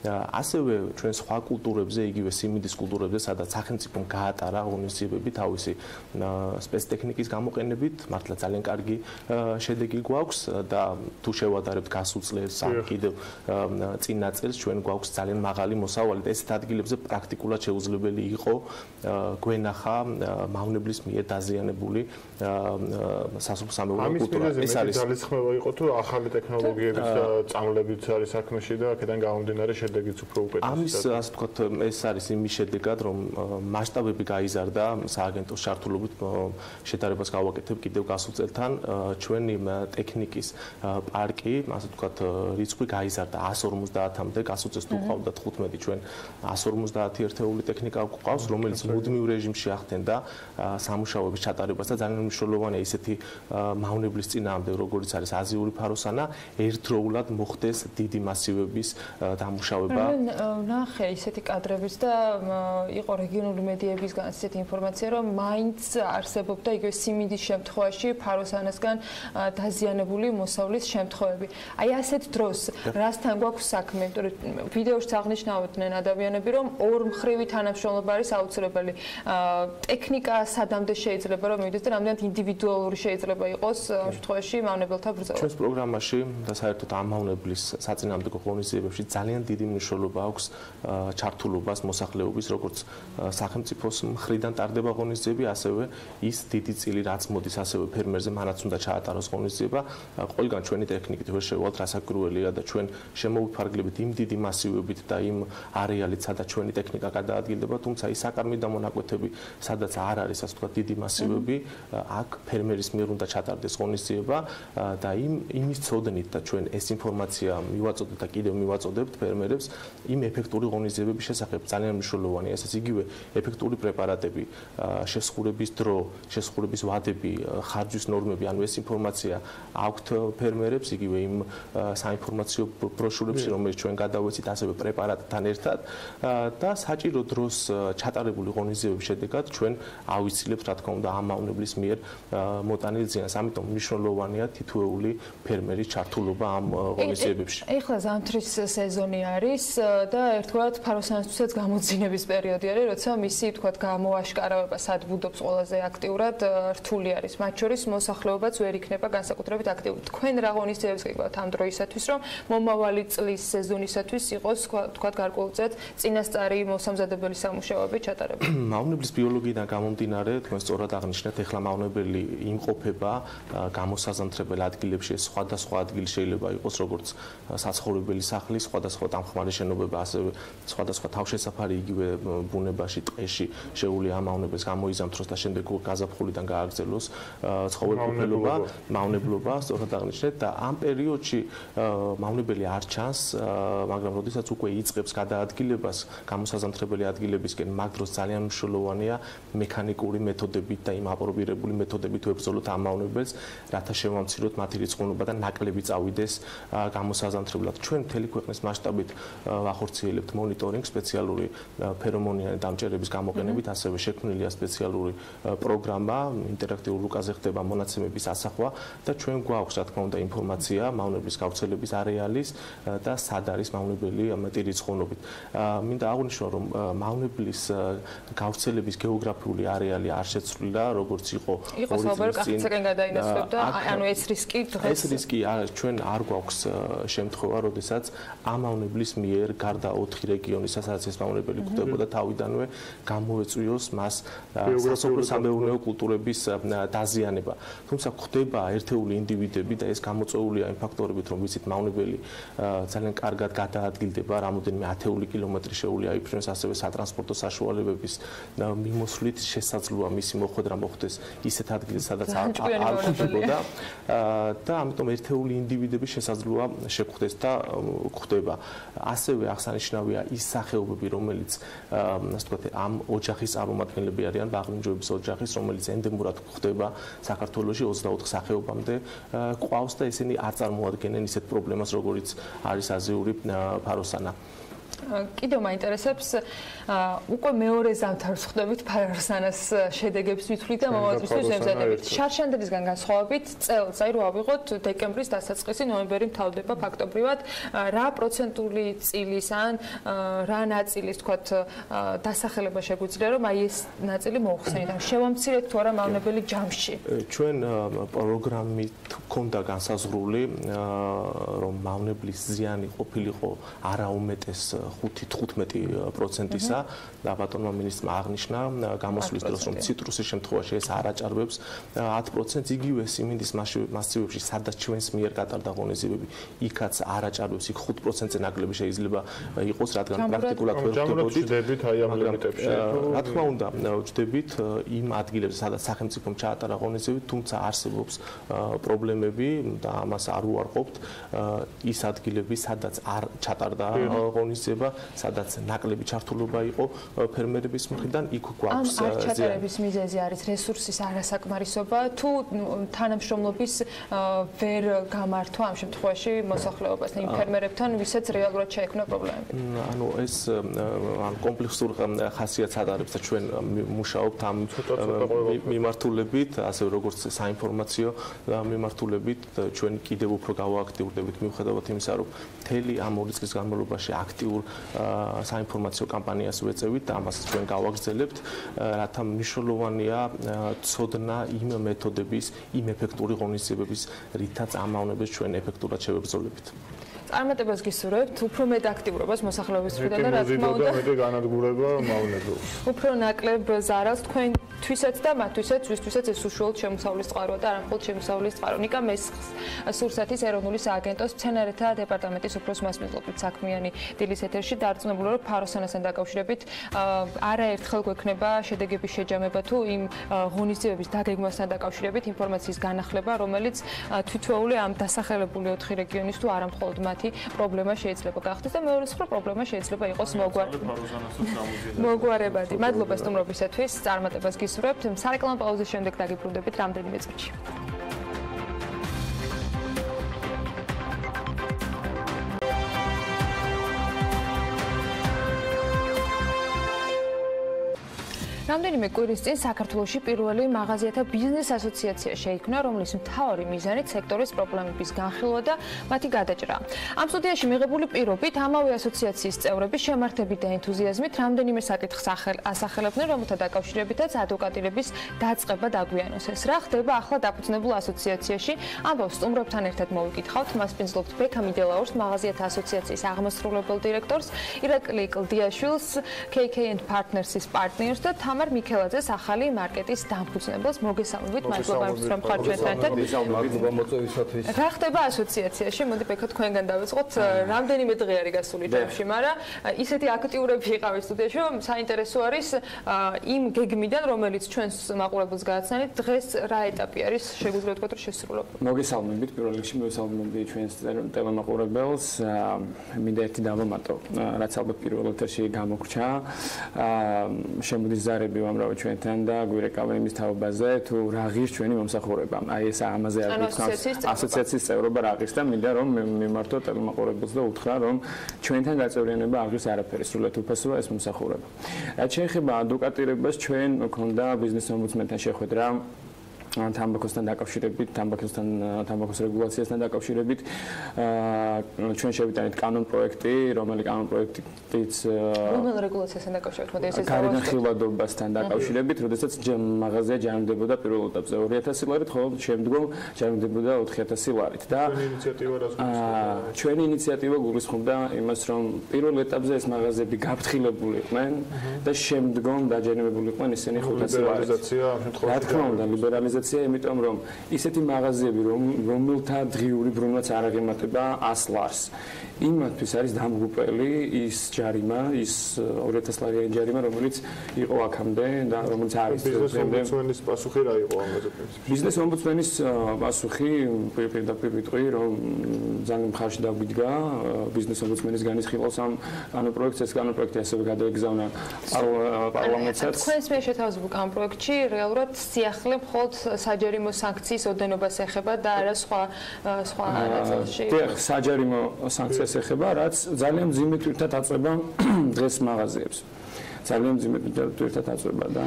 ასევე ჩვენ სხვა კულტურებზე, იგივე სიმინდის კულტურებზე, სადაც სახელმწიფომ გაატარა ღონისძიებები თავისი სპეცტექნიკის გამოყენებით, მართლა ძალიან კარგი შედეგი გვაქვს და თუ შევადარებთ გასულ წელს ან კიდევ წინა წელს ჩვენ გვაქვს ძალიან მაღალი მოსავალი და ესეთ ადგილებზე პრაქტიკულად შეუძლებელი იყო გვენახა მავნებლის მიერ დაზიანებული სასოფლო-სამეურნეო კულტურა. ეს არის ძალისხმევა იყო თუ ახალი ტექნოლოგიების და წამლებიც არის საქმეში და აქედან გამომდინარე შედეგიც უფრო უკეთესია. ამის ასე ვთქვათ, ეს არის იმის შედეგად, რომ მასშტაბები გაიზარდა სააგენტოს ჩართულობით შედარებას გავაკეთებ კიდევ გასულ წელთან ჩვენი ტექნიკის პარკი, ასე ვთქვათ, რიცხვი გაიზარდა 150-მდე, გასულ წელს თუ ყავდა 15, ჩვენ 150 ერთეული ტექნიკა გვყავს, რომელიც მუდმივ რეჟიმში ახდენდა სამუშაოების ჩატარებას და ძალიან მნიშვნელოვანია ისეთი მავნებლის წინააღმდეგ, როგორც არის აზიური ფაროსანა, ერთდროულად მოხდეს დიდი მასივების დამუშავება. ნახე ისეთი კადრებიც და იყო რეგიონული მედიებისგან ისეთი ინფორმაცია, რომ მაინც არსებობდა იგივე სიმინდის შემთხვევაში ფაროსანასგან დაზიანებული მოსავლის შემთხვევები. აი ასეთ დროს რასთან გვაქვს საქმე? ვიდეოში აღნიშნავდნენ ადამიანები, რომ ორმხრივი თანამშრომლობა არის აუცილებელი. ტექნიკა სადამდე შეიძლება რომ მივიდეს და რამდენად ინდივიდუალური შეიძლება იყოს ამ შემთხვევაში მავნებელთა ბრძოლა. ჩვენს პროგრამაში და საერთოდ ამ მავნებლის საწინააღმდეგო ღონისძიებებში ძალიან დიდი მნიშვნელობა აქვს ჩართულობას მოსახლეობის, როგორც სახელმწიფოს მხრიდან ტარდება ღონისძიები, ასევე ის დიდი წილი რაც მოდის ასევე ფერმერზე, მანაც უნდა ჩაატაროს ღონისძიება. ყველგან ჩვენი ტექნიკით ვერ შევვალთ, რასაკვირველია და ჩვენ შემოვიფარგლებით იმ დიდი მასივებით და იმ არეალით, სადაც ჩვენი ტექნიკა გადაადგილდება, თუმცა ის საკარმი და მონაკვეთები, სადაც არ არის ასე ვთქვათ დიდი მასივები, აქ ფერმერის მიერ უნდა ჩატარდეს ღონისძიება და იმის წოდნით და ჩვენ ეს ინფორმაცია მივაწოდეთ და კიდევ მივაწოდებთ ფერმერებს იმ ეფექტური ღონისძიებების შესახებ. ძალიან მნიშვნელოვანია ესეც იგივე ეფექტური პრეპარატები, შესხურების დრო, შესხურების ვადები, ხარჯვის ნორმები, ანუ ეს ინფორმაცია აქვთ ფერმერებს იგივე იმ საინფორმაციო ბროშურებში, რომელიც ჩვენ გადავეცით ასევე პრეპარატთან ერთად და საჭირო დროს ჩატარებული ღონისძიებების შედეგად ჩვენ ავიცილებთ რა თქმა უნდა ამ მავნებლის მიერ მოტანილ ზიანს. ამიტომ მნიშვნელოვანია თითოეული ფერმერის ჩართულობა ამ ღონისძიებებში. ეხლა ზამთრის სეზონი არის და ერთგვარად ფაროსანასთვისაც გამოძინების პერიოდი არის, როცა მისი თქვათ გამოაშკარავება სად ბუდობს ყველაზე აქტიურად რთული არის. მათ შორის მოსახლეობაც ვერ იქნება განსაკუთრებით აქტიური. თქვენ რა ღონისძიებებს გეკავთ ამ დროისათვის, რომ მომავალი წლის სეზონისათვის იყოს თქვათ გარკვეულწილად წინასწარი მოსამზადებელი სამუშაოები ჩატარებული? მავნებლის ბიოლოგიიდან გამომდინარე, თქვენ სწორად აღნიშნეთ, ეხლა მავნებელი იმყოფება გამოსაზამთრებელ ადგილებში, სხვადასხვა ადგილი შეიძლება იყოს, როგორც საცხოვრებელი სახლი, სხვადასხვა დამხმარე შენობები, ასევე სხვადასხვა თავშესაფარი იგივე ბუნებაში, ტყეში შეუძლია ამ მავნებელს გამოიზამთროს და შემდეგ გაზაფხულიდან გააგრძელოს ცხოველმყოფელობა, მავნებლობა, სწორად აღნიშნეთ და ამ პერიოდში მავნებელი არ ჩანს, მაგრამ როდესაც უკვე იწყებს გადაადგილებას გამოსაზამთრებელი ადგილებისკენ, მაგ დროს ძალიან მნიშვნელოვანია მექანიკური მეთოდებით და იმ აპრობირებული მეთოდებით ვებრძოლოთ ამ მავნებელს, რათა შევამციროთ მათი რიცხოვნობა და ნაკლები წავიდეს გამოსაზამთრებლად. ჩვენ მთელი ქვეყნის მასშტაბით ვახორციელებთ მონიტორინგს სპეციალური ფერომონიანი დამჭერების გამოყენებით, ასევე შექმნილია სპეციალური პროგრამა, ინტერაქტიული რუკაზე ხდება მონაცემების ასახვა და ჩვენ გვაქვს რა თქმა უნდა ინფორმაცია მავნებლის გავრცელების არეალის და სად არის მავნებელი მეტი რიცხოვნობით. მინდა აღვნიშნო, რომ მავნებლის გავრცელების გეოგრაფიული არეალი არ შეცვლილა, როგორც იყო საუბარი კახეთსაკენ გადაინაცვლებდა, ანუ ეს რისკი დღეს ეს რისკი ჩვენ არ გვაქვს შემთხვევა, როდესაც ამ მავნებლის მიერ გარდა 4 რეგიონის, სადაც ეს მავნებელი გვხვდებოდა, თავიდანვე გამოეწვიოს მას სასოფლო-სამეურნეო კულტურების დაზიანება. თუმცა გვხვდება ერთეული ინდივიდები და ეს გამოწვეულია იმ ფაქტორებით, რომ ვიცით მავნებელი ძალიან კარგად გადაადგილდება, რამოდენიმე ათეული კილომეტრი შეუძლია იფრინოს, ასევე სატრანსპორტო საშუალებების მიმოსვლით შესაძლოა მისი მოხვედრა მოხდეს ისეთ ადგილზე, სადაც არ გვხვდებოდა და ამიტომ ერთეული ინდივიდები შესაძლოა შეგვხვდეს და გვხვდება. ასევე აღსანიშნავია ის სახეობები, რომელიც ასე ვთქვათ, ამ ოჯახის წარმომადგენლები არიან, ბაღრინჯოების ოჯახის, რომელიც ენდემურად გვხვდება საქართველოში 24 სახეობამდე ყვავს და ესენი არ წარმოადგენენ ისეთ პრობლემას, როგორიც არის აზიური ფაროსანა. კიდევ მაინტერესებს უკვე მეორე ზამთარს ხვდებით ფაროსანას შედეგებს ვითვლით და მომავალისთვის ემზადებით. შარშანდელისგან განსხვავებით წელს, აი რო ავიღოთ დეკემბრის დასაწყისი, ნოემბერი მთავრდება ფაქტობრივად, რა პროცენტული წილის ან რა ნაწილის თქვათ დასახელება შეგვიძლია, რომ აი ეს ნაწილი მოუხსენით, ან შევამცირეთ თუ არა მავნებელი ჯამში. ჩვენ პროგრამით გქონდა განსაზღვრული, რომ მავნებლის ზიანი ყოფილიყო არაუმეტეს 5-15%-ისა და ბატონმა მინისტრმა აღნიშნა გამოსვლის დროს, რომ ციტრუსის შემთხვევაში ეს არ აჭარბებს 10%-ს, იგივე სიმინდის მასივებში, სადაც ჩვენს მიერ გატარდა ღონისძიებები, იქაც არ აჭარბებს, იქ 5%-ზე ნაკლები შეიძლება იყოს, რადგან პრაქტიკულად ვერ ვხვდებოდით აი ამ ლიმიტებში. რა თქმა უნდა, ვჯდებით იმ ადგილებზე, სადაც სახელმწიფომ ჩაატარა ღონისძიებები, თუმცა არსებობს პრობლემები და ამას არ უარყოფთ, ის ადგილები, სადაც არ ჩატარდა ღონისძიება, სადაც ნაკლები ჩართულობა იყო ფერმერების მხრიდან, იქ გვაქვს ამ არჩატარების მიზეზი არის რესურსის არასაკმარისობა თუ თანამშრომლობის ვერ გამართვა ამ შემთხვევაში მოსახლეობას იმ ფერმერებთან, ვისაც რეალურად შეექმნა პრობლემები. ანუ ეს კომპლექსურ ხასიათს ატარებს და ჩვენ მუშაობთ ამ მიმართულებით, ასევე როგორც საინფორმაციო მიმართულებით, ჩვენ კიდევ უფრო გავააქტიურდებით მიუხედავად იმისა, რომ მთელი ამ 2 წლის განმავლობაში აქტიურ საინფორმაციო კამპანიას ვეწევით და ამას ჩვენ გავაგრძელებთ, რათა მნიშვნელოვანია ცოდნა იმ მეთოდების, იმ ეფექტური ღონისძიებების, რითაც ამ მავნებელს ჩვენ ეფექტურად შევებრძოლებით. წარმატებას გისურვებთ, უფრო მეტ აქტიურობას მოსახლეობის მხრიდან და რა თქმა უნდა, მეტი განადგურება მავნებელს. უფრო ნაკლებ ზარალს თქვენთვისაც და მათთვისაც, ვისთვისაც ეს უშუალოდ შემოსავლის წყაროა და არა მხოლოდ შემოსავლის წყარო. ნიკა მესხს სურსათის ეროვნული სააგენტოს მცენარეთა დეპარტამენტის უფროს მასმედლობით საქმიანი დილის ეთერში დარწმუნებული, რომ ფაროსანასთან დაკავშირებით არაერთხელ გვექნება შედეგების შეჯამება თუ იმ ღონისძიებების დაგეგმასთან დაკავშირებით ინფორმაციის განახლება, რომელიც თითოეული ამ დასახელებული 4 რეგიონის თუ არა მხოლოდ პრობლემა შეიძლება გახდეს და მეორე სხვა პრობლემა შეიძლება იყოს მოგვარებადი. მადლობა სტუმრობისათვის, წარმატებას გისურვებთ. სარეკლამო პაუზის შემდეგ დაგიბრუნდებით რამდენიმე წუთში. რამდენიმე კვირის წინ საქართველოში პირველი მაღაზიათა ბიზნეს ასოციაცია შეიქმნა, რომლის მთავარი მიზანით სექტორის პრობლემების განხილვა და მათი გადაჭრა. ამ სტუდიაში მიღებული პირობით ამავე ასოციაციის წევრები შემართებით და ენთუზიაზმით რამდენიმე საკითხს ასახელებდნენ, რომელთა დაკავშირებითაც ადვოკატირების დაწყება დაგვიანოსეს. რა ხდება ახლა დაფუძნებულ ასოციაციაში? ამბავს სტუმრებთან ერთად მოვიკითხავთ. მას პინძლობთ ბექამი დელაურს, მაღაზიათა ასოციაციის აღმასრულებელ დირექტორს, ირაკლი კლდიაშვილს, KK& Partners-ის პარტნიორს და თამარ მიქელაძეს, ახალი მარკეტის დამფუძნებელს. მოგესალმებით, მადლობა რომ ხართ ჩვენთან ერთად. რა ხდება ასოციაციაში? მოდი ბექა თქვენგან დავიწყოთ. რამდენიმე დღე არის გასული თემში, მაგრამ ისეთი აქტიურები იყავით სტუდიაში, რომ საინტერესო არის იმ გეგმიდან, რომელიც ჩვენს მაყურებელს გააცნით, დღეს რა ეტაპი არის, შეგვიძლია ვთქვათ, რომ შესრულებული. მოგესალმებით, პირველ რიგში მოგესალმებით ჩვენს ტელემაყურებელს. მინდა ერთი დავამატო, რაც ალბათ პირველ ეთერში გამოგრჩა. შემოდის ზარები უამრავი ჩვენთან და გვირეკავენ იმის თაობაზე, თუ რა ღირს ჩვენი მომსახურება. აი ეს ამაზე არ გვიქნას ასოციაციის წევრობა რა ღირს და მინდა რომ მიმართო ტელემაყურებელს და უთხრა, რომ ჩვენთან გაწევრიანება არ ღირს არაფერი, სრულად უფასოა ეს მომსახურება. რაც შეეხება ადვოკატირებას, ჩვენ მქონდა ბიზნეს ომბუდსმენთან შეხვედრა თამბაქოსთან დაკავშირებით, თამბაქოს რეგულაციასთან დაკავშირებით. ჩვენ შევიტანეთ კანონ პროექტი, რომელიც კანონ პროექტიც რომელ რეგულაციასთან დაკავშირებით? მოდი ესე გარედან ხილვადობასთან დაკავშირებით, როდესაც მაღაზია ჯანმრთელდებოდა პირველ ეტაპზე 2000 ლარით, ხოლო შემდგომ ჯანმრთელდებოდა 4000 ლარით და ჩვენი ინიციატივა გულისხმობდა იმას, რომ პირველ ეტაპზე ეს მაღაზიები გაფრთხილებულοι იყვნენ და შემდგომ დაჯერებებული იყვნენ ისინი 500 ლარით. რა თქმა უნდა, ლიბერალიზაცია იმიტომ რომ ისეთი მაღაზიები რომელთა დღიური ბრუნვაც არ აღემატება 100 ლარს იმათთვის არის დამღუპელი ის ჯარიმა ის 2000 ლარიანი ჯარიმა რომელიც იყო აქამდე და რომელიც არის ბიზნეს ომბუდსმენის პასუხი რა იყო ამაზე ბიზნეს ომბუდსმენის პასუხი პირდაპირ ვიტყვი რომ ძალიან მხარში დაგვიდგა ბიზნეს ომბუდსმენის განხილავს ამ კანონ პროექტს ეს კანონ პროექტი ასევე გადაეგზავნა პარლამენტსაც თქვენს მიერ შეთავაზებულ კანონ პროექტში რეალურად სიახლე მხოლოდ საჯარიმო სანქციის ოდენობას ეხება და არა სხვა ნაწილში. დიახ, საჯარიმო სანქციას ეხება, რაც ძალიან მძიმე თვირთად აწვება დღეს მაღაზიებს. ძალიან მძიმე თვირთად აწვება და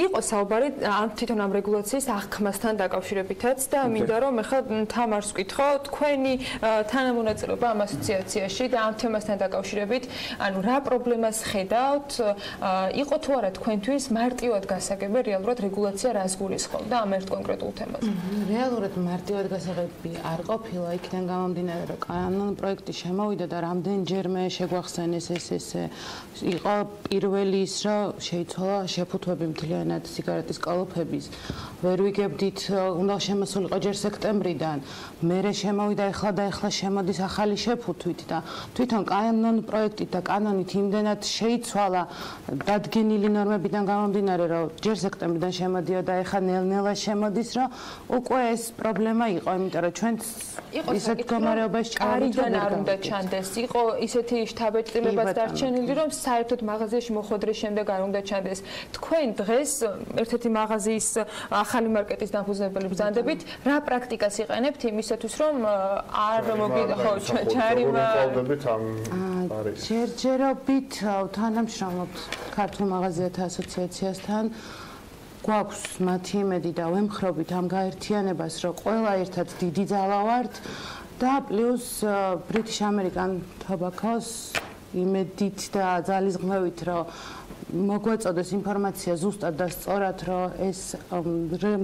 იყო საუბარი ამ თვითონ ამ რეგულაციის აღქმასთან დაკავშირებითაც და მინდა რომ ახლა თამარს ვკითხო, თქვენი თანამონაწილეობა ამ ასოციაციაში და ამ თემასთან დაკავშირებით, ანუ რა პრობლემას ხედავთ, იყო თუ არა თქვენთვის მარტივად გასაგები რეალურად რეგულაცია რას გულისხმობდა ამ ერთ კონკრეტულ თემაზე? რეალურად მარტივად გასაგები არ ყოფილა, იქიდან გამომდინარე, რომ კანონ პროექტი შემოვიდა და რამდენჯერმე შეგვახსენეს ეს იყო პირველი ის რა შეიცვალა შეფუთვები მთლიანად სიგარეტის კალოფების ვერ ვიგებდით უნდა შემოსულიყო ჯერ სექტემბრიდან მერე შემოვიდა ეხლა შემოდის ახალი შეფუთვით და თვითონ კანონ პროექტით და კანონით იმდენად შეიცვალა დადგენილი ნორმებიდან გამომდინარე რომ ჯერ სექტემბრიდან შემოდიოდა ეხლა ნელ-ნელა შემოდის რომ უკვე ეს პრობლემა იყო იმიტომ რომ ჩვენ ისეთ გამარებაში არიდან არ უნდა ჩანდეს იყო ისეთი შთაბეჭდილებაც დარჩენილი რომ საერთოდ მაღაზიაში მოხვედრის შემდეგ არ უნდა ჩანდეს. თქვენ დღეს ერთ-ერთი მაღაზიის ახალი მარკეტის დამფუძნებელი ბრძანდებით, რა პრაქტიკას იყენებთ იმისათვის, რომ არ მოგიდახო ჯარიმა ჯერჯერობით თანამშრომლობთ ქართულ მაღაზიათა ასოციაციასთან. გვაქვს მათი იმედი და ვემხრობით ამ გაერთიანებას, რომ ყველა ერთად დიდი ძალა ვართ და პლუს British American Tobacco's იმედით და ძალისხმევით რომ მოგვეწოდეს ინფორმაცია ზუსტად და სწორად რომ ეს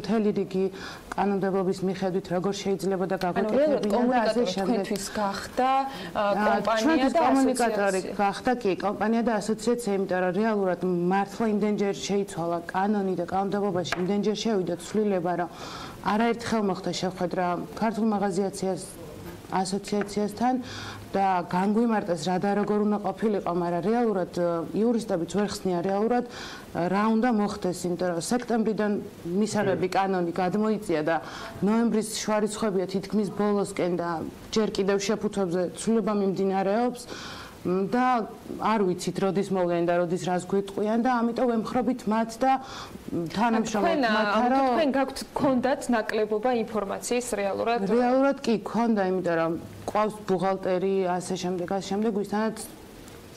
მთელი რიგი კანონმდებლობის მიხედვით როგორ შეიძლება და გაგაკეთებინა და ასე შემდეგ. თქვენთვის გახდა კომპანია და კომუნიკატორი გახდა კი კომპანია და ასოციაცია, იმიტომ რომ რეალურად მართლა იმდენჯერ შეიცვალა კანონი და კანონმდებლობაში იმდენჯერ შევიდა ცვლილება რომ არაერთხელ მოხდა შეხვედრა ქართულ მაღაზიათა ასოციაციასთან და განგვიმარტეს რა და როგორ უნდა ყოფილიყო, მაგრამ რეალურად იურისტებიც ვერ ხსნიან რეალურად რა უნდა მოხდეს, იმიტომ რომ სექტემბრიდან მისაღები კანონი გადმოიწია და ნოემბრის შუა რიცხვებია თითქმის ბოლოსკენ და ჯერ კიდევ შეფუთვებზე ცვლილება მიმდინარეობს და არ ვიცით როდის მოვლენ და როდის რას გვიტყვიან და ამიტომ ვემხრობით მათ და თანამშრომლობთ მათთან რომ თქვენ გაქვთ კონდათ ნაკლებობა ინფორმაციის რეალურად კი ქონდა, იმიტომ რომ ყავს ბუღალტერი ასე შემდეგ ვისთანაც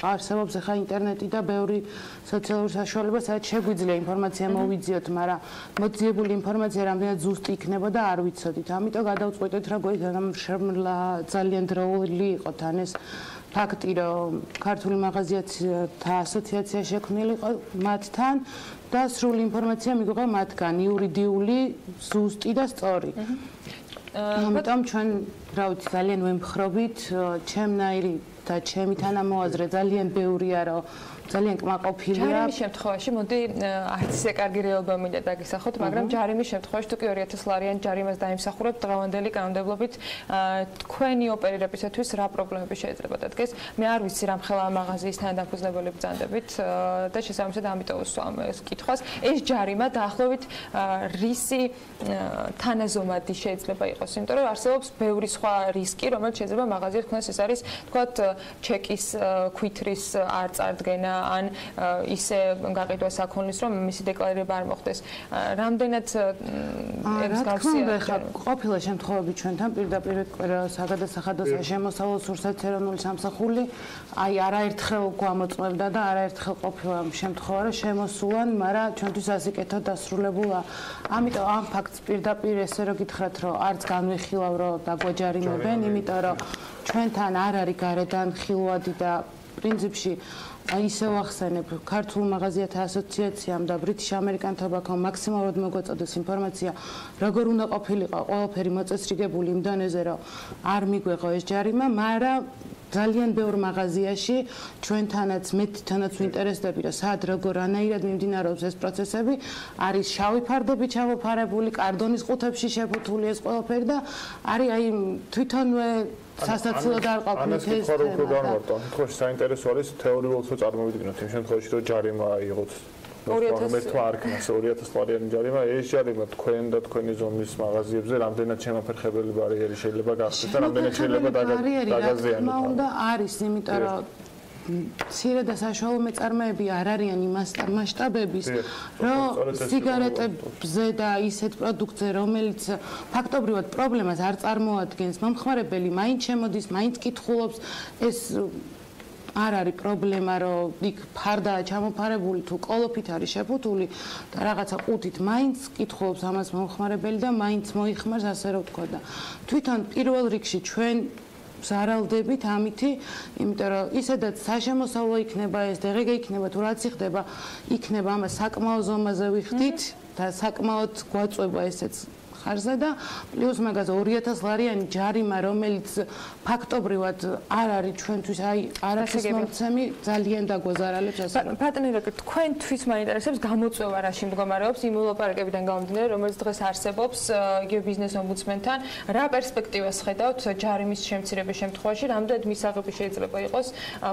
არსებობს ახლა ინტერნეტი და ბევრი სოციალური საშუალება, სადაც შეგვიძლია ინფორმაცია მოვიძიოთ, მაგრამ მოძიებული ინფორმაცია რამდენად ზუსტი იქნებოდა არ ვიცოდით. ამიტომ გადავწყვეტეთ, როგორ ძალიან დროული იყო თან ეს ფაქტი, რომ ქართული მაღაზიათა ასოციაცია შექმნილი იყო მათთან და სრული ინფორმაცია მიგვიღო მათგან, იურიდიული, ზუსტი და სწორი. ამიტომ ჩვენ, რა ვიცი, ძალიან ვემხრობით, ჩემნაირი და ჩემი თანამოაზრე ძალიან ბევრია, რომ ძალიან კმაყოფილია. ჯარიმის შემთხვევაში, მოდი, არც ისე კარგი რეალობა მინდა დაგისახოთ, მაგრამ ჯარიმის შემთხვევაში თუ კი 2000 ლარიან ჯარიმას დაიმსახურებთ დღევანდელი კანონმდებლობით, თქვენი ოპერირებისათვის რა პრობლემები შეიძლება დადგეს? მე არ ვიცი რამ ხელა მაღაზიის თანადამფუძნებელი ბრძანდებით და შესაბამისად ამიტომ ვსვამ ეს კითხვას. ეს ჯარიმა დაახლოებით რისი თანაზომადი შეიძლება იყოს, იმიტომ რომ არსებობს ბევრი სხვა რისკი, რომელიც შეიძლება მაღაზიას ქონდეს, ეს არის, თქვათ, ჩეკის ქვითრის არ წარდგენა ან ისე გაყიდვა საქონლის, რომ მისი დეკლარირება არ მოხდეს. რამდენად მსგავსია? ყოფილა შემთხვევები ჩვენთან პირდაპირ საგადასახადოა შემოსავლო სურსათის ეროვნული სამსახური, აი არაერთხელ გვამოწმებდა და არაერთხელ ყოფილა შემთხვევა, რომ შემოსულან, მაგრამ ჩვენთვის ასიკეთო დასრულებულა. ამიტომ ამ ფაქტს პირდაპირ ესე რომ გითხრათ, რომ არც განვიხილავ, რომ დაგვაჯარიმებენ, იმიტომ რომ ჩვენთან არ არის გარედან ხილვადი და პრინციპში ისევ ახსენებ, ქართულ მაღაზიათა ასოციაციამ და ბრიტიშ ამერიკან თამბაქომ მაქსიმალურად მოგვაწოდეს ინფორმაცია, როგორ უნდა ყოფილიყო ყველაფერი მოწესრიგებული იმ დონეზე, რომ არ მიგვეღო ეს ჯარიმა, მაგრამ ძალიან ბევრ მაღაზიაში ჩვენთანაც მეთანაც ვინტერესდები, რომ სად როგორ ანაირად მიმდინარეობს ეს პროცესები, არის შავი ფარდები ჩამოფარებული, კარდონის ყუთებში შეფუთული ეს ყველაფერი და არის აი თვითონვე სასაცილო და არ ყოფილით ეს თემა. თქოში საინტერესო არის თეორიულად რო წარმოვიდგინოთ იმ შემთხვევაში რომ ჯარიმა იღოთ 2000 არქნას 2000 ლარიანი ჯარიმა, ეს ჯარიმა თქვენ და თქვენი ზომის მაღაზიებზე რამდენად შემაფერხებელი ბარიერი შეიძლება გახდეს და რამდენად შეიძლება დაგაზიანოთ. უნდა არის, იმიტომ რომ მცირე და საშუალო მეწარმეები არ არიან იმ მასშტაბების, რომ სიგარეტებზე და ისეთ პროდუქტზე, რომელიც ფაქტობრივად პრობლემას არ წარმოადგენს, მომხმარებელი მაინც შემოდის, მაინც კითხულობს, ეს არ არის პრობლემა, რომ იქ ფარდაა ჩამოფარებული თუ კოლოფით არის შეფუთული და რაღაცა ყუთით მაინც კითხულობს ამას მომხმარებელი და მაინც მოიხმარს, ასე რომ ვთქვა და თვითონ პირველ რიგში ჩვენ ზარალდებით ამითი, იმიტომ რომ ისედაც საშემოსავლო იქნება ეს, დღეგე იქნება თუ რაც იქნება, იქნება ამას საკმაო ზომაზე ვიხდით და საკმაოდ გვაწვება ესეც ხარზე და პლუს მაგაზე 2000 ლარიანი ჯარიმა, რომელიც ფაქტობრივად არ არის ჩვენთვის აი არაფრის მომცემი, ძალიან დაგვაზარალებს ასე რომ. პარტნიორები, თქვენთვის მაინტერესებს გამოწვევა რაში მდგომარეობს იმ ლაპარაკებიდან გამომდინარე, რომელიც დღეს არსებობს იგივე ბიზნეს ომბუდსმენთან, რა პერსპექტივას ხედავთ ჯარიმის შემცირების შემთხვევაში, რამდენად მისაღები შეიძლება იყოს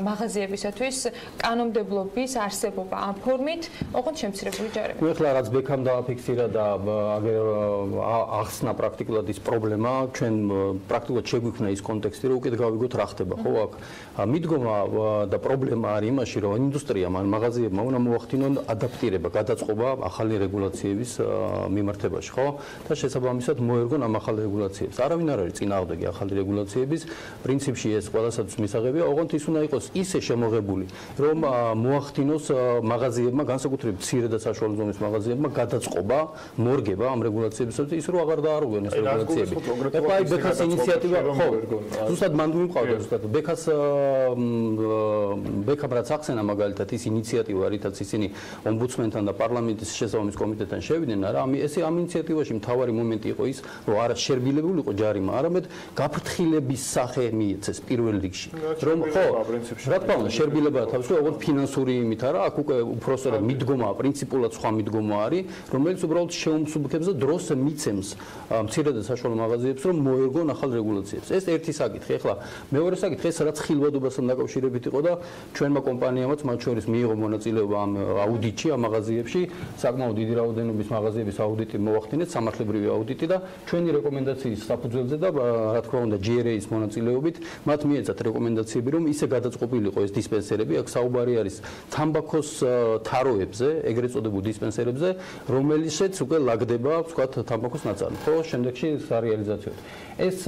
მაღაზიებისათვის კანონმდებლობის არსებობა ამ ფორმით, ოღონდ შემცირებული ჯარიმა. ნუ ეხლა რაც ბექამ დააფიქსირა და ახსნა პრაქტიკულად ის პრობლემა, ჩვენ პრაქტიკულად შეგვიქმნა ის კონტექსტი, რომ უკეთ გავიგოთ რა ხდება, ხო აქ. მიდგომა და პრობლემა არის იმაში, რომ ინდუსტრიამ ან მაღაზიებმა უნდა მოახდინონ ადაპტირება, გადაწყობა ახალი რეგულაციების მიმართებაში, ხო? და შესაბამისად მოერგონ ამ ახალ რეგულაციებს. არავინ არ არის წინააღმდეგი ახალი რეგულაციების, პრინციპში ეს ყველასათვის მისაღებია, ოღონდ ის უნდა იყოს ისე შემოღებული, რომ მოახდინოს მაღაზიებმა, განსაკუთრებით მცირე და საშუალო ზომის მაღაზიებმა გადაწყობა, მორგება ამ რეგულაციებისათვის ის რო აღარ დაარღვიონ ეს რეგულაციები. ეხლა აი ბექას ინიციატივა, ხო, ზუსტად მან გვიმყავდა ზუსტად ბექამ რაც ახსენა მაგალითად ის ინიციატივა, რითაც ისინი ომბუდსმენთან და პარლამენტის შესაბამის კომიტეტთან შევიდნენ, არა, ეს ამ ინიციატივაში მთავარი მომენტი იყო ის, რომ არა შერბილებული იყო ჯარიმა, არამედ გაფრთხილების სახე მიეცეს პირველ რიგში. რომ ხო, რა თქმა უნდა, შერბილებაა თავისუფლად, ოღონდ ფინანსური იმით არა, აქ უკვე უпростоრად მიდგომა, პრინციპულად სხვა მიდგომა არის, რომელიც უბრალოდ შეუმსუბუქებს და დროს მიცემს მცირე და საშუალო მაღაზიებს, რომ მოერგონ ახალ რეგულაციებს. ეს ერთი საკითხი. ეხლა მეორე საკითხი, ეს რაც ხილვადობასთან დაკავშირებით იყო და ჩვენმა კომპანიამაც მათ შორის მიიღო მონაწილეობა ამ აუდიტში, ამ მაღაზიებში, საკმაოდ დიდი რაოდენობის მაღაზიების აუდიტი მოახდინეთ, სამართლებრივი აუდიტი და ჩვენი რეკომენდაციის საფუძველზე და რა თქმა უნდა GRA-ის მონაწილეობით მათ მიეცათ რეკომენდაციები, რომ ისე გადაწყობილიყო ეს დისპენსერები, აქ საუბარი არის თამბაქოს თაროებზე, ეგრეთ წოდებულ დისპენსერებზე, რომელშიც უკვე ლაგდება, ვთქვათ, თამბაქოს ნაწარმი, ხო, შემდეგში სარეალიზაციოდ. ეს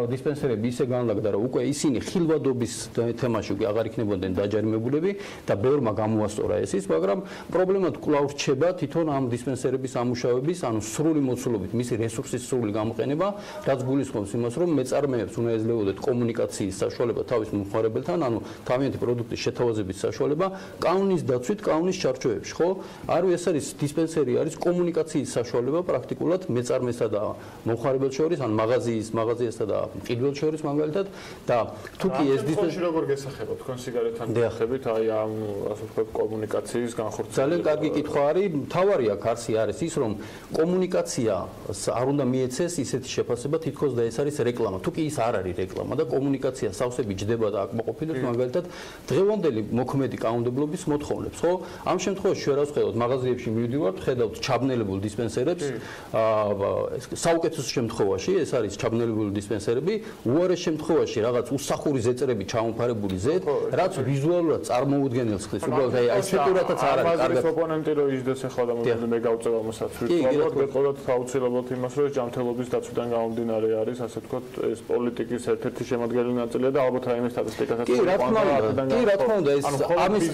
დისპენსერები ისე განლაგდა, რომ უკვე ისინი ხილვადობის თემაში უკვე აღარ იქნებოდნენ დაჯარიმებულები და ბევრმა გამოასწორა ეს ის, მაგრამ პრობლემა კვლავ რჩება თვითონ ამ დისპენსერების ამუშავების, ანუ სრული მოცულობით, მისი რესურსის სრული გამოყენება, რაც გულისხმობს იმას, რომ მეწარმეებს უნდა ეძლეოდეთ კომუნიკაციის საშუალება თავის მომხმარებელთან, ანუ თავიანთი პროდუქტის შეთავაზების საშუალება კანონის დაცვით, კანონის ჩარჩოებში, ხო? ეს არის დისპენსერი არის კომუნიკაციის საშუალება პრაქტიკულად მეწარმესა და მომხმარებელს შორის, ან მაღაზიასა და ყიდველს შორის მაგალითად და თუ კი ეს დისპენსერი როგორ გესახება თქვენ სიგარეტთან გახებით აი ამ ასე ვთქვათ კომუნიკაციის განხორციელება ძალიან კარგი კითხვა არის მთავარი აქ არსი არის ის რომ კომუნიკაცია არ უნდა მიეცეს ისეთი შეფასება თითქოს და ეს არის რეკლამა თუ კი ის არ არის რეკლამა და კომუნიკაცია სავსები ჯდება და აკმაყოფილებს მაგალითად დღევანდელი მოქმედი კანონმდებლობის მოთხოვნებს ხო ამ შემთხვევაში ჩვენ რაც ხედავთ მაღაზიებში მივდივართ ხედავთ ჩაბნელებულ დისპენსერებს საუკეთესო შემთხვევაში ეს არის ჩაბნელებული დისპენსერები უარეს შემთხვევაში რაღაც უსახური ზეწრები ჩამოფარებული ზეთ რაც ვიზუალურად წარმოუდგენელს ხდის უბრალოდ აი ესეთურათაც არ არის კარგად ოპონენტი რო ისდეს ახლა და მე გავწევ ამასაც ვირტუალურად გეყოლოთ აუცილებლად იმას რომ ეს ჯანმრთელობის დაცვიდან გამომდინარე არის ასე ვთქვათ ეს პოლიტიკის ერთ-ერთი შემადგენელი ნაწილია და ალბათ რაიმე სტატისტიკასაც კი რა თქმა უნდა ეს ამის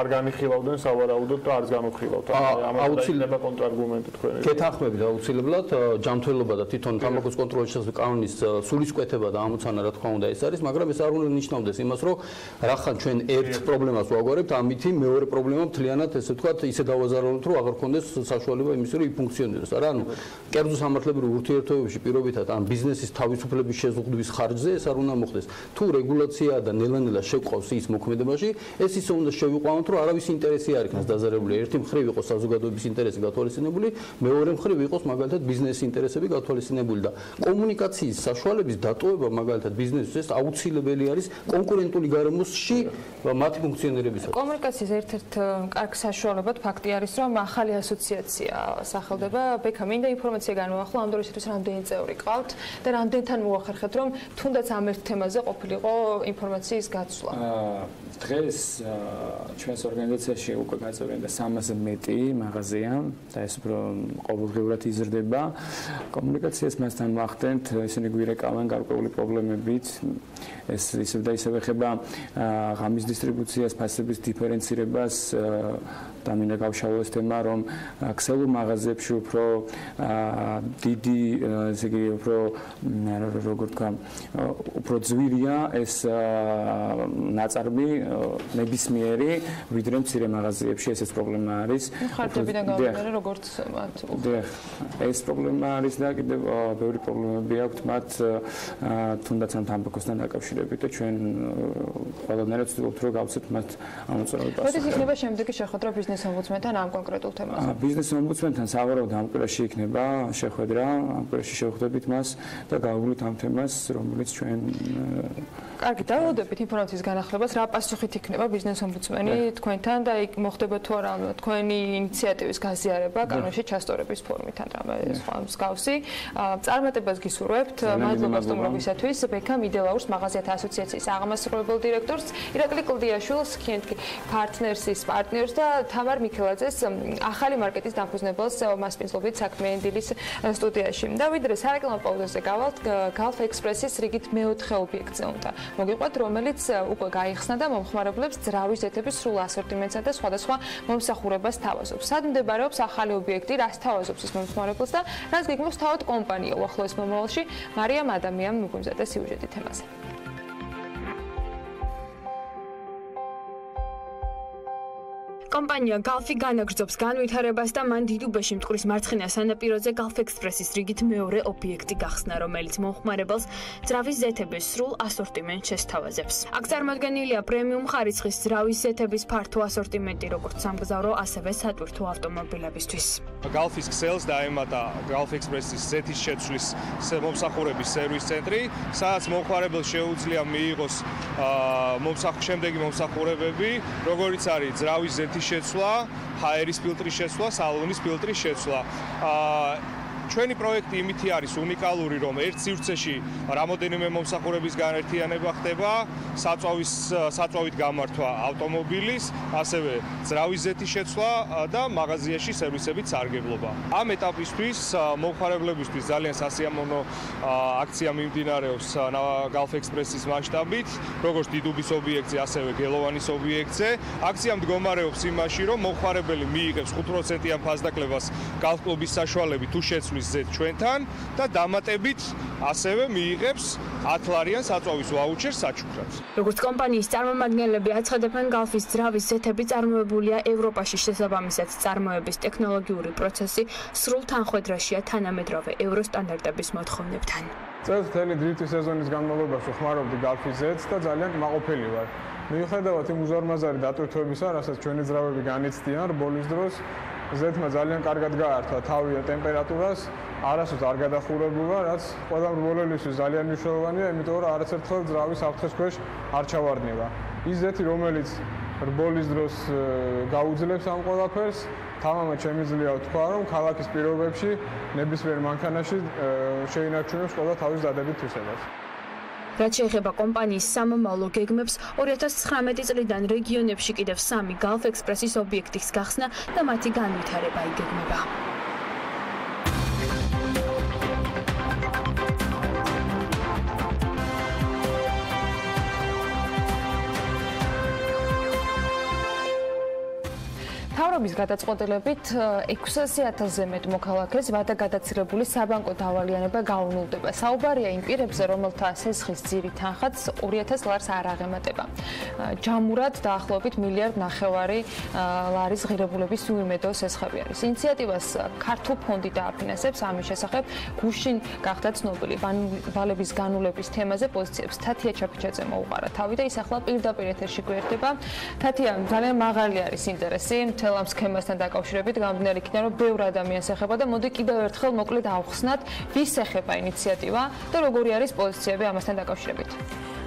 არ განიხილავდნენ სავარაუდოდ და არც გამოვხილავთ აუცილებლად კონტრარგუმენტი თქვენი გეთანხმებით აუცილებლად ჯანმრთელობა და თვითონ თამბაქოს კონტროლის შესაძლებელი კანონის სულისკვეთება და ამოცანა რა თქმა უნდა ეს არის, მაგრამ ეს არ უნდა ნიშნავდეს იმას, რომ რახან ჩვენ ერთ პრობლემას ვაგვარებთ, ამითი მეორე პრობლემა მთლიანად ესე ვთქვათ, ისე დავაზარალოთ, რომ აღარ ქონდეს საშუალება იმის, რომ იფუნქციონიროს. არა, ანუ კერძო სამართლებრივ ურთიერთობებში პირობითად ან ბიზნესის თავისუფლების შეზღუდვის ხარჯზე ეს არ უნდა მოხდეს. თუ რეგულაცია და ნელა-ნელა შევყავს ის მოქმედებაში, ეს ისე უნდა შევიყვანოთ, რომ არავის ინტერესი არ იქნას დაზარალებული. ერთი მხრივ იყოს საზოგადოების ინტერესი გათვალისწინებული, მეორე მხრივ იყოს მაგალითად ბიზნესის ინტერესები გათვალისწინებული და კომუნიკაციის საშუალების დატოვება მაგალითად ბიზნესის აუცილებელი არის კონკურენტული გარემოში მათი ფუნქციონირებისათვის. კომუნიკაციის ერთ-ერთ კარგ საშუალებად ფაქტი არის, რომ ახალი ასოციაცია სახელდება. ბექა, მინდა ინფორმაცია განვაახლო ამ დროისათვის რამდენი წევრი ყავთ და რამდენთან მოახერხეთ, რომ თუნდაც ამ ერთ თემაზე ყოფილიყო ინფორმაციის გაცვლა. დღეს ჩვენს ორგანიზაციაში უკვე გაწევრიანდა 300-ზე მეტი მაღაზია და ეს უფრო ყოველდღიურად იზრდება. კომუნიკაციას მასთან ვახდენთ, ისინი გვირეკავენ გარკვეული პრობლემებით. ეს ისევ და ისევ ეხება ღამის დისტრიბუციას, ფასების დიფერენცირებას და მინდა გავშალო ეს თემა, რომ ქსელურ მაღაზიებში უფრო დიდი, ესე იგი, უფრო როგორ თქვა, უფრო ძვირია ეს ნაწარმი ნებისმიერი, ვიდრე მცირე მაღაზიებში ესეც პრობლემა არის. ხარჯებიდან გამომდინარე, როგორც მათ. ეს პრობლემა არის და კიდევ ბევრი პრობლემები აქვს მათ თუნდაც ამ თამბაქოსთან დაკავშირებით და ჩვენ ყველანაირად ვცდილობთ რომ გავცეთ მათ ამოწურებებას. როდის იქნება შემდეგი შეხვედრა ბიზნეს ომბუდსმენთან ამ კონკრეტულ თემაზე? ბიზნეს ომბუდსმენთან სავარაუდოდ ამ კვირაში იქნება შეხვედრა, ამ კვირაში შევხვდებით მას და გავუვლით ამ თემას, რომელიც ჩვენ კარგი, დაველოდებით ინფორმაციის განახლებას, რა პასუხით იქნება ბიზნეს ომბუდსმენი თქვენთან და იქ მოხდება თუ არა თქვენი ინიციატივის გაზიარება კანონში ჩასწორების ფორმით ან რამე სხვა მსგავსი. წარმატებას გისურვებთ. მადლობა სტუმრობისათვის. ბექა მიდელაურს მაღაზიათა ასოციაციის აღმასრულებელ დირექტორს, ირაკლი კლდიაშვილს, პარტნერსის პარტნიორს და თამარ მიქელაძეს, ახალი მარკეტის დამფუძნებელს მასპინძლობით საქმიანი დილის სტუდიაში. და ვიდრე სარეკლამო პაუზაზე გავალთ, გალფ ექსპრესის რიგით მეოთხე ობიექტზე უნდა მოგიყვათ, რომელიც უკვე გაიხსნა და მომხმარებლებს ძრავის ზეთების სრულ ასორტიმენტსა და სხვადასხვა მომსახურებას თავაზობს. სად მდებარეობს ახალი ობიექტი, რას თავაზობს ის მომხმარებელს და რას გეგმავს თავად კომპანია უახლოეს მომავალში, მარიამ ადამიანმა მოგვიმზადა სიუჟეტი თემაზე. კომპანია გალფი განაგრძობს განვითარებას და მან დიდუბეში მტკვრის მარცხენა სანაპიროზე გალფ ექსპრესის რიგით მეორე ობიექტი გახსნა, რომელიც მომხმარებელს ძრავის ზეთების სრულ ასორტიმენტს შესთავაზებს. აქ წარმოდგენილია პრემიუმ ხარისხის ძრავის ზეთების ფართო ასორტიმენტი, როგორც სამგზავრო, ასევე სატვირთო ავტომობილებისთვის. გალფის ქსელს დაემატა გალფ ექსპრესის ზეთის შეცვლის მომსახურების სერვის ცენტრი, სადაც მომხმარებელს შეუძლია მიიღოს შემდეგი მომსახურებები, როგორიც არის ძრავის ზეთის შეცვლა, ჰაერის ფილტრის შეცვლა, სალონის ფილტრის შეცვლა. ჩვენი პროექტი იმითი არის უნიკალური, რომ ერთ სივრცეში რამოდენიმე მომსახურების განერთიანება ხდება, საწვავით გამართვა ავტომობილის, ასევე ძრავის ზეთის შეცვლა და მაღაზიაში სერვისებით სარგებლობა. ამ ეტაპისთვის მომხმარებლებისთვის ძალიან სასიამოვნო აქცია მიმდინარეობს Gulf Express-ის მასშტაბით, როგორც დიდუბის ობიექტზე, ასევე გელოვანის ობიექტზე. აქცია მდგომარეობს იმაში, რომ მომხმარებელი მიიღებს 5%-იან ფასდაკლებას Gulf კლუბის საშუალებით თუ შეცვლის ზეთ ჩვენთან და დამატებით ასევე მიიღებს 10 ლარიან საწვავის ვაუჩერს საჩუქრად. როგორც კომპანიის წარმომადგენლები აცხადებენ, Gulf-ის ძრავის ზეთები წარმოებულია ევროპაში, შესაბამისად წარმოების ტექნოლოგიური პროცესი სრულ თანხვედრაშია თანამედროვე ევროსტანდარტების მოთხოვნებთან. წელს მთელი დრიფტის სეზონის განმავლობაში ხმარობდი Gulf-ის ზეთს და ძალიან კმაყოფილი ვარ. მიუხედავად იმ უზარმაზარი დატვირთვებისა, რასაც ჩვენი ძრავები განიცდიან რბოლის დროს, ზეთმა ძალიან კარგად გაართვა თავი და ტემპერატურას, არასდროს არ გადახურებულა, რაც ყველა რბოლელისთვის ძალიან მნიშვნელოვანია, იმიტომ რომ არაცერთხელ ძრავი საფრთხეს ქვეშ არ ჩავარდნება. ის ზეთი, რომელიც რბოლის დროს გაუძლებს ამ ყველაფერს, თამამად შემიძლია ვთქვა, რომ ქალაქის პირობებში ნებისმიერ მანქანაში შეინარჩუნებს ყველა თავის დადებით თვისებას. რაც შეეხება კომპანიის სამომავლო გეგმებს, 2019 წლიდან რეგიონებში კიდევ 3 Gulf Express-ის ობიექტის გახსნა და მათი განვითარება იგეგმება. მთავრობის გადაწყვეტილებით 600,000-ზე მეტ მოქალაქეს ვადაგადაცილებული საბანკო დავალიანება გაუნულდება. საუბარია იმ პირებზე, რომელთა სესხის ძირი თანხაც 2,000 ლარს არ აღემატება. ჯამურად დაახლოებით 1,5 მილიარდი ლარის ღირებულების უიმედო სესხები არის. ინიციატივას ქართულ ფონდი დააფინანსებს. ამის შესახებ გუშინ გახდა ცნობილი ვალების განულების თემაზე პოზიციებს თათია ჩაფიჩაძე მოუყარა თავი და ის ახლა პირდაპირ ეთერში გვერდება. თათია, ძალიან მაღალი არის ინტერესი ამ სქემასთან დაკავშირებით, გამომდინარე იქიდან, რომ ბევრ ადამიანს ეხება და მოდი კიდევ ერთხელ მოკლედ ავხსნათ, ვის ეხება ინიციატივა და როგორი არის პოზიციები ამასთან დაკავშირებით.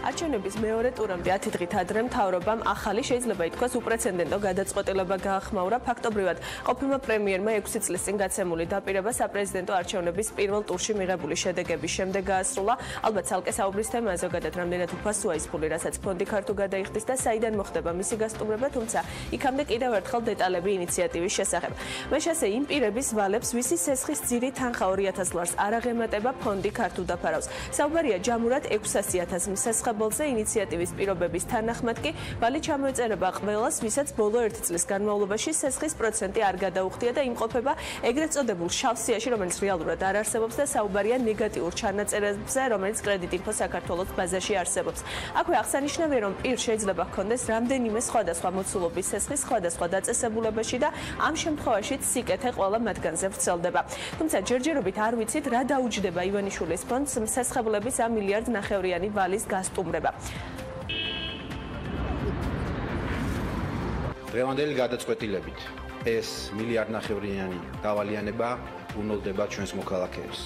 არჩევნების მეორე ტურამდე 10 დღით ადრე მთავრობამ ახალი შეიძლება ითქვას უპრეცედენტო გადაწყვეტილება გაახმაურა. ფაქტობრივად, ყოფილმა პრემიერმა 6 წლის წინ გაცემული დაპირება საპრეზიდენტო არჩევნების პირველ ტურში მიღებული შედეგების შემდეგ გაასრულა. ალბათ ცალკე საუბრის თემაა ზოგადად რამდენად უფასოა ის ფული, რასაც ფონდი ქართულ გადაიხდის და საიდან მოხდება მისი გასტუმრება, თუმცა იქამდე კიდევ ერთხელ დეტალები ინიციატივის შესახებ. მე შესე იმ პირების ვალებს, ვისი სესხის ძირი თანხა 2,000 ლარს არ აღემატება, ფონდი ქართულ დაფარავს. საუბარია ჯამურად 600,000 მსესხ bolsa ინიციატივის პირობების თანახმად კი ვალი ჩამოეწერება ყველას, ვისაც ბოლო 1 წლის განმავლობაში სესხის პროცენტი არ გადაუხდია და იმყოფება ეგრეთ წოდებულ შავ სიაში, რომელიც რეალურად არ არსებობს და საუბარია ნეგატიურ ჩანაწერებზე, რომელიც კრედიტინფო საქართველოს ბაზაში არსებობს. აქვე აღსანიშნავია, რომ პირ შეიძლება ჰქონდეს რამდენიმე სხვადასხვა მოცულობის სესხის სხვადასხვა დაწესებულებაში და ამ შემთხვევაშიც სიკეთე ყველა მათგანზე ვრცელდება. თუმცა ჯერჯერობით არ ვიცით, რა დაუჯდება ივანიშვილის ფონდს მსესხებლების 1,5 მილიარდიანი ვალის გასტუმრება. დღევანდელი გადაწყვეტილებით ეს 1,5 მილიარდიანი დავალიანება უნოლდება ჩვენს მოქალაქეებს.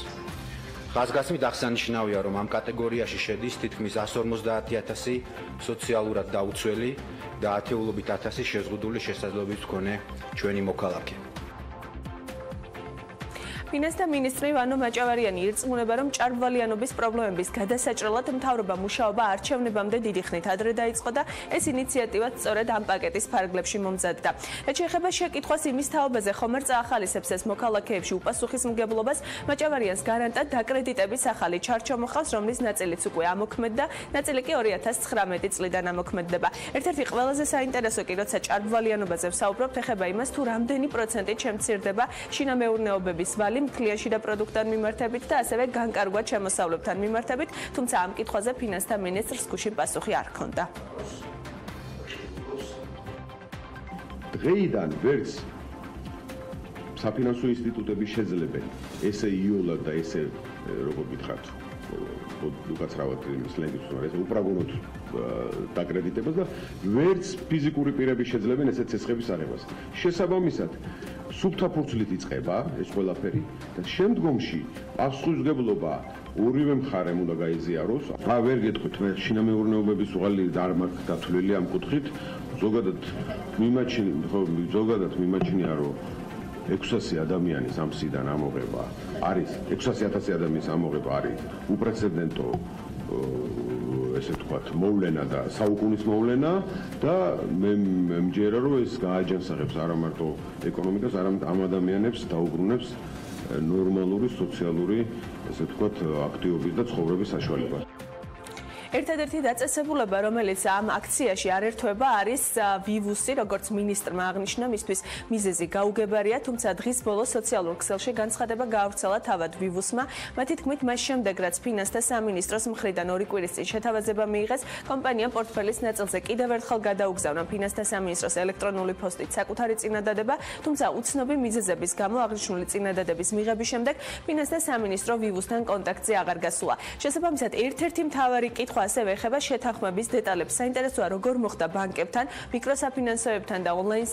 ხაზგასმით აღსანიშნავია, რომ ამ კატეგორიაში შედის თითქმის 150,000 სოციალურად დაუცველი და ათეულობით 1000 შეზღუდული შესაძლებლობის მქონე ჩვენი მოქალაქე. ფინანსთა მინისტრი ვანო მაჭავარიანი ირწმუნება, რომ ჭარბვალიანობის პრობლემების გადასაჭრელად მთავრობა მუშაობა არჩევნებამდე დიდი ხნით ადრე დაიწყო და ეს ინიციატივაც სწორედ ამ პაკეტის ფარგლებში მომზადდა. რაც შეეხება შეკითხვას იმის თაობაზე, ხომ არ წაახალისებს ეს მოქალაქეებში უპასუხისმგებლობას, მაჭავარიანს გარანტად დაკრედიტების ახალი ჩარჩო მოხავს, რომლის ნაწილიც უკვე ამოქმედდა, ნაწილი კი 2019 წლიდან ამოქმედდება. ერთ-ერთი ყველაზე საინტერესო კი, როცა ჭარბვალიანობაზე ვსაუბრობთ, ეხება იმას, თუ რამდენი პროცენტით შემცირდება შინამეურნეობების ვალი მთლიანში და პროდუქტთან მიმართებით და ასევე განკარგვა შემოსავლებთან მიმართებით, თუმცა ამ კითხვაზე ფინანსთა მინისტრს გუშინ პასუხი არ ჰქონდა. დღეიდან ვერც საფინანსო ინსტიტუტები შეძლებენ ესე იოლად და ესე როგორ გითხრათ უკაცრავად სლენგით ეს უპრაგუნოთ დაკრედიტებას და ვერც ფიზიკური პირები შეძლებენ ესეთ სესხების აღებას. შესაბამისად სუფთა ფურცლით იწყება ეს ყველაფერი და შემდგომში პასუხისმგებლობა ორივე მხარემ უნდა გაიზიაროს. ვერ გეტყვით მე შინამეურნეობების უღალი არ მაქვს დათვლილი ამ კუთხით. ზოგადად მიმაჩნია რომ 600 ადამიანის ამ სიდან ამოღება არის 600,000 ადამიანის ამოღება არის უპრეცედენტო ესე ვთქვათ, მოვლენა და საუკუნის მოვლენა და მე მჯერა რომ ეს გააჯანსაღებს არა მარტო ეკონომიკას, არამედ ამ ადამიანებს დაუბრუნებს ნორმალური სოციალური ესე ვთქვათ აქტივობის და ცხოვრების საშუალებას. ერთადერთი დაწესებულება, რომელიც ამ აქციაში არ ერთვება, არის ვივუსი, როგორც მინისტრმა აღნიშნა, მისთვის მიზეზი გაუგებარია, თუმცა დღის ბოლოს სოციალურ ქსელში განცხადება გაავრცელა თავად ვივუსმა. მათი თქმით, მას შემდეგ, რაც ფინანსთა სამინისტროს მხრიდან 2 კვირის წინ შეთავაზება მიიღეს, კომპანიამ პორტფელის ნაწილზე კიდევ ერთხელ გადაუგზავნა ფინანსთა სამინისტროს ელექტრონული პოსტით საკუთარი წინადადება, თუმცა უცნობი მიზეზების გამო აღნიშნული წინადადების მიღების შემდეგ ფინანსთა სამინისტრო ვივუსთან კონტაქტზე აღარ გასულა. შესაბამისად, ერთ-ერთი მთავარი კითხვა ასევე ეხება შეთანხმების დეტალებს. საინტერესოა, როგორ მოხდა ბანკებთან, მიკროსაფინანსოებთან და ონლაინ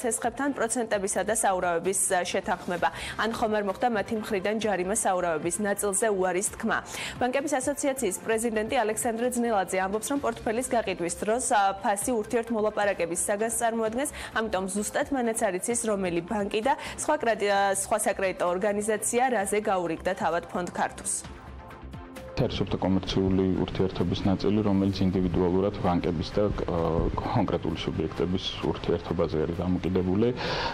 სესხებთან პროცენტებისა და საურავების შეთანხმება. ან ხომ არ მოხდა მათი მხრიდან ჯარიმა საურავების ნაწილზე უარის თქმა. ბანკების ასოციაციის პრეზიდენტი ალექსანდრე ძნელაძე ამბობს, რომ პორტფელის გაყიდვის დროს ფასი ურთიერთმოლაპარაკების საგანს წარმოადგენს, ამიტომ ზუსტად მანაც არ იცის, რომელი ბანკი და სხვა საკრედიტო ორგანიზაცია რაზე გაურიგდა თავად ფონდ ქართულს. თერსობდა კომერციული ურთიერთობის ნაწილი, რომელიც ინდივიდუალურად ბანკების და კონკრეტული სუბიექტების ურთიერთობაზე არის დამოკიდებული.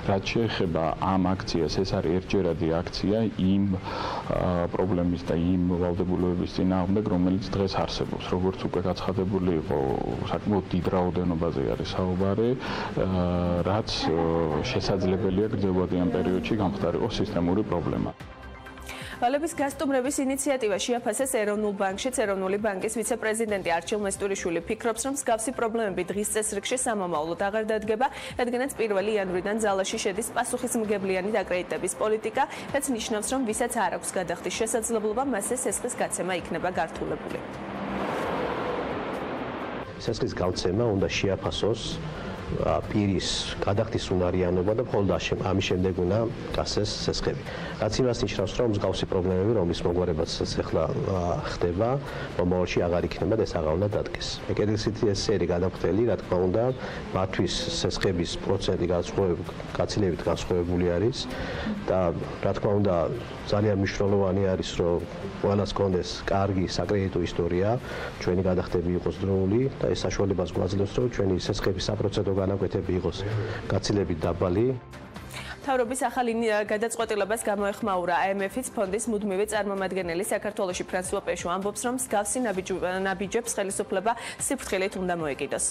რაც შეეხება ამ აქციას, ეს არის ერთჯერადი აქცია იმ პრობლემის და იმ ვალდებულებების წინააღმდეგ, რომელიც დღეს არსებობს. როგორც უკვე გაცხადებული იყო, საკმაოდ დიდ რაოდენობაზე არის საუბარი, რაც შესაძლებელია გრძელვადიან პერიოდში გამხდარიყო სისტემური პრობლემა. ვალების გასტუმრების ინიციატივა შეაფასეს ეროვნულ ბანკშიც. ეროვნული ბანკის ვიცე-პრეზიდენტი არჩილ მესტურიშვილი ფიქრობს, რომ მსგავსი პრობლემები დღის წესრიგში სამომავლოდ აღარ დადგება, რადგანაც 1 იანვრიდან ძალაში შედის პასუხისმგებლიანი დაკრედიტების პოლიტიკა, რაც ნიშნავს, რომ ვისაც არ აქვს გადახდის შესაძლებლობა, მასზე სესხის გაცემა იქნება გართულებული. სესხის გავცემა უნდა შეაფასოს პირის გადახდის უნარიანობა და მხოლოდ ამის შემდეგ უნდა გასცეს სესხები. რაც იმას ნიშნავს, რომ მსგავსი პრობლემები, რომლის მოგვარებაც ახლა ხდება, მომავალში აღარ იქნება და ეს აღარ უნდა დადგეს. კედელსითი ესერი გადამხდელი, რა თქმა უნდა, მათთვის სესხების პროცენტი გაცილებით განსხვავებული არის და რა თქმა უნდა, ძალიან მნიშვნელოვანი არის, რომ ყველას კონდეს კარგი საკრედიტო ისტორია, ჩვენი გადახდები იყოს დროული და ეს საშუალებას გვაძლევს, რომ ჩვენი სესხების საპროცენტო განაკვეთები იყოს გაცილებით დაბალი. მთავრობის ახალი გადაწყვეტილებას გამოეხმაურა IMF-ის ფონდის მუდმივი წარმომადგენელი საქართველოში ფრანსუა პეშო ამბობს, რომ მსგავსი ნაბიჯებს ხელისუფლება სიფრთხილით უნდა მოეკიდოს.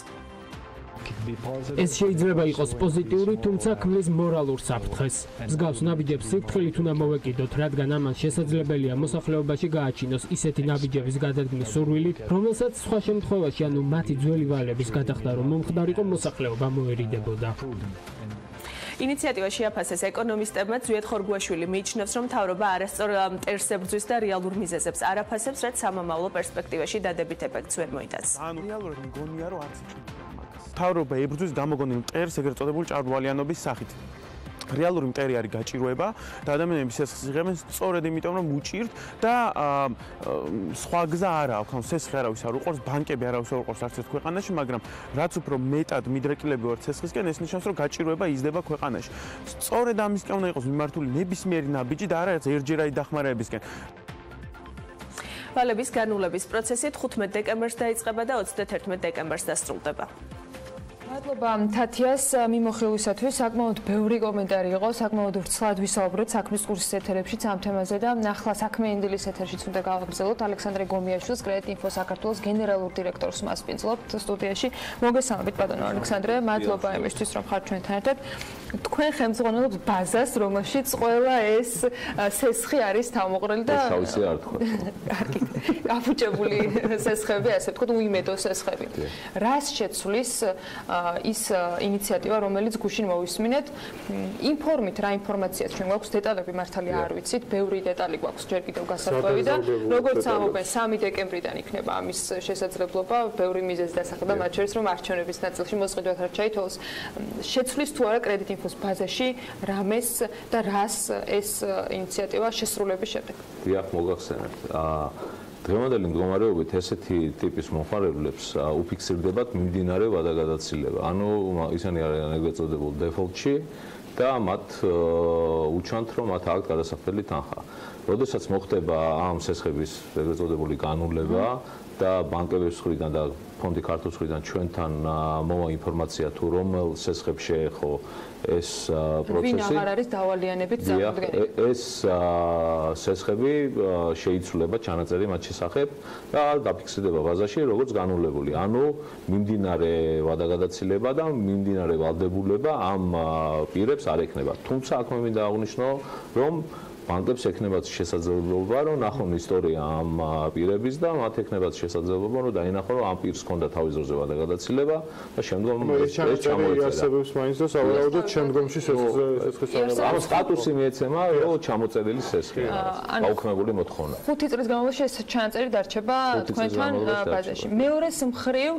ეს შეიძლება იყოს პოზიტიური, თუმცა ქმნის მორალურ საფრთხეს. მსგავს ნაბიჯებს სიფრთხილით უნდა მოვეკიდოთ, რადგან ამან შესაძლებელია მოსახლეობაში გააჩინოს ისეთი ნაბიჯების გადადგმის სურვილი, რომელსაც სხვა შემთხვევაში, ანუ მათი ძველი ვალების გადახდა რომ მომხდარიყო მოსახლეობა მოერიდებოდა. ინიციატივა შეაფასეს ეკონომისტებმა. ზვიად ხორგუაშვილი მიიჩნევს, რომ მთავრობა არასწორ მტერს ებრძვის და რეალურ მიზეზებს არ აფასებს, რაც სამომავლო პერსპექტივაში დადებით ეფექტს ვერ მოიტანს. რეალურად მგონია, რომ არც მთავრობა ებრძვის გამოგონილ მტერს ეგრეთ წოდებული ჭარბვალიანობის სახით. რეალური მტერი არის გაჭირვება და ადამიანები სესხს იღებენ სწორედ იმიტომ, რომ უჭირთ და სხვა გზა არ აქვს. ანუ სესხი არავის არ უყურს, ბანკები არავის არ უყურს არც ერთ ქვეყანაში, მაგრამ რაც უფრო მეტად მიდრეკილები ვართ სესხისკენ, ეს ნიშნავს, რომ გაჭირვება იზრდება ქვეყანაში. სწორედ ამისკენ უნდა იყოს მიმართული ნებისმიერი ნაბიჯი და არა ერთჯერადი დახმარებისკენ. ვალების განულების პროცესი 15 დეკემბერს დაიწყება და 31 დეკემბერს დასრულდება. მადლობა თათიას მიმოხილვისათვის. საკმაოდ ბევრი კომენტარი იყო, საკმაოდ ვრცლად ვისაუბრეთ საქმის კურსის ეთერებშიც ამ თემაზე და ახლა საქმიანი დილის ეთერშიც უნდა გავაგრძელოთ. ალექსანდრე გომიაშვილს, კრედიტ ინფო საქართველოს გენერალურ დირექტორს მასპინძლობთ სტუდიაში. მოგესალმებით ბატონო ალექსანდრე, მადლობა იმისთვის, რომ ხართ ჩვენთან ერთად. თქვენ ხელმძღვანელობთ ბაზას, რომელშიც ყველა ეს სესხი არის თავმოყრილი და შავსი არ თქვა. კარგი. გაფუჭებული სესხები, ასე ვთქვათ, უიმედო სესხები. რას შეცვლის ის ინიციატივა, რომელიც გუშინ მოვისმინეთ, ინფორმით რა ინფორმაციაც ჩვენ გვაქვს, დეტალები მართალია არ ვიცით, ბევრი დეტალი გვაქვს ჯერ კიდევ გასარკვევი და როგორც ამობენ 3 დეკემბრიდან იქნება ამის შესაძლებლობა, ბევრი მიზეზი დასახელდა, მათ შორის რომ არჩევნების ნაწილში მოსყიდვათ არ ჩაითვალოს. შეცვლის თუ არა კრედიტ ინფოს ბაზაში რამეს და რას ეს ინიციატივა შესრულების შემდეგ? დიახ, მოგახსენებთ. დღევანდელი მდგომარეობით ესეთი ტიპის მომხმარებლებს უფიქსირდებათ მიმდინარე ვადაგადაცილება. ანუ ისინი არიან ეგრეთ წოდებულ დეფოლტში და მათ უჩვენთ, რომ მათ აქვს გადასახდელი თანხა. როდესაც მოხდება ამ სესხების ეგრეთ წოდებული განულება და ბანკების მხრიდან და ფონდი ქართლის მხრიდან ჩვენთან მოვა ინფორმაცია თუ რომელ სესხებს შეეხო ეს პროცესი. ვინ აღარ არის დავალიანებით წარმოდგენილი. ეს სესხები შეიცვლება ჩანაწერი მათ შესახებ და დაფიქსირდება ბაზაში როგორც განულებული. ანუ მიმდინარე ვადაგადაცილება და მიმდინარე ვალდებულება ამ პირებს არ ექნება. თუმცა აქ მე მინდა აღვნიშნო, რომ ბანკებს ექნებათ შესაძლებლობა, რომ ნახონ ისტორია ამ პირების და მათ ექნებათ შესაძლებლობა, რომ დაინახონ, რომ ამ პირს ჰქონდა თავის დროზე ვადაგადაცილება და შემდგომ ეს ჩამოეწერა. არსებობს მაინც და სავარაუდოდ შემდგომში სესხის ამ სტატუსი მიეცემა, რომ ჩამოწერილი სესხია, გაუქმებული მოთხოვნა. 5 წლის განმავლობაში ეს ჩანაწერი დარჩება თქვენთან ბაზაში. მეორეს მხრივ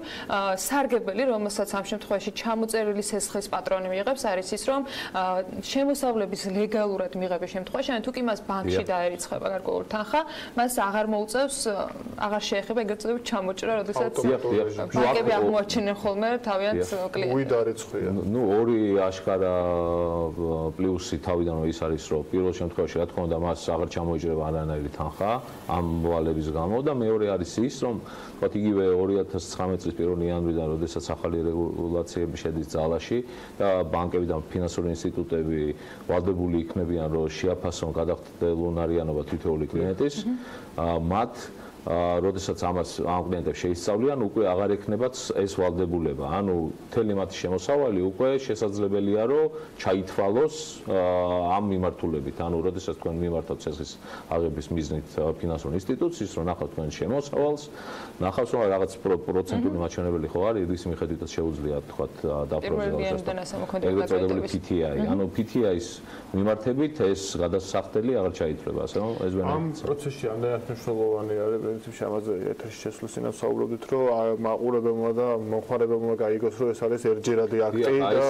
სარგებელი, რომელსაც ამ შემთხვევაში ჩამოწერილი სესხის პატრონი მიიღებს, არის ის, რომ შემოსავლების ლეგალურად მიღების შემთხვევაში, ან თუ მას ბანკში დაერიცხება გარკვეული თანხა, მას აღარ მოუწევს, აღარ შეეხება ეგრეთ წოდებული ჩამოჭრა, როდესაც ბანკები აღმოაჩენენ ხოლმე თავიანთ კლიენტებს. უიდარეცხვია. ნუ ორი აშკარა პლუსი თავიდან ის არის, რომ პირველ შემთხვევაში რა თქმა უნდა მას აღარ ჩამოიჭრება არანაირი თანხა ამ ვალების გამო და მეორე არის ის, რომ თქვათ იგივე 2019 წლის 1 იანვრიდან, როდესაც ახალი რეგულაციები შედის ძალაში და ბანკები და ფინანსური ინსტიტუტები ვალდებული იქნებიან, რომ შეაფასონ გადახდელონ არიანობა თითოეული კლიენტის, მათ როდესაც ამას ამ კლიენტებს შეისწავლიან, უკვე აღარ ექნებათ ეს ვალდებულება. ანუ მთელი მათი შემოსავალი უკვე შესაძლებელია, რომ ჩაითვალოს ამ მიმართულებით. ანუ როდესაც თქვენ მიმართავთ სესხის აღების მიზნით ფინანსურ ინსტიტუციას, რომ ნახავთ თქვენ შემოსავალს, ნახავს, რომ რაღაც პროცენტული მაჩვენებელი ხო არის, რის მიხედვითაც შეუძლია თქვათ დაფროზე ეგრეთ წოდებული PTI. ანუ PTI-ის მიმართებით ეს გადასახდელი აღარ ჩაითვლება, ასე რომ ეს ამ პროცესში ამდენად მნიშვნელოვანი არის პრინციპში ამაზე ეთერში შესვლის წინათ საუბრობდით, რომ მაყურებელმა და მომხმარებელმა გაიგოს, რომ ეს არის ერთჯერადი აქტი და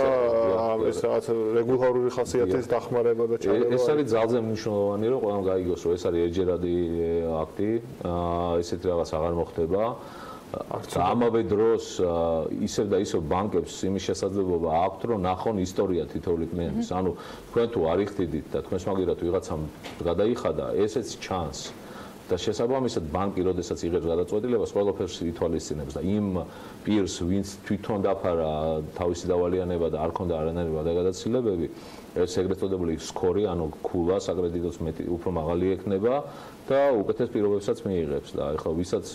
ეს რაღაც რეგულარული ხასიათის დახმარება და ჩარევა. ეს არის ძალზე მნიშვნელოვანი, რომ ყველამ გაიგოს, რომ ეს არის ერთჯერადი აქტი, ესეთი რაღაც აღარ მოხდება. ამავე დროს ისევ და ისევ ბანკებს იმის შესაძლებლობა აქვთ, რომ ნახონ ისტორია თითოეული კლიენტის. ანუ თქვენ თუ არ იხდიდით და თქვენს მაგერად ვიღაცამ გადაიხადა, ესეც ჩანს. და შესაბამისად ბანკი, როდესაც იღებს გადაწყვეტილებას, ყველაფერს ითვალისწინებს და იმ პირს, ვინც თვითონ დაფარა თავისი დავალიანება და არ ქონდა არანაირი ვადაგადაცილებები, ეს ეგრეთ წოდებული სკორი, ანუ ქულა საკრედიტოს უფრო მაღალი ექნება და უკეთეს პირობებსაც მიიღებს და ეხლა ვისაც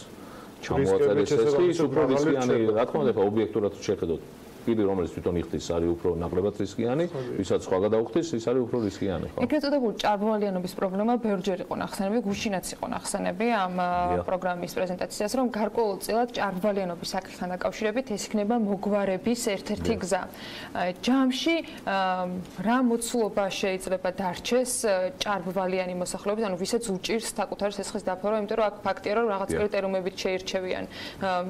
ჩამოაწერეს ეს ის უფრო რისკიანი, რა თქმა უნდა, ობიექტურად შეხედოთ. პირი, რომელიც თვითონ იხდის, არის უფრო ნაკლებად რისკიანი, ვისაც სხვა გადაუხდის, ის არის უფრო რისკიანი, ხო? ეგრეთ წოდებული ჭარბვალიანობის პრობლემა ბევრჯერ იყო ნახსენები, გუშინაც იყო ნახსენები ამ პროგრამის პრეზენტაციას, რომ გარკვეულწილად ჭარბვალიანობის საკითხთან დაკავშირებით ეს იქნება მოგვარების ერთ-ერთი გზა. ჯამში რა მოცულობა შეიძლება დარჩეს ჭარბვალიანი მოსახლეობის, ანუ ვისაც უჭირს საკუთარი სესხის დაფარვა, იმიტომ რომ აქ ფაქტია, რომ რაღაც კრიტერიუმებით შეირჩევიან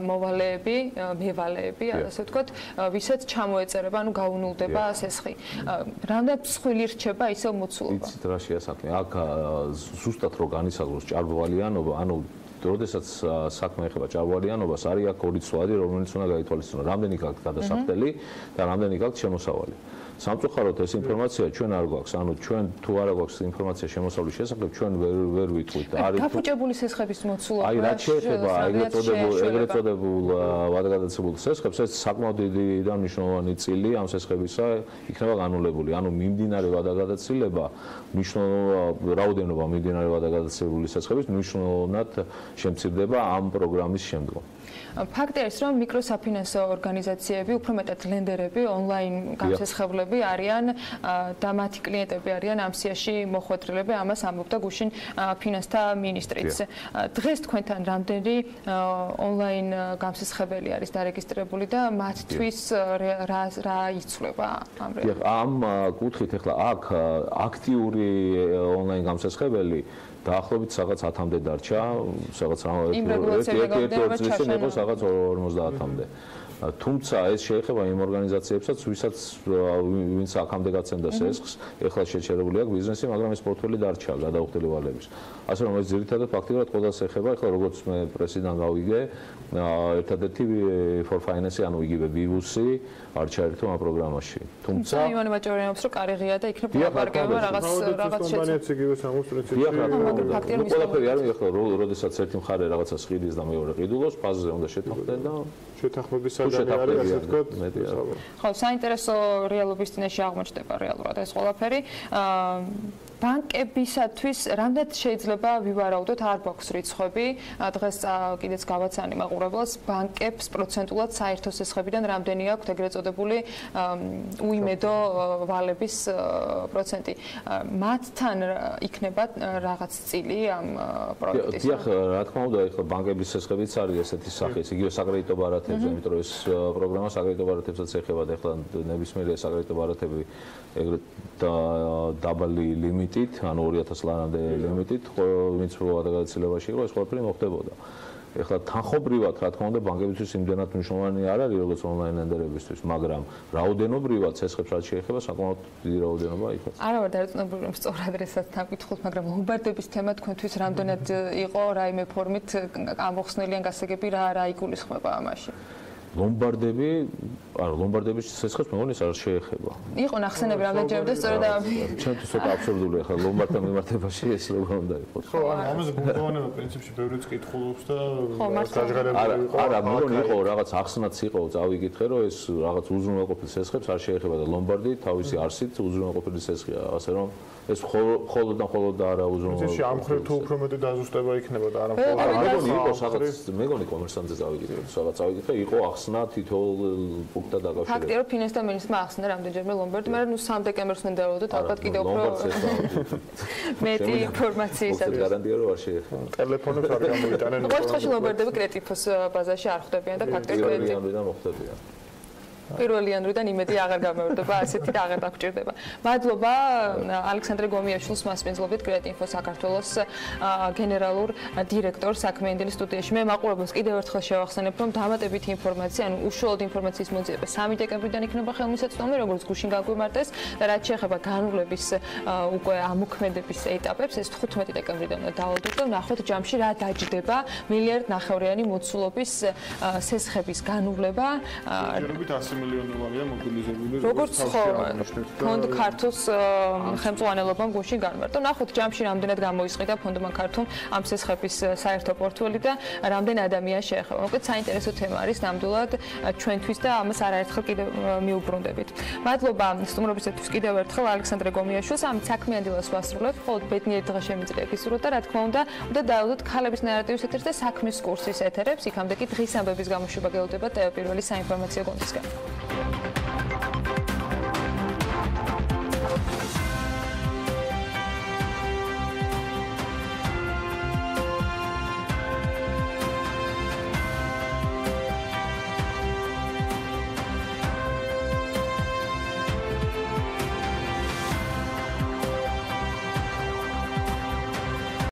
მოვალეები, მევალეები, ასე ვთქვათ, ვისაც ჩამოეწერება, ანუ გაუნულდება სესხი. რამდენად მსხვილი რჩება ისევ მოცულობა? იცით რა შეასახმე? აქ ზუსტად რო განისაზღვროს ჭარბვალიანობა, ანუ როდესაც საქმე ეხება ჭარბვალიანობას, არის აქ ორი ცვლადი, რომელიც უნდა გაითვალისწინოს. რამდენი გაქვთ გადასახდელი და რამდენი გაქვთ შემოსავალი. სამწუხაროდ ეს ინფორმაცია ჩვენ არ გვაქვს, ანუ ჩვენ თუ არ გვაქვს ინფორმაცია შემოსავლის შესახებ, ჩვენ ვერ ვიტყვით. არის დაფუჭებული სესხების მოცულობა. აი, რაც შეეხება ეგრეთ წოდებულ ვადაგადაცებულ სესხებს, ეს საკმაოდ დიდი და მნიშვნელოვანი წილი ამ სესხებისა იქნება განულებული. ანუ მიმდინარე ვადაგადაცილება, რაოდენობა მიმდინარე ვადაგადაცებული სესხების მნიშვნელოვნად შემცირდება ამ პროგრამის შემდგომ. ფაქტი არის, რომ მიკროსაფინანსო ორგანიზაციები, უფრო მეტად ლენდერები, ონლაინ გამსესხებლები არიან და მათი კლიენტები არიან ამ სიაში მოხვედრილები, ამას ამბობდა გუშინ ფინანსთა მინისტრიც. დღეს თქვენთან რამდენი ონლაინ გამსესხებელი არის დარეგისტრირებული და მათთვის რა იცვლება ამ რეალურად? ამ კუთხით ახლა აქ აქტიური ონლაინ გამსესხებელი დაახლოებით რაღაც 10-მდე დარჩა, რაღაც 1-2 წლის წინ იყო რაღაც 50-მდე. თუმცა ეს შეეხება იმ ორგანიზაციებსაც, ვინც აქამდე გაცემდა სესხს, ეხლა შეჩერებული აქვს ბიზნესი, მაგრამ ეს პორტფელი დარჩა გადაუხდელი ვალების. ასე რომ ეს ძირითადად ფაქტიურად ყველას ეხება, ეხლა როგორც მე პრესიდან გავიგე, ერთადერთი for finance, ანუ იგივე ბიბუსი არ ჩაერთო ამ პროგრამაში. თუმცა ივანე მაჭარიანობს, რომ კარიღია და იქნებ ლაპარაკება რაღაც შეცდომა. ყველაფერი არის ეხლა როდესაც ერთი მხარე რაღაცას ყიდის და მეორე ყიდულობს, ფაზზე უნდა შეთანხმდნენ და შეთანხმების საგანი არის, ასე ვთქვათ. ხო, საინტერესო რეალობის წინაშე აღმოჩნდება რეალურად ეს ყველაფერი. ბანკებისათვის რამდენად შეიძლება ვივარაუდოთ, არ გვაქვს რიცხვები, დღეს კიდეც გავაცანი მაყურებელს, ბანკებს პროცენტულად საერთო სესხებიდან რამდენი აქვთ ეგრეთ წოდებული უიმედო ვალების პროცენტი. მათთან იქნება რაღაც წილი ამ პროექტის. დიახ, რა თქმა უნდა, ეხლა ბანკების სესხებიც არის ესეთი სახის, იგივე საკრედიტო ბარათებზე, იმიტომ რომ ეს პროგრამა საკრედიტო ბარათებსაც ეხება და ეხლა ნებისმიერი საკრედიტო ბარათები ეგრეთ დაბალი ლიმიტით, ანუ 2000 ლარამდე ლიმიტით, ვინც გადაგაცილებაში იყო, ეს ყველაფერი მოხდებოდა. ეხლა თანხობრივად, რა თქმა უნდა, ბანკებისთვის იმდენად მნიშვნელოვანი არ არის, როგორც ონლაინ ლენდერებისთვის, მაგრამ რაოდენობრივად სესხებს რაც შეეხება, საკმაოდ დიდი რაოდენობა იქაც. არა ვარ დარწმუნებული, რომ სწორ ადრესად ნაკითხულობთ, მაგრამ ლომბარდების თემა თქვენთვის რამდენად იყო რაიმე ფორმით ამოხსნელი ან გასაგები რა იგულისხმება ამაში? ლომბარდები, არა, ლომბარდების სესხებს მეგონი არ შეეხება. იყო ნახსენები რამდენჯერმე და სწორედ ჩემთვის ცოტა აბსურდულია ხა ლომბარდთან მიმართებაში ეს როგორ უნდა იყოს. ხო, ამაზე გუნდოვანება პრინციპში ბევრიც კითხულობს და გაჟღერებული იყო. არა, მეგონი იყო რაღაც ახსნაც იყო, წავიკითხე რომ ეს რაღაც უზრუნველყოფილ სესხებს არ შეეხება და ლომბარდი თავისი არსით უზრუნველყოფილი სესხია, ასე რომ ეს მხოლოდ და არა უზრუნველყოფილი. ამ ხრივ თუ უფრო მეტი დაზუსტება იქნება და არა მხოლოდ მეგონი იყო რაღაც, მეგონი კომერსანტზე წავიკითხე, რაღაც წავიკითხე, იყო ახსნა თითოეულ პუნქტად დაკავშირებით. ფაქტია რომ ფინანსთა მინისტრმა ახსნა რამდენჯერმე ლომბარდი, მაგრამ ნუ 3 დეკემბერს უნდა დავდოთ ალბათ კიდევ უფრო მეტი ინფორმაციისათვის. გარანტია რომ არ შეეხება. ტელეფონებს არ გამოიტანენ. ყოველ შემთხვევაში ლომბარდები კრედიტის ბაზაში არ ხვდებიან და ფაქტია კრედიტიდან მოხდებიან. პირველი იანვრიდან იმედი აღარ გამეორდება, ასეთი და აღარ დაგჭირდება. მადლობა ალექსანდრე გომიაშვილს, მასპინძლობით კრედიტინფო საქართველოს გენერალურ დირექტორს საქმიანი სტუდიაში. მე მაყურებელს კიდევ ერთხელ შევახსენებ, რომ დამატებითი ინფორმაცია, ანუ უშუალოდ ინფორმაციის მოძიება 3 დეკემბრიდან იქნება ხელმისაწვდომი, როგორც გუშინ გაგვიმარტეს და რაც შეეხება განულების უკვე ამოქმედების ეტაპებს, ეს 15 დეკემბრიდან უნდა დავალდოთ და ნახოთ ჯამში რა დაჯდება მილიარდ-ნახევრიანი მოცულობის სესხების განულება. მილიონი ლარია მობილიზებული. როგორც ფონდ ქართულს ხელმძღვანელობამ გუშინ განმარტო. ნახოთ ჯამში რამდენად გამოისყიდა ფონდმა ქართულ ამ სესხების საერთო პორტფელი და რამდენ ადამიანს შეეხება. მოკლედ საინტერესო თემა არის ნამდვილად ჩვენთვის და ამას არაერთხელ კიდევ მიუბრუნდებით. მადლობა სტუმრობისათვის კიდევ ერთხელ ალექსანდრე გომიაშვილს. ამ საქმიან დილას ვასრულებთ. ხოლო ბედნიერი დღე შემიძლია გისურვოთ და რა თქმა უნდა დაელოდოთ ქალების ნარატივის ეთერს და საქმის კურსის ეთერებს. იქამდე კი დღის ამბების გამოშვება გელოდებათ Pirveli საინფორმაციო გუნდისგან.